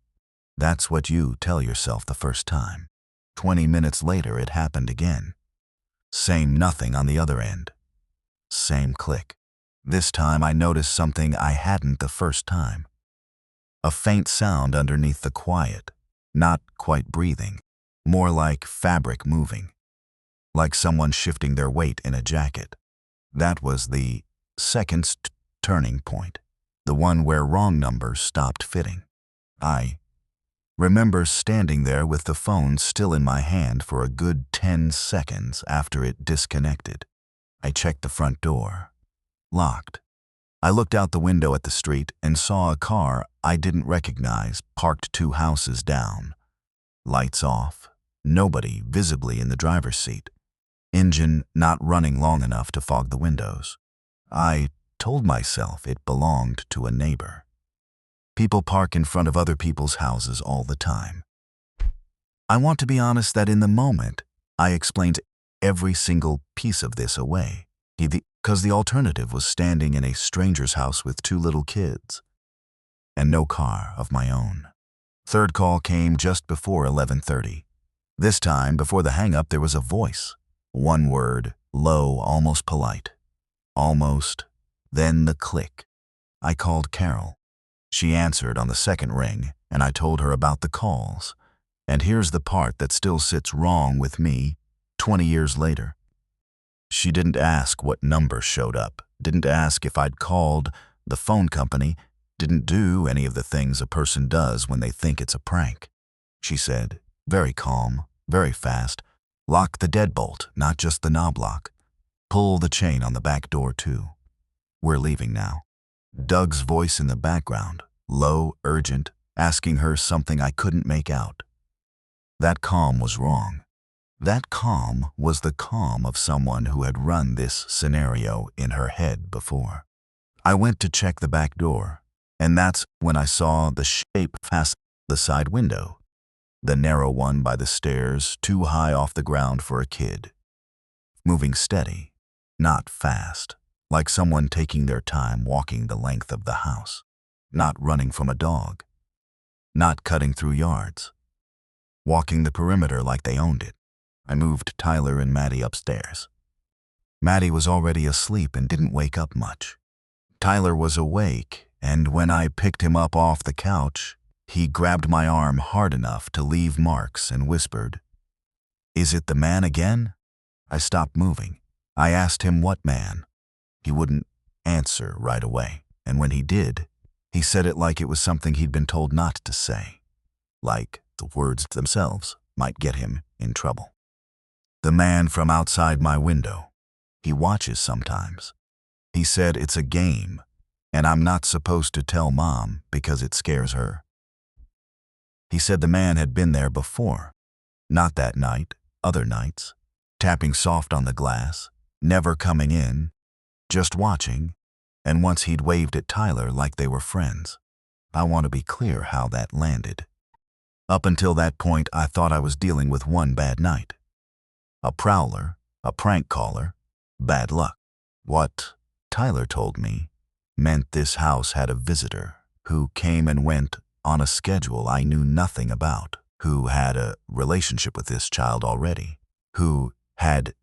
A: That's what you tell yourself the first time. 20 minutes later, it happened again. Same nothing on the other end. Same click. This time I noticed something I hadn't the first time. A faint sound underneath the quiet, not quite breathing, more like fabric moving, like someone shifting their weight in a jacket. That was the second turning point, the one where wrong numbers stopped fitting. I remember standing there with the phone still in my hand for a good 10 seconds after it disconnected. I checked the front door. Locked. I looked out the window at the street and saw a car I didn't recognize parked 2 houses down. Lights off. Nobody visibly in the driver's seat. Engine not running long enough to fog the windows. I told myself it belonged to a neighbor. People park in front of other people's houses all the time. I want to be honest that in the moment, I explained every single piece of this away, because the alternative was standing in a stranger's house with 2 little kids, and no car of my own. Third call came just before 11:30. This time, before the hang-up, there was a voice. One word, low, almost polite. Almost. Then the click. I called Carol. She answered on the second ring, and I told her about the calls. And here's the part that still sits wrong with me 20 years later. She didn't ask what number showed up, didn't ask if I'd called the phone company, didn't do any of the things a person does when they think it's a prank. She said, very calm, very fast, lock the deadbolt, not just the knob lock. Pull the chain on the back door too. We're leaving now. Doug's voice in the background, low, urgent, asking her something I couldn't make out. That calm was wrong. That calm was the calm of someone who had run this scenario in her head before. I went to check the back door, and that's when I saw the shape past the side window, the narrow one by the stairs, too high off the ground for a kid. Moving steady, not fast, like someone taking their time walking the length of the house, not running from a dog, not cutting through yards, walking the perimeter like they owned it. I moved Tyler and Maddie upstairs. Maddie was already asleep and didn't wake up much. Tyler was awake, and when I picked him up off the couch, he grabbed my arm hard enough to leave marks and whispered, "Is it the man again?" I stopped moving. I asked him what man. He wouldn't answer right away, and when he did, he said it like it was something he'd been told not to say, like the words themselves might get him in trouble. The man from outside my window. He watches sometimes. He said it's a game, and I'm not supposed to tell Mom because it scares her. He said the man had been there before. Not that night, other nights. Tapping soft on the glass, never coming in, just watching, and once he'd waved at Tyler like they were friends. I want to be clear how that landed. Up until that point, I thought I was dealing with one bad night. A prowler, a prank caller, bad luck. What Tyler told me meant this house had a visitor who came and went on a schedule I knew nothing about, who had a relationship with this child already, who had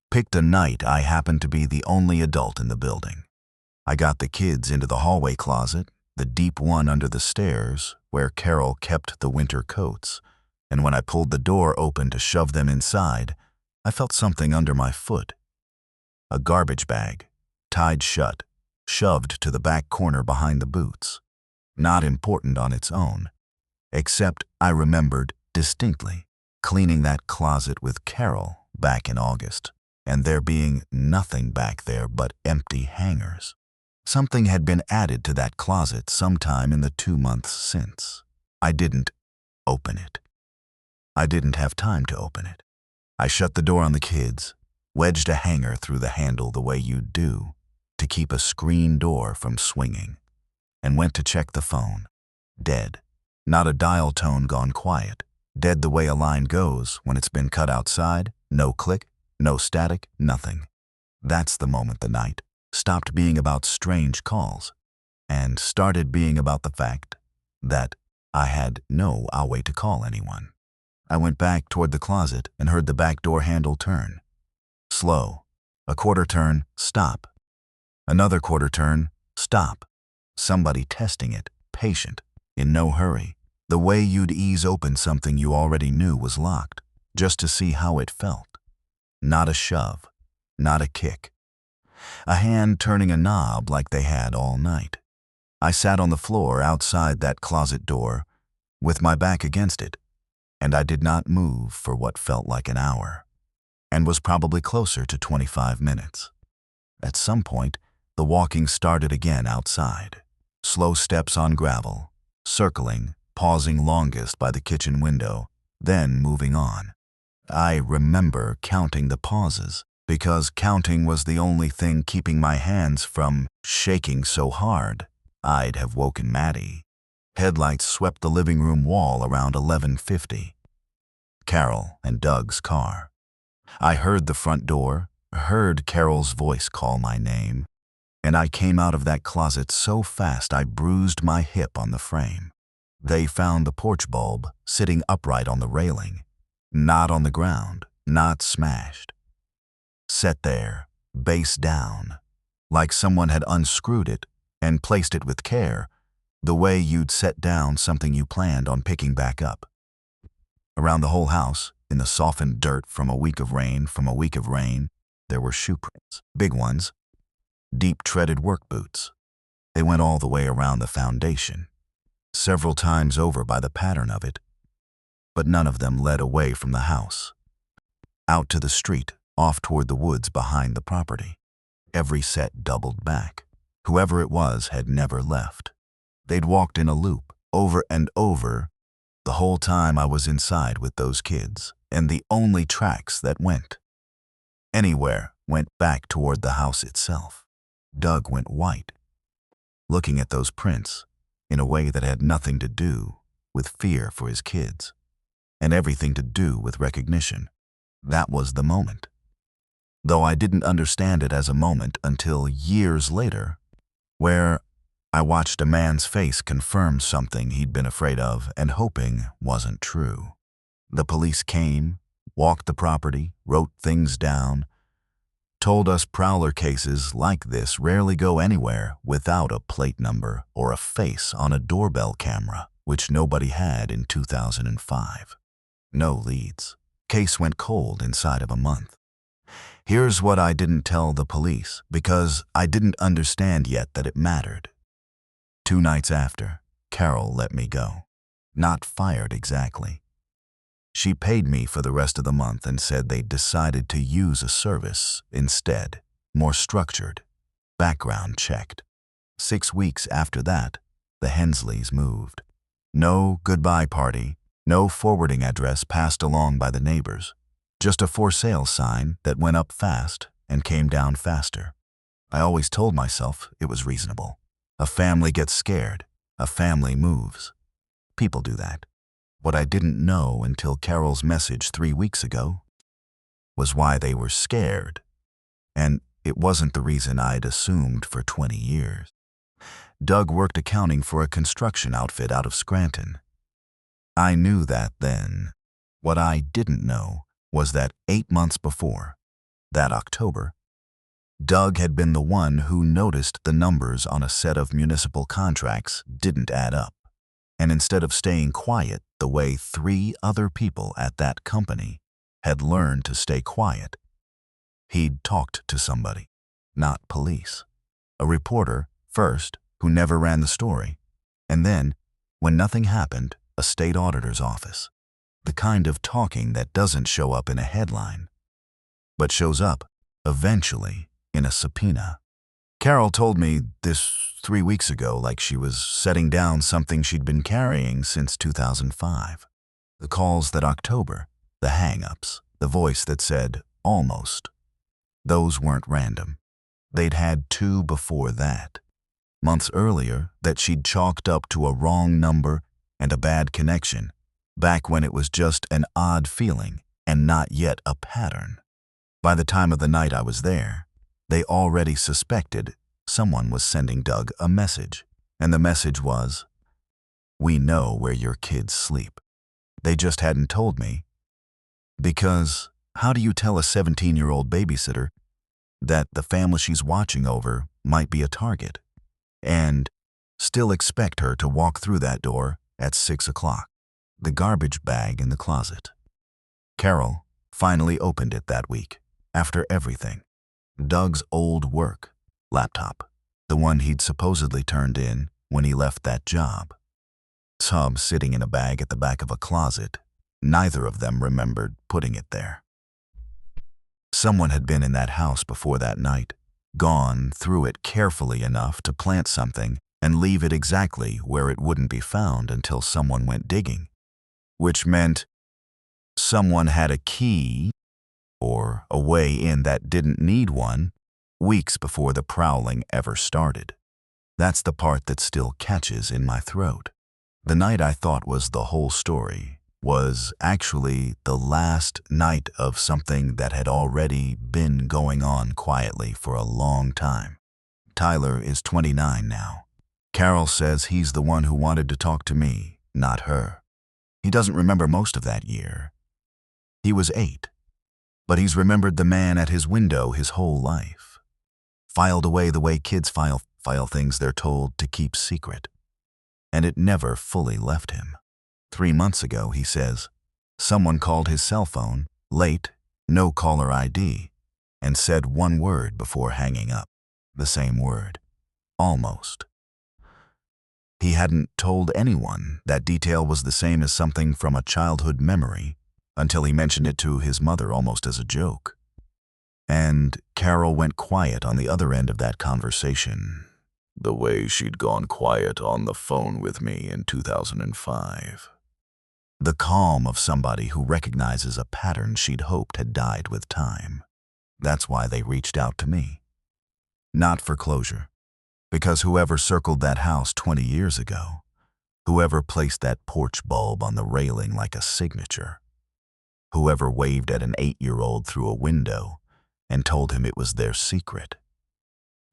A: picked a night I happened to be the only adult in the building. I got the kids into the hallway closet, the deep one under the stairs where Carol kept the winter coats, and when I pulled the door open to shove them inside, I felt something under my foot. A garbage bag, tied shut, shoved to the back corner behind the boots. Not important on its own, Except I remembered distinctly cleaning that closet with Carol back in August, and there being nothing back there but empty hangers. Something had been added to that closet sometime in the 2 months since. I didn't open it. I didn't have time to open it. I shut the door on the kids, wedged a hanger through the handle the way you'd do to keep a screen door from swinging, and went to check the phone. Dead. Not a dial tone gone quiet. Dead the way a line goes when it's been cut outside. No click, no static, nothing. That's the moment the night stopped being about strange calls and started being about the fact that I had no way to call anyone. I went back toward the closet and heard the back door handle turn. Slow. A quarter turn, stop. Another quarter turn, stop. Somebody testing it, patient, in no hurry. The way you'd ease open something you already knew was locked, just to see how it felt. Not a shove, not a kick. A hand turning a knob like they had all night. I sat on the floor outside that closet door, with my back against it, and I did not move for what felt like an hour, and was probably closer to 25 minutes. At some point, the walking started again outside. Slow steps on gravel, circling, pausing longest by the kitchen window, then moving on. I remember counting the pauses, because counting was the only thing keeping my hands from shaking so hard I'd have woken Maddie. Headlights swept the living room wall around 11:50. Carol and Doug's car. I heard the front door, heard Carol's voice call my name, and I came out of that closet so fast I bruised my hip on the frame. They found the porch bulb sitting upright on the railing, not on the ground, not smashed. Set there, base down, like someone had unscrewed it and placed it with care, the way you'd set down something you planned on picking back up. Around the whole house, in the softened dirt from a week of rain, there were shoe prints, big ones, deep-treaded work boots. They went all the way around the foundation, several times over by the pattern of it, but none of them led away from the house, out to the street, off toward the woods behind the property. Every set doubled back. Whoever it was had never left. They'd walked in a loop, over and over, the whole time I was inside with those kids, and the only tracks that went anywhere went back toward the house itself. Doug went white, looking at those prints in a way that had nothing to do with fear for his kids, and everything to do with recognition. That was the moment. Though I didn't understand it as a moment until years later, where I watched a man's face confirm something he'd been afraid of and hoping wasn't true. The police came, walked the property, wrote things down, told us prowler cases like this rarely go anywhere without a plate number or a face on a doorbell camera, which nobody had in 2005. No leads. Case went cold inside of a month. Here's what I didn't tell the police, because I didn't understand yet that it mattered. 2 nights after, Carol let me go. Not fired exactly. She paid me for the rest of the month and said they'd decided to use a service instead, more structured, background checked. 6 weeks after that, the Hensleys moved. No goodbye party, no forwarding address passed along by the neighbors. Just a for sale sign that went up fast and came down faster. I always told myself it was reasonable. A family gets scared. A family moves. People do that. What I didn't know until Carol's message 3 weeks ago was why they were scared, and it wasn't the reason I'd assumed for 20 years. Doug worked accounting for a construction outfit out of Scranton. I knew that then. What I didn't know was that 8 months before, that October, Doug had been the one who noticed the numbers on a set of municipal contracts didn't add up. And instead of staying quiet the way 3 other people at that company had learned to stay quiet, he'd talked to somebody, not police. A reporter, first, who never ran the story, and then, when nothing happened, a state auditor's office. The kind of talking that doesn't show up in a headline, but shows up, eventually, in a subpoena. Carol told me this 3 weeks ago, like she was setting down something she'd been carrying since 2005. The calls that October, the hang-ups, the voice that said, almost. Those weren't random. They'd had 2 before that. Months earlier, that she'd chalked up to a wrong number and a bad connection, back when it was just an odd feeling and not yet a pattern. By the time of the night I was there, they already suspected someone was sending Doug a message, and the message was, "We know where your kids sleep." They just hadn't told me, because how do you tell a 17-year-old babysitter that the family she's watching over might be a target, and still expect her to walk through that door at 6 o'clock? The garbage bag in the closet. Carol finally opened it that week, after everything. Doug's old work laptop, the one he'd supposedly turned in when he left that job. Tub sitting in a bag at the back of a closet. Neither of them remembered putting it there. Someone had been in that house before that night, gone through it carefully enough to plant something and leave it exactly where it wouldn't be found until someone went digging, which meant someone had a key or a way in that didn't need one weeks before the prowling ever started. That's the part that still catches in my throat. The night I thought was the whole story was actually the last night of something that had already been going on quietly for a long time. Tyler is 29 now. Carol says he's the one who wanted to talk to me, not her. He doesn't remember most of that year. He was 8, but he's remembered the man at his window his whole life. Filed away the way kids file things they're told to keep secret. And it never fully left him. 3 months ago, he says, someone called his cell phone, late, no caller ID, and said one word before hanging up. The same word. Almost. He hadn't told anyone that detail was the same as something from a childhood memory until he mentioned it to his mother almost as a joke. And Carol went quiet on the other end of that conversation, the way she'd gone quiet on the phone with me in 2005. The calm of somebody who recognizes a pattern she'd hoped had died with time. That's why they reached out to me. Not for closure, because whoever circled that house 20 years ago, whoever placed that porch bulb on the railing like a signature, whoever waved at an 8-year-old through a window and told him it was their secret,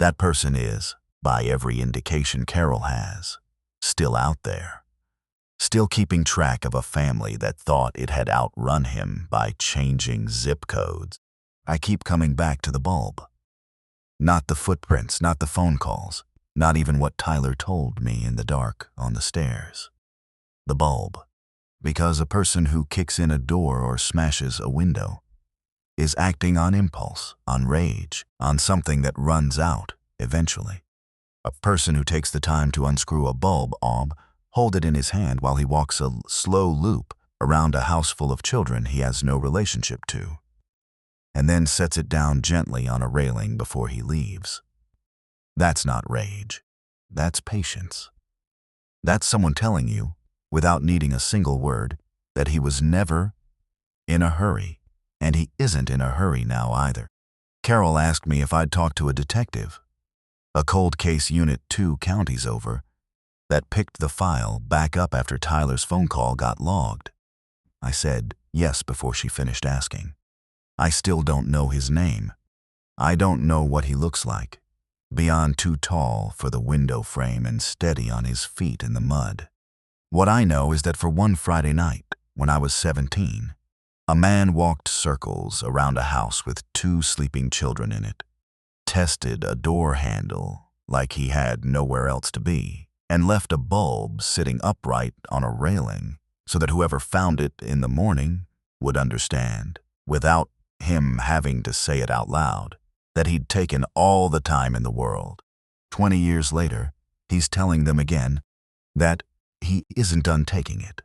A: that person is, by every indication Carol has, still out there. Still keeping track of a family that thought it had outrun him by changing zip codes. I keep coming back to the bulb. Not the footprints, not the phone calls, not even what Tyler told me in the dark on the stairs. The bulb. Because a person who kicks in a door or smashes a window is acting on impulse, on rage, on something that runs out eventually. A person who takes the time to unscrew a bulb hold it in his hand while he walks a slow loop around a house full of children he has no relationship to, and then sets it down gently on a railing before he leaves. That's not rage. That's patience. That's someone telling you, without needing a single word, that he was never in a hurry, and he isn't in a hurry now either. Carol asked me if I'd talk to a detective, a cold case unit 2 counties over, that picked the file back up after Tyler's phone call got logged. I said yes before she finished asking. I still don't know his name. I don't know what he looks like, beyond too tall for the window frame and steady on his feet in the mud. What I know is that for one Friday night, when I was 17, a man walked circles around a house with 2 sleeping children in it, tested a door handle like he had nowhere else to be, and left a bulb sitting upright on a railing so that whoever found it in the morning would understand, without him having to say it out loud, that he'd taken all the time in the world. 20 years later, he's telling them again that he isn't done taking it.